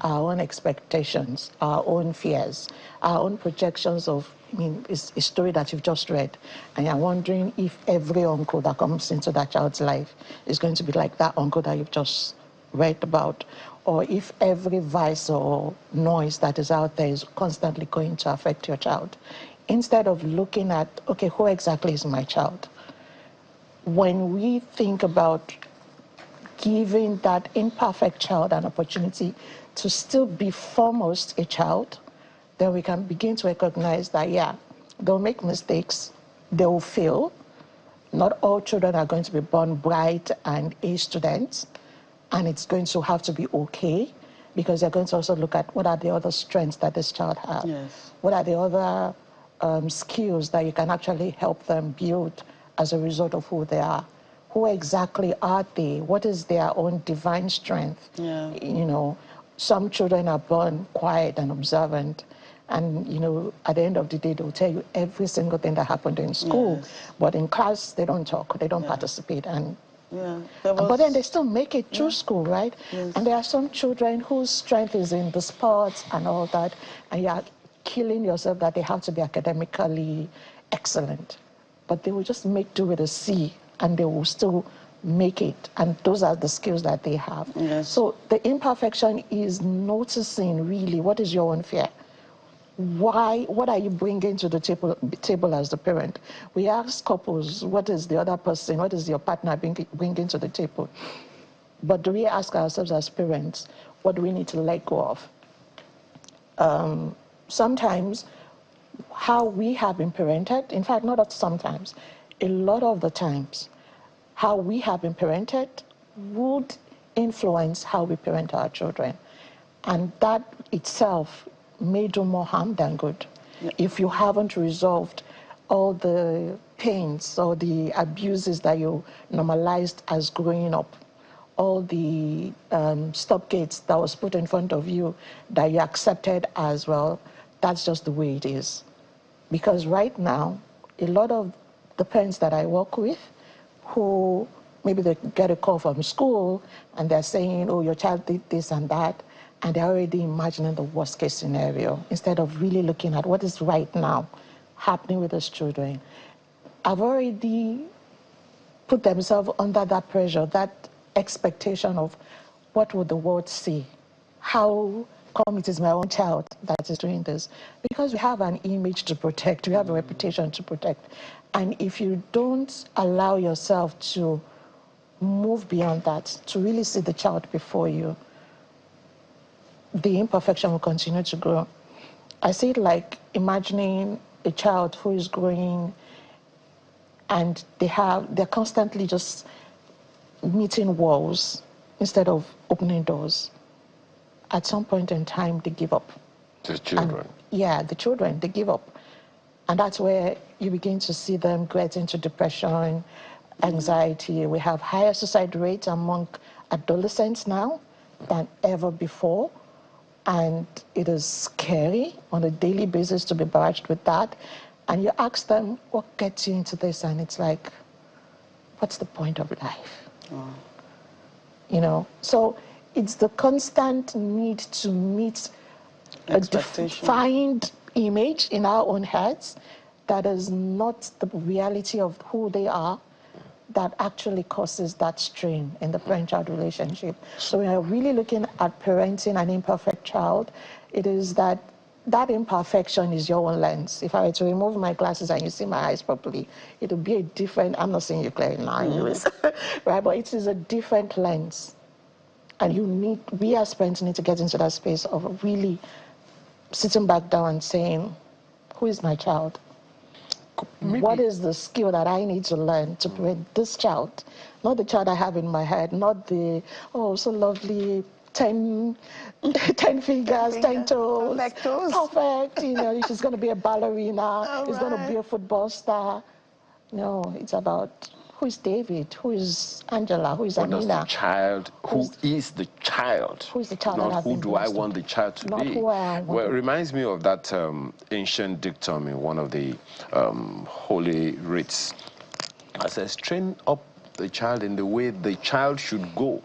Our own expectations, our own fears, our own projections of, I mean, it's a story that you've just read, and you're wondering if every uncle that comes into that child's life is going to be like that uncle that you've just read about, or if every vice or noise that is out there is constantly going to affect your child. Instead of looking at, okay, who exactly is my child? When we think about giving that imperfect child an opportunity to still be foremost a child, then we can begin to recognize that, yeah, they'll make mistakes, they'll fail. Not all children are going to be born bright and A students, and it's going to have to be okay, because they're going to also look at what are the other strengths that this child has.
Yes.
What are the other skills that you can actually help them build as a result of who they are. Who exactly are they? What is their own divine strength?
Yeah.
You know, some children are born quiet and observant, and, you know, at the end of the day, they'll tell you every single thing that happened in school.
Yes.
But in class, they don't talk, they don't participate. And
yeah.
but then they still make it through school, right?
Yes.
And there are some children whose strength is in the sports and all that, and you're killing yourself that they have to be academically excellent. But they will just make do with a C, and they will still make it. And those are the skills that they have.
Yes.
So the imperfection is noticing really what is your own fear. Why? What are you bringing to the table as the parent? We ask couples, what is the other person, what is your partner bringing to the table? But do we ask ourselves as parents, what do we need to let go of? Sometimes, how we have been parented, in fact, not sometimes, a lot of the times, how we have been parented would influence how we parent our children. And that itself may do more harm than good. Yep. If you haven't resolved all the pains or the abuses that you normalized as growing up, all the stopgates that was put in front of you that you accepted as, well, that's just the way it is. Because right now, a lot of the parents that I work with, who maybe they get a call from school and they're saying, oh, your child did this and that, and they're already imagining the worst case scenario instead of really looking at what is right now happening with those children. I've already put themselves under that pressure, that expectation of what would the world see? How come it is my own child that is doing this? Because we have an image to protect, we have a reputation to protect. And if you don't allow yourself to move beyond that, to really see the child before you, the imperfection will continue to grow. I see it like imagining a child who is growing and they're constantly just meeting walls instead of opening doors. At some point in time, they give up.
The children?
The children, they give up. And that's where you begin to see them get into depression, anxiety. We have higher suicide rates among adolescents now than ever before. And it is scary on a daily basis to be barraged with that. And you ask them, what gets you into this? And it's like, what's the point of life? You know, so it's the constant need to meet a defined image in our own heads that is not the reality of who they are, that actually causes that strain in the parent-child relationship. So we are really looking at parenting an imperfect child. It is that imperfection is your own lens. If I were to remove my glasses and you see my eyes properly, it would be a different, I'm not saying you clearly now anyways, right? But it is a different lens. And we as parents need to get into that space of really sitting back down and saying, who is my child? What is the skill that I need to learn to parent this child? Not the child I have in my head, not the, oh, so lovely, 10 fingers, 10 toes.
Perfect toes.
Perfect, you know, she's going to be a ballerina, she's going to be a football star. No, it's about who is David, who is Angela, who is
What
Amina.
does the child, who is the child?
Who is the child?
Not who do I want the child to
not
be.
Who I want.
Well, it reminds me of that ancient dictum in one of the holy writs. It says, train up the child in the way the child should go,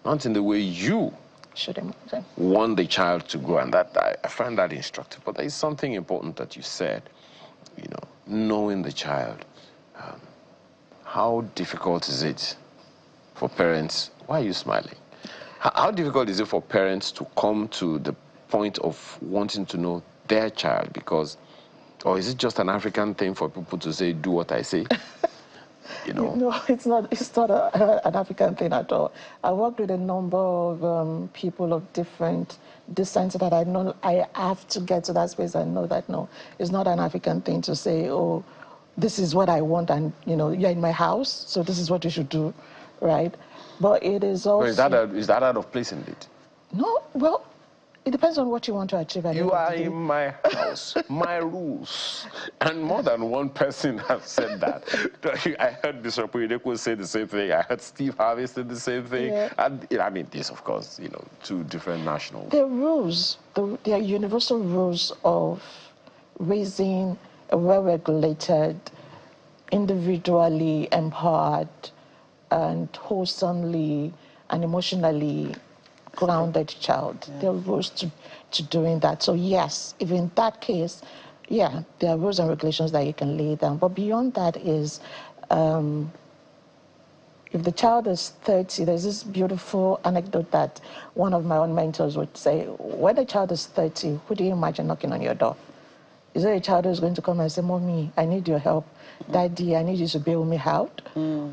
not in the way you
should imagine.
Want the child to go. And that I find that instructive. But there is something important that you said, you know, knowing the child. How difficult is it for parents? Why are you smiling? How difficult is it for parents to come to the point of wanting to know their child? Because, or is it just an African thing for people to say, do what I say? You know?
No, it's not an African thing at all. I worked with a number of people of different descents that I know. I have to get to that space and know that, no, it's not an African thing to say, oh, this is what I want, and, you know, you're in my house, so this is what you should do, right? But it is also...
Is that out of place indeed?
No, well, it depends on what you want to achieve.
You are in my house, my rules. And more than one person has said that. I heard Bishop Oyedepo say the same thing. I heard Steve Harvey say the same thing. Yeah. And I mean, this, of course, you know, two different nationals.
The rules, the universal rules of raising a well-regulated, individually empowered, and wholesomely and emotionally grounded child. Yeah. There are rules to doing that. So yes, if in that case, yeah, there are rules and regulations that you can lay down. But beyond that is, if the child is 30, there's this beautiful anecdote that one of my own mentors would say, when a child is 30, who do you imagine knocking on your door? Is there a child who's going to come and say, Mommy, I need your help. Daddy, I need you to bail me out?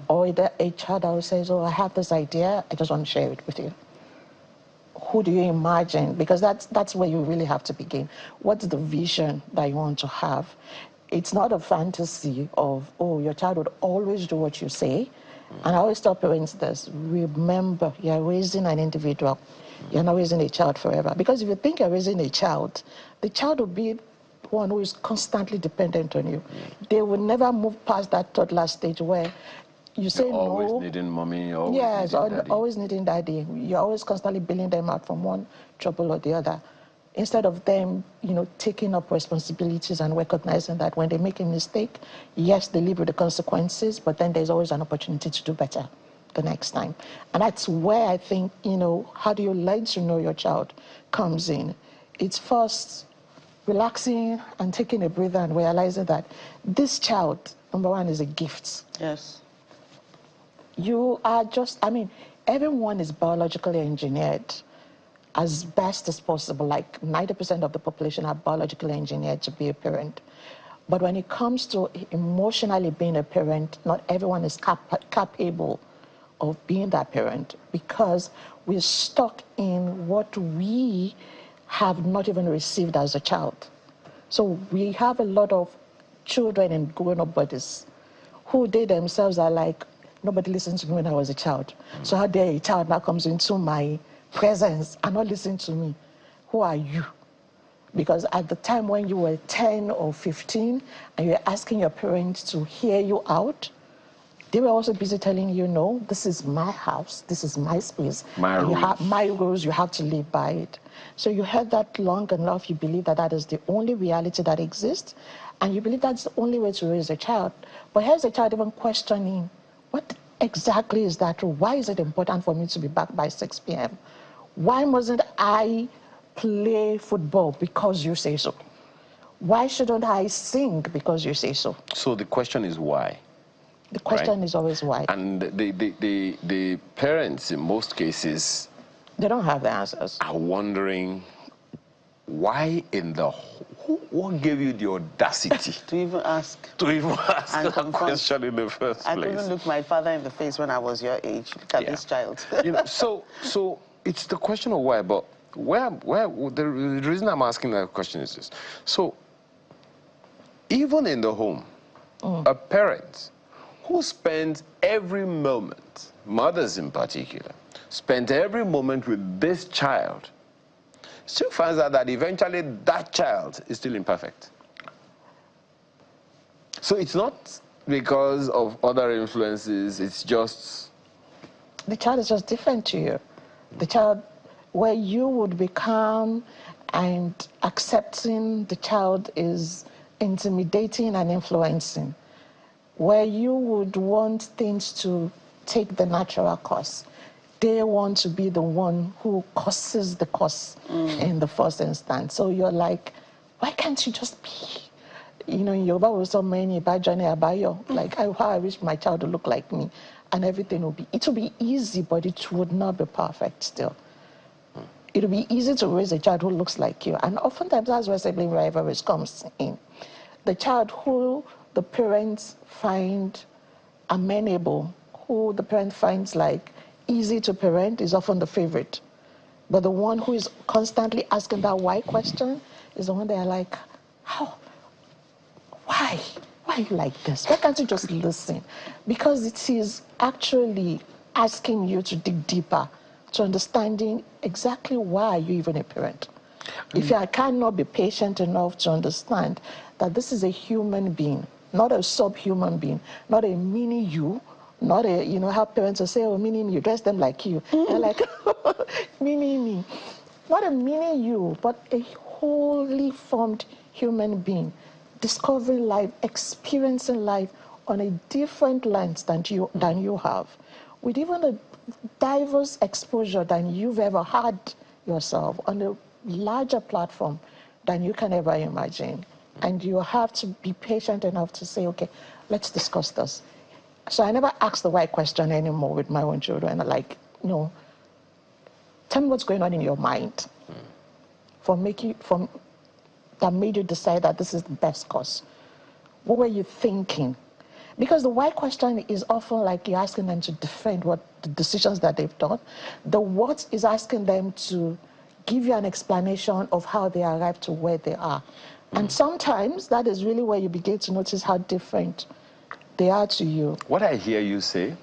Or is there a child that says, oh, I have this idea, I just want to share it with you? Who do you imagine? Because that's where you really have to begin. What's the vision that you want to have? It's not a fantasy of, oh, your child would always do what you say. And I always tell parents this, remember, you're raising an individual. You're not raising a child forever. Because if you think you're raising a child, the child will be one who is constantly dependent on you. They will never move past that toddler stage where you say no.
Always needing mommy,
always needing daddy. You're always constantly bailing them out from one trouble or the other. Instead of them, you know, taking up responsibilities and recognizing that when they make a mistake, yes, they live with the consequences, but then there's always an opportunity to do better the next time. And that's where I think, you know, how do you learn to know your child comes in. It's first relaxing and taking a breather and realizing that this child, number one, is a gift.
Yes.
You are just, I mean, everyone is biologically engineered as best as possible. Like 90% of the population are biologically engineered to be a parent. But when it comes to emotionally being a parent, not everyone is capable of being that parent, because we're stuck in what we have not even received as a child. So we have a lot of children in grown-up bodies who they themselves are like, nobody listened to me when I was a child. So how dare a child now comes into my presence and not listen to me? Who are you? Because at the time when you were 10 or 15 and you were asking your parents to hear you out, they were also busy telling you, no, this is my house, this is my space. My rules, you have to live by it. So you heard that long enough, you believe that that is the only reality that exists, and you believe that's the only way to raise a child. But here's a child even questioning, what exactly is that rule? Why is it important for me to be back by 6 p.m.? Why mustn't I play football because you say so? Why shouldn't I sing because you say so?
So the question is why?
The question is always why.
And the parents, in most cases,
they don't have the answers.
Are wondering why in the what gave you the audacity
to even ask
that question in the first place?
I couldn't look my father in the face when I was your age. Look at this child.
You know, so it's the question of why, but where the reason I'm asking that question is this. So even in the home, a parent who spends every moment, mothers in particular, spent every moment with this child, still finds out that eventually that child is still imperfect. So it's not because of other influences, it's just...
The child is just different to you. The child, where you would be calm and accepting, the child is intimidating and influencing. Where you would want things to take the natural course, they want to be the one who causes the course in the first instance. So you're like, why can't you just be? You know, in Yoruba, we so many like how I wish my child would look like me, and everything will be. It will be easy, but it would not be perfect still. It will be easy to raise a child who looks like you, and oftentimes that's where sibling rivalry comes in. The child who the parents find amenable, who the parent finds like easy to parent, is often the favorite. But the one who is constantly asking that why question is the one they're like, how? Why? Why are you like this? Why can't you just listen? Because it is actually asking you to dig deeper to understanding exactly why you even a parent. If I cannot be patient enough to understand that this is a human being, not a subhuman being, not a mini you, not a, you know, how parents will say, oh, mini me, you dress them like you. They're like, mini me. Not a mini you, but a wholly formed human being, discovering life, experiencing life on a different lens than you have, with even a diverse exposure than you've ever had yourself, on a larger platform than you can ever imagine. And you have to be patient enough to say, okay, let's discuss this. So I never ask the why question anymore with my own children. Like, no, tell me what's going on in your mind that made you decide that this is the best course. What were you thinking? Because the why question is often like you're asking them to defend what the decisions that they've done. The what is asking them to give you an explanation of how they arrived to where they are. And sometimes that is really where you begin to notice how different they are to you.
What I hear you say,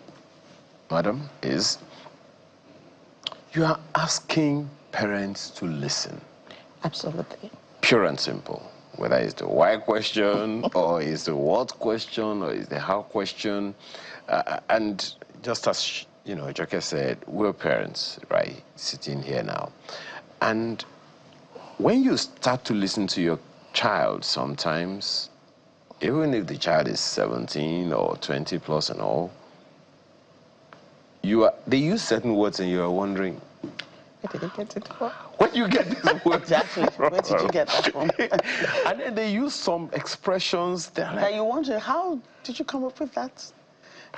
madam, is you are asking parents to listen.
Absolutely.
Pure and simple. Whether it's the why question, or it's the what question, or it's the how question. And just as, you know, Joke said, we're parents, right, sitting here now. And when you start to listen to your child sometimes, even if the child is 17 or 20 plus and all, they use certain words and you are wondering,
Where did they get it from?
where do you get these words
Exactly.
from?
Where did you get that from?
And then they use some expressions that
Now you wonder, how did you come up with that?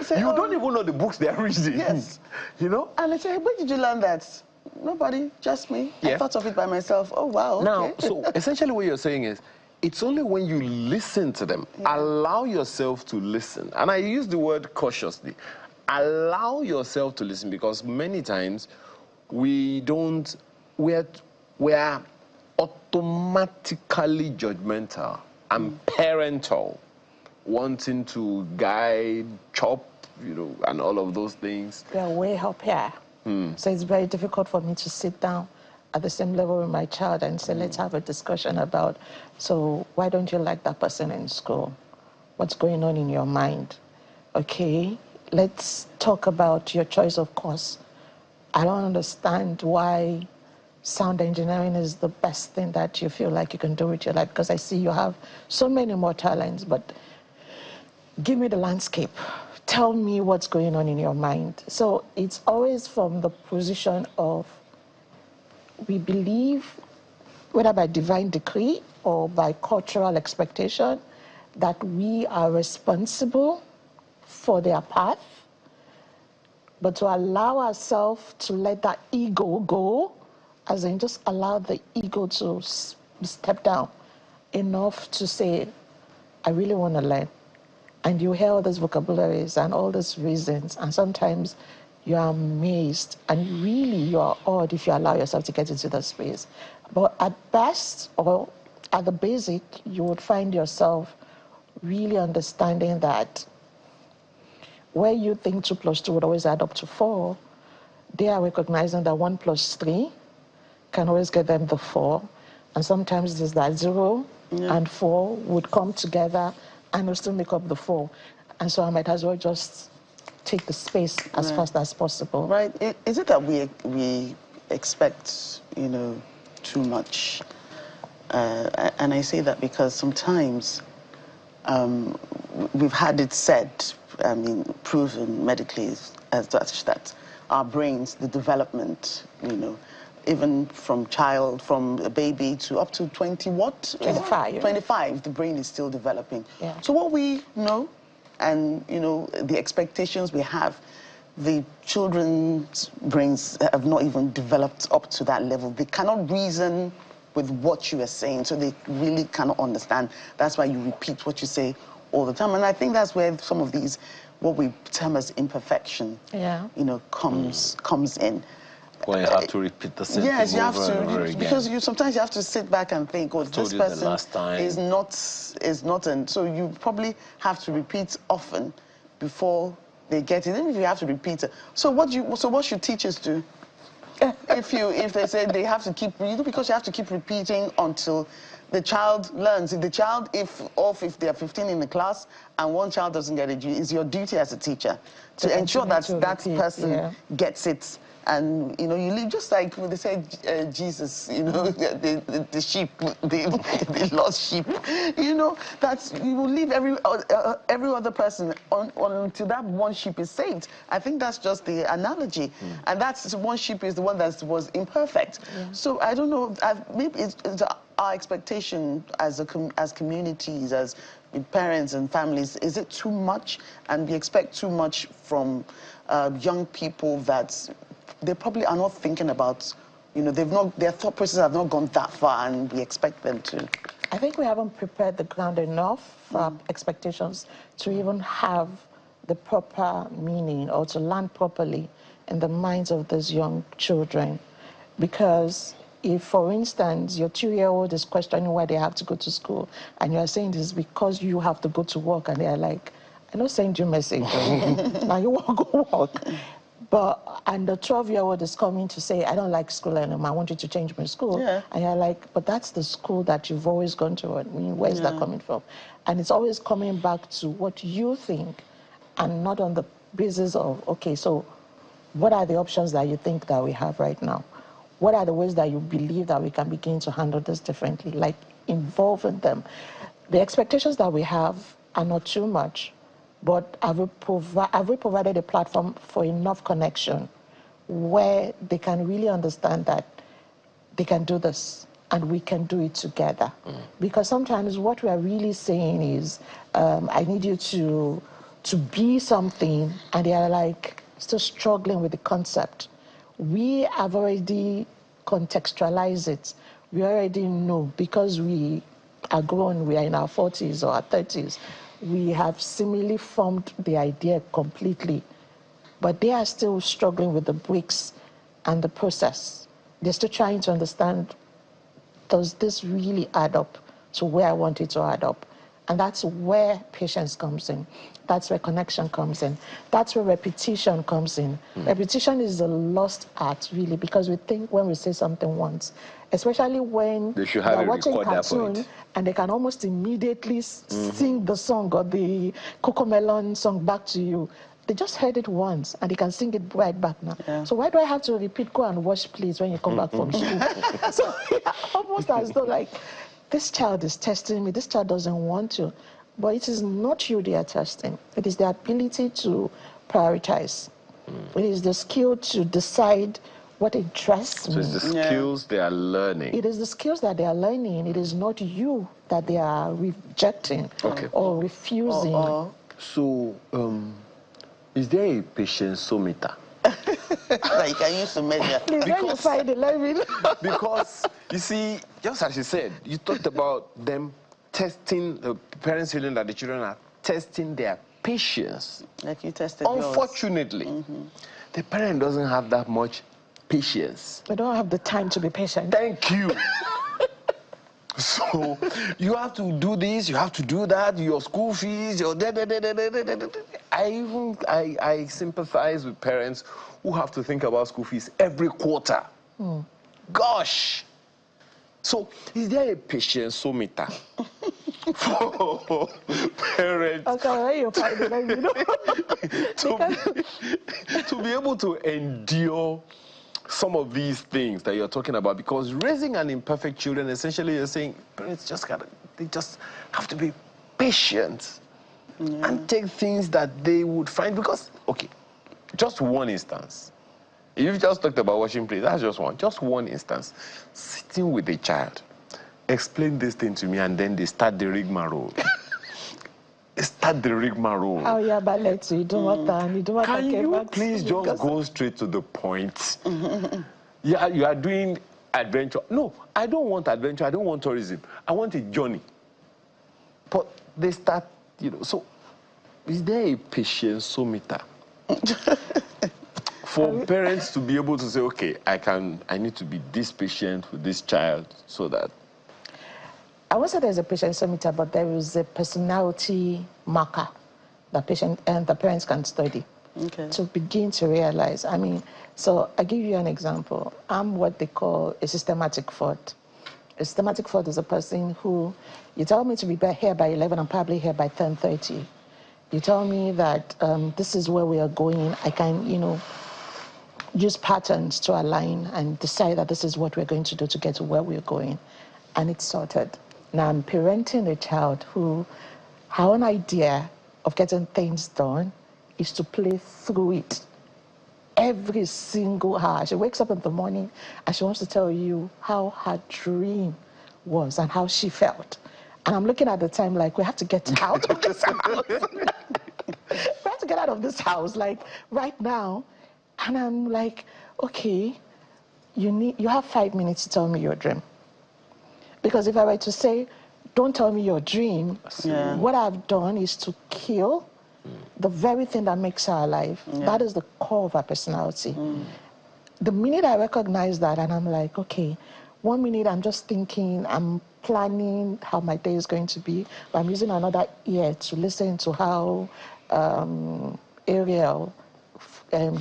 Say,
you don't even know the books they are reading.
Yes.
You know?
And I say, where did you learn that? Nobody, just me.
Yeah.
I thought of it by myself. Oh, wow, okay.
Now, so essentially what you're saying is, it's only when you listen to them, allow yourself to listen. And I use the word cautiously. Allow yourself to listen, because many times we are automatically judgmental and parental, wanting to guide, chop, you know, and all of those things.
We are way up here. So it's very difficult for me to sit down at the same level with my child and say, let's have a discussion about, so why don't you like that person in school? What's going on in your mind? Okay, let's talk about your choice of course. I don't understand why sound engineering is the best thing that you feel like you can do with your life, because I see you have so many more talents, but give me the landscape. Tell me what's going on in your mind. So it's always from the position of, we believe, whether by divine decree or by cultural expectation, that we are responsible for their path, but to allow ourselves to let that ego go, as in just allow the ego to step down enough to say, I really want to learn. And you hear all these vocabularies and all these reasons, and sometimes you are amazed, and really you are awed if you allow yourself to get into that space. But at best, or at the basic, you would find yourself really understanding that where you think 2 plus 2 would always add up to 4, they are recognizing that 1 plus 3 can always get them the 4. And sometimes there's that 0 and 4 would come together and will still make up the 4. And so I might as well just take the space as fast as possible.
Right. Is it that we expect, you know, too much? And I say that because sometimes we've had it said, I mean, proven medically as such that our brains, the development, you know, even from a baby to up to 20 what?
25.
25, the brain is still developing.
Yeah.
So what we know and, you know, the expectations we have, the children's brains have not even developed up to that level. They cannot reason with what you are saying, so they really cannot understand. That's why you repeat what you say all the time. And I think that's where some of these, what we term as imperfection, you know, comes in.
When you have to repeat the same
yes,
thing
you have
over and over
to,
again.
because sometimes you have to sit back and think, oh, this person is not, and so you probably have to repeat often before they get it. Even if you have to repeat it. So what should teachers do? if they say they have to keep reading, because you have to keep repeating until the child learns. If the child, if there are 15 in the class and one child doesn't get it, it's your duty as a teacher to ensure that that person gets it. And, you know, you live just like when they said Jesus, you know, the sheep, the lost sheep, you know, that you will leave every other person until that one sheep is saved. I think that's just the analogy. And that's one sheep is the one that was imperfect. So I don't know, maybe it's our expectation as communities, as parents and families, is it too much? And we expect too much from young people that they probably are not thinking about, you know, their thought processes have not gone that far, and we expect them to.
I think we haven't prepared the ground enough for our expectations to even have the proper meaning or to land properly in the minds of these young children. Because if, for instance, your 2-year-old is questioning why they have to go to school, and you're saying this is because you have to go to work, and they're like, I don't send you a message. Now you want to go work. And the 12-year-old is coming to say, I don't like school anymore, I want you to change my school. And you're like, but that's the school that you've always gone to. I mean, where's that coming from? And it's always coming back to what you think and not on the basis of, okay, so what are the options that you think that we have right now? What are the ways that you believe that we can begin to handle this differently? Like involving them. The expectations that we have are not too much. But have we provided a platform for enough connection where they can really understand that they can do this and we can do it together? Because sometimes what we are really saying is, I need you to be something, and they are like still struggling with the concept. We have already contextualized it. We already know, because we are grown, we are in our 40s or our 30s, we have seemingly formed the idea completely, but they are still struggling with the bricks and the process. They're still trying to understand, does this really add up to where I want it to add up? And that's where patience comes in. That's where connection comes in. That's where repetition comes in. Repetition is a lost art, really, because we think when we say something once, especially when they're watching a cartoon and they can almost immediately sing the song or the Cocomelon song back to you. They just heard it once and they can sing it right back now. So why do I have to repeat, go and wash please when you come back from school? So almost as though like, this child is testing me, this child doesn't want to. But it is not you they are testing. It is the ability to prioritize. It is the skill to decide what interests me.
So it's the skills they are learning.
It is the skills that they are learning. It is not you that they are rejecting or refusing.
So, is there a patience-ometer?
Like I used to measure.
Please, when you find the level.
Because, you see, just as you said, you talked about them testing, the parents feeling that the children are testing their patience.
Like you tested
Unfortunately, the parent doesn't have that much patience.
They don't have the time to be patient.
Thank you. So you have to do this, you have to do that, your school fees, your I sympathize with parents who have to think about school fees every quarter. Gosh. So is there a patience-o-meter for parents to be able to endure some of these things that you're talking about? Because raising an imperfect children, essentially you're saying parents they just have to be patient and take things that they would find. Because, okay, just one instance. You've just talked about washing plates. That's just one instance. Sitting with a child, explain this thing to me, and then they start the rigmarole.
Oh, yeah, but let's you don't want that. You don't want
Can you please just go straight to the point? Yeah, you are doing adventure. No, I don't want adventure. I don't want tourism. I want a journey. But they start, so is there a patience-o-meter for parents to be able to say, okay, I need to be this patient with this child so that...
I won't say there's a patience-o-meter, but there is a personality marker that the parents can study to begin to realize. I mean, so I'll give you an example. I'm what they call a systematic fraud. A systematic fraud is a person who, you tell me to be here by 11, I'm probably here by 10:30. You tell me that this is where we are going. I can, use patterns to align and decide that this is what we're going to do to get to where we're going. And it's sorted. Now I'm parenting a child who, her own idea of getting things done is to play through it every single hour. She wakes up in the morning and she wants to tell you how her dream was and how she felt. And I'm looking at the time like, we have to get out of this house. We have to get out of this house, like right now. And I'm like, okay, you have 5 minutes to tell me your dream. Because if I were to say, don't tell me your dream, what I've done is to kill the very thing that makes her alive. That is the core of her personality. The minute I recognize that, and I'm like, okay, 1 minute I'm just thinking, I'm planning how my day is going to be, but I'm using another ear to listen to how Ariel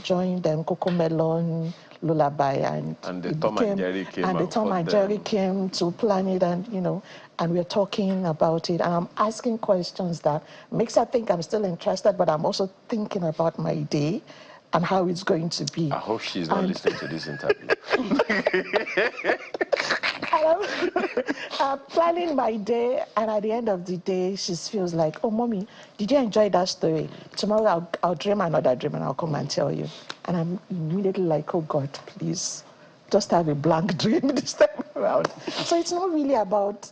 joined Cocomelon Lullaby, and
the Tom and Jerry came,
and the Tom and Jerry came to plan it, and and we're talking about it, and I'm asking questions that makes her think I'm still interested, but I'm also thinking about my day and how it's going to be.
I hope she's not listening to this interview.
I'm planning my day, and at the end of the day, she feels like, oh, Mommy, did you enjoy that story? Tomorrow I'll dream another dream, and I'll come and tell you. And I'm immediately like, oh, God, please, just have a blank dream this time around. So it's not really about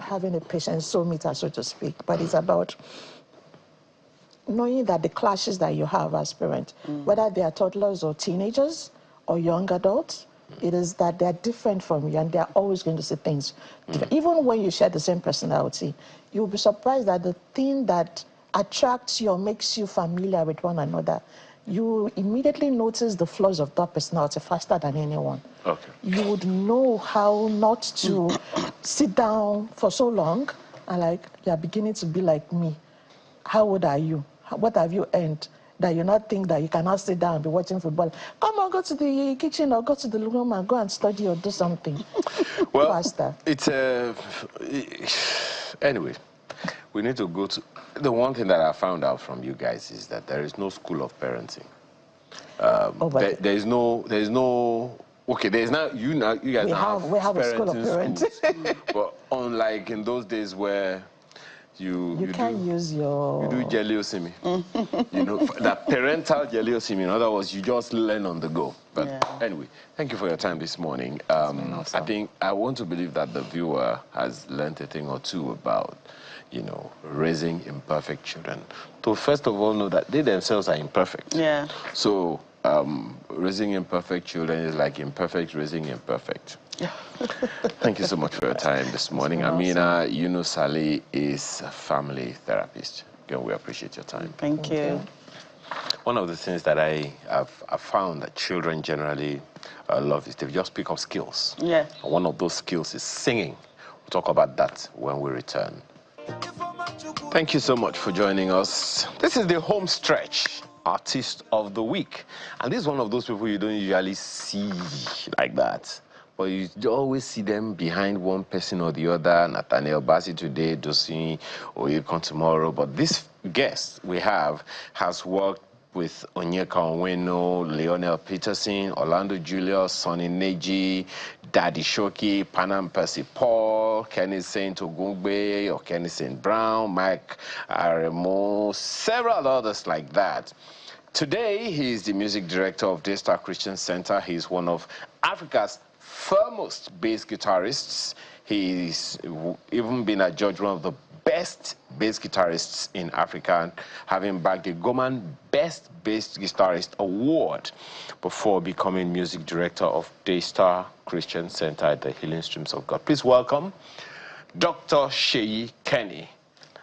having a patience-o-meter, so to speak, but it's about knowing that the clashes that you have as parents, whether they are toddlers or teenagers or young adults, it is that they're different from you, and they're always going to see things different. Even when you share the same personality, you'll be surprised that the thing that attracts you or makes you familiar with one another, you immediately notice the flaws of that personality faster than anyone.
Okay.
You would know how not to sit down for so long and like, you're beginning to be like me. How old are you? What have you earned? That you not think that you cannot sit down and be watching football. Come on, go to the kitchen or go to the room and go and study or do something.
Well,
faster.
It's anyway, we need to go to... The one thing that I found out from you guys is that there is no school of parenting. There's no... Okay, there's not... You guys
we have a school of parenting.
But unlike in those days where you
can't use your...
You do jelliosimi. That parental jelliosimi. In other words, you just learn on the go. But anyway, thank you for your time this morning.
Awesome.
I want to believe that the viewer has learned a thing or two about, raising imperfect children. To first of all know that they themselves are imperfect.
Yeah.
So raising imperfect children is like imperfect raising imperfect. Thank you so much for your time this morning. Amina Yunus Ali is a family therapist. Again, we appreciate your time.
Thank you.
One of the things that I have found that children generally love is they just pick up skills.
Yeah.
And one of those skills is singing. We'll talk about that when we return. Thank you so much for joining us. This is the home stretch artist of the week. And this is one of those people you don't usually see like that. But you always see them behind one person or the other. Nathaniel Bassi today, Dosin Oyekon tomorrow. But this guest we have has worked with Onyeka Onwenu, Lionel Peterson, Orlando Julius, Sonny Neji, Daddy Shoki, Panam Percy Paul, Kenny Saint Ogungbe or Kenny Saint Brown, Mike Aremo, several others like that. Today, he is the music director of Daystar Christian Center. He is one of Africa's foremost bass guitarists. He's even been adjudged one of the best bass guitarists in Africa, having bagged the Goman Best Bass Guitarist Award before becoming music director of Daystar Christian Center at the Healing Streams of God. Please welcome Dr. Sheyi Kenny,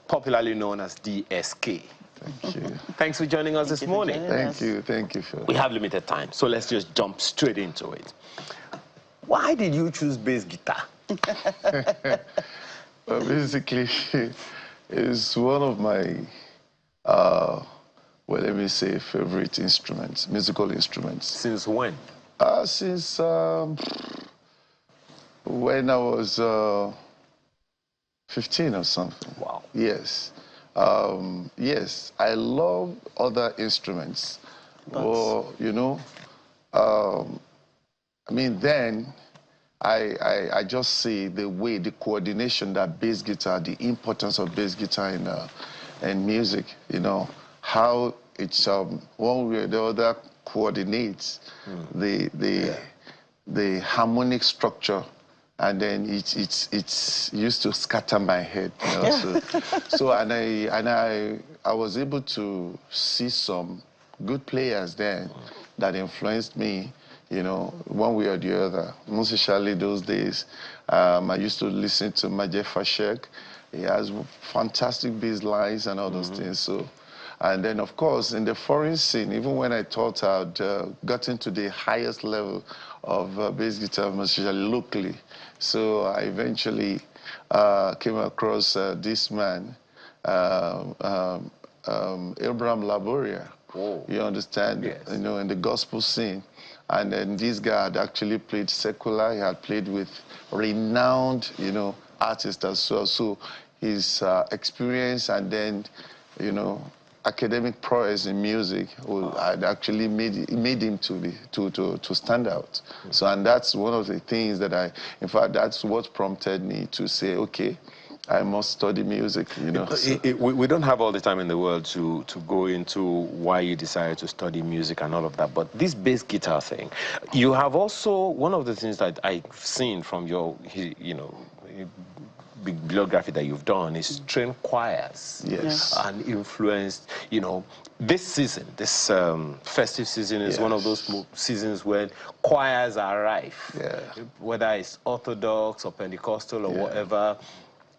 popularly known as DSK.
Thank you.
Thanks for joining us this morning.
Thank you, Phil.
We have limited time, so let's just jump straight into it. Why did you choose bass guitar?
Well, basically, it's one of my, well, let me say, favorite instruments, musical instruments.
Since when?
Since when I was 15 or something.
Wow.
Yes. Yes, I love other instruments. Or, you know, I mean, then I just see the way, the coordination that bass guitar, the importance of bass guitar in music, you know, how it's one way or the other coordinates the harmonic structure. And then it's used to scatter my head. You know? So I was able to see some good players then that influenced me, you know, one way or the other. Most especially those days, I used to listen to Majeh Fashek. He has fantastic bass lines and all those things. So, and then of course in the foreign scene, even when I thought I'd gotten to the highest level of bass guitar, most especially locally. So I eventually came across this man, Abraham Laboria.
Oh.
You understand?
Yes.
You know, in the gospel scene. And then this guy had actually played secular. He had played with renowned, you know, artists as well. So his experience and then, you know, academic prowess in music had actually made him to stand out. So, and that's one of the things that in fact, that's what prompted me to say, okay, I must study music, you know.
We don't have all the time in the world to go into why you decided to study music and all of that, but this bass guitar thing, you have also, one of the things that I've seen from your, you know, bibliography that you've done is train choirs.
Yes.
And influenced, you know, this season, this festive season is one of those seasons when choirs are rife.
Yeah.
Whether it's Orthodox or Pentecostal or whatever.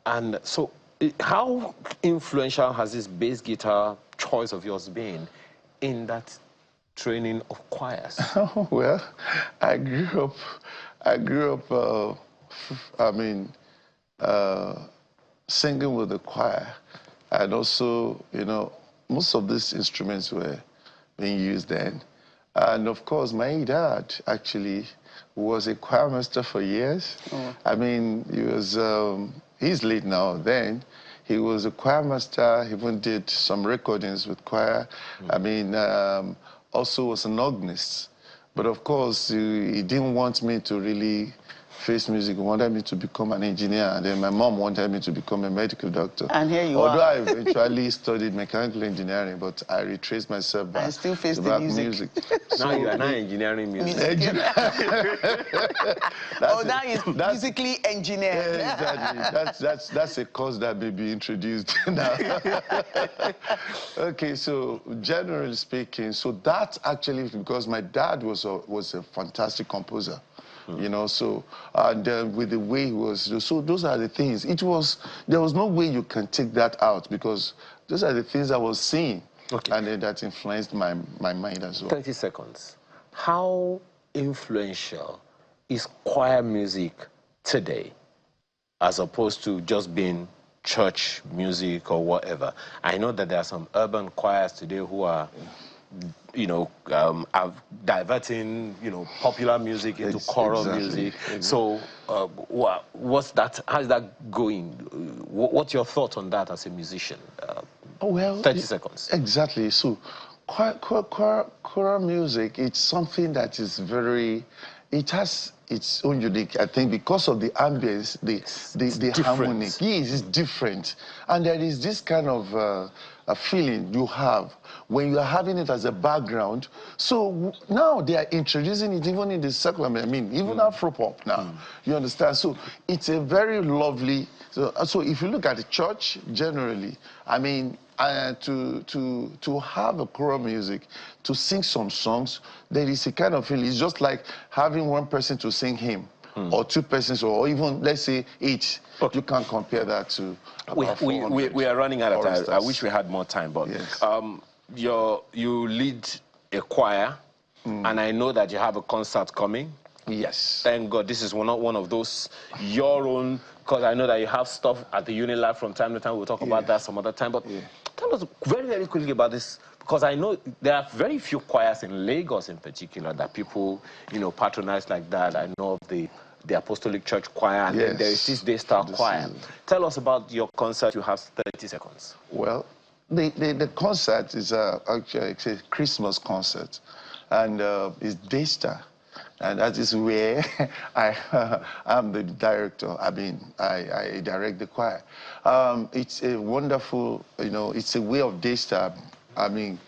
And so how influential has this bass guitar choice of yours been in that training of choirs?
Well, I grew up, I mean, singing with the choir. And also, you know, most of these instruments were being used then. And of course, my dad actually was a choir master for years. I mean, he was, he's late now. Then he was a choir master. He even did some recordings with choir. I mean, also was an organist. But of course, he didn't want me to really face music. He wanted me to become an engineer, and then my mom wanted me to become a medical doctor.
And here you
Although
are.
I eventually studied mechanical engineering, but I retraced myself back.
I still face the music.
Now you are not engineering music.
Now he's musically engineered.
Yeah, exactly. That's a course that may be introduced now. Okay, so generally speaking, so that actually, because my dad was a fantastic composer. You know, so, and with the way he was, so those are the things. There was no way you can take that out, because those are the things I was seeing. Okay. And then that influenced my mind as well.
30 seconds. How influential is choir music today? as opposed to just being church music or whatever. I know that there are some urban choirs today who are, are diverting, popular music into choral music. So what's that? How's that going? What's your thought on that as a musician?
Well,
30 seconds.
Exactly. So choral music, it's something that is very, it has its own unique, I think, because of the ambience, the harmony. Yes, it's different. And there is this kind of a feeling you have when you are having it as a background. So now they are introducing it even in the secular, I mean, even Afro-pop now. You understand? So it's a very lovely, so if you look at the church generally, I mean, to have a choral music, to sing some songs, there is a kind of feeling. It's just like having one person to sing hymn, or two persons, or even, let's say, eight. Okay. You can't compare that to
we are running out of time. I wish we had more time, but yes. You lead a choir, and I know that you have a concert coming.
Yes.
Thank God this is not one of those, your own, because I know that you have stuff at the Unilab from time to time. We'll talk about that some other time. But tell us very, very quickly about this, because I know there are very few choirs in Lagos in particular that people, patronize like that. I know of the Apostolic Church Choir, and then there is this Daystar Choir. Tell us about your concert. You have 30 seconds.
Well, the concert is actually a Christmas concert, and it's Daystar. And that is where I'm the director. I mean, I direct the choir. It's a wonderful, it's a way of Daystar, I mean,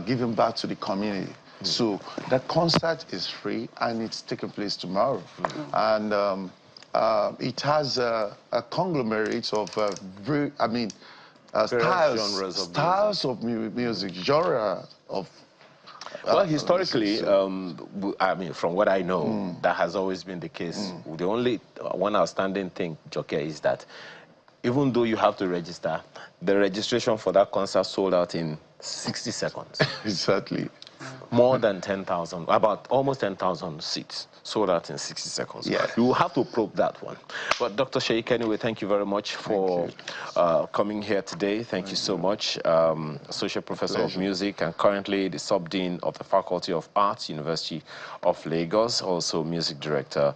giving back to the community. So that concert is free, and it's taking place tomorrow. And it has a conglomerate of styles of music, genre of.
Well, historically, I mean, from what I know, that has always been the case. The only one outstanding thing, Joke, is that even though you have to register, the registration for that concert sold out in 60 seconds.
Exactly.
More than 10,000, about almost 10,000 seats sold out in 60 seconds.
Yeah.
You will have to probe that one. But Dr. Sheik, anyway, thank you very much for coming here today. Thank you so much. Associate Professor of Music and currently the Sub-Dean of the Faculty of Arts, University of Lagos, also Music Director,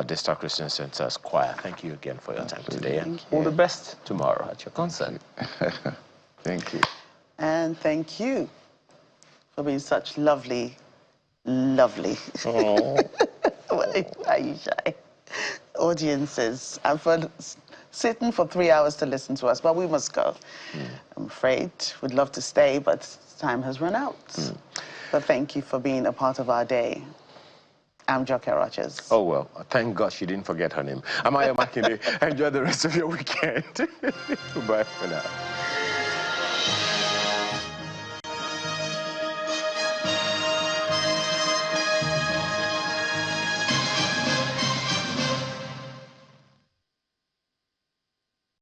Daystar Christian Center's Choir. Thank you again for your time today. And all the best tomorrow at your concert.
Thank you.
And thank you for being such lovely. Oh. Why are you shy? Audiences. And for sitting for 3 hours to listen to us, but we must go. I'm afraid we'd love to stay, but time has run out. But thank you for being a part of our day. I'm Joke Rogers.
Oh, well, thank God she didn't forget her name. I'm Aya Makinde. Enjoy the rest of your weekend. Goodbye for now.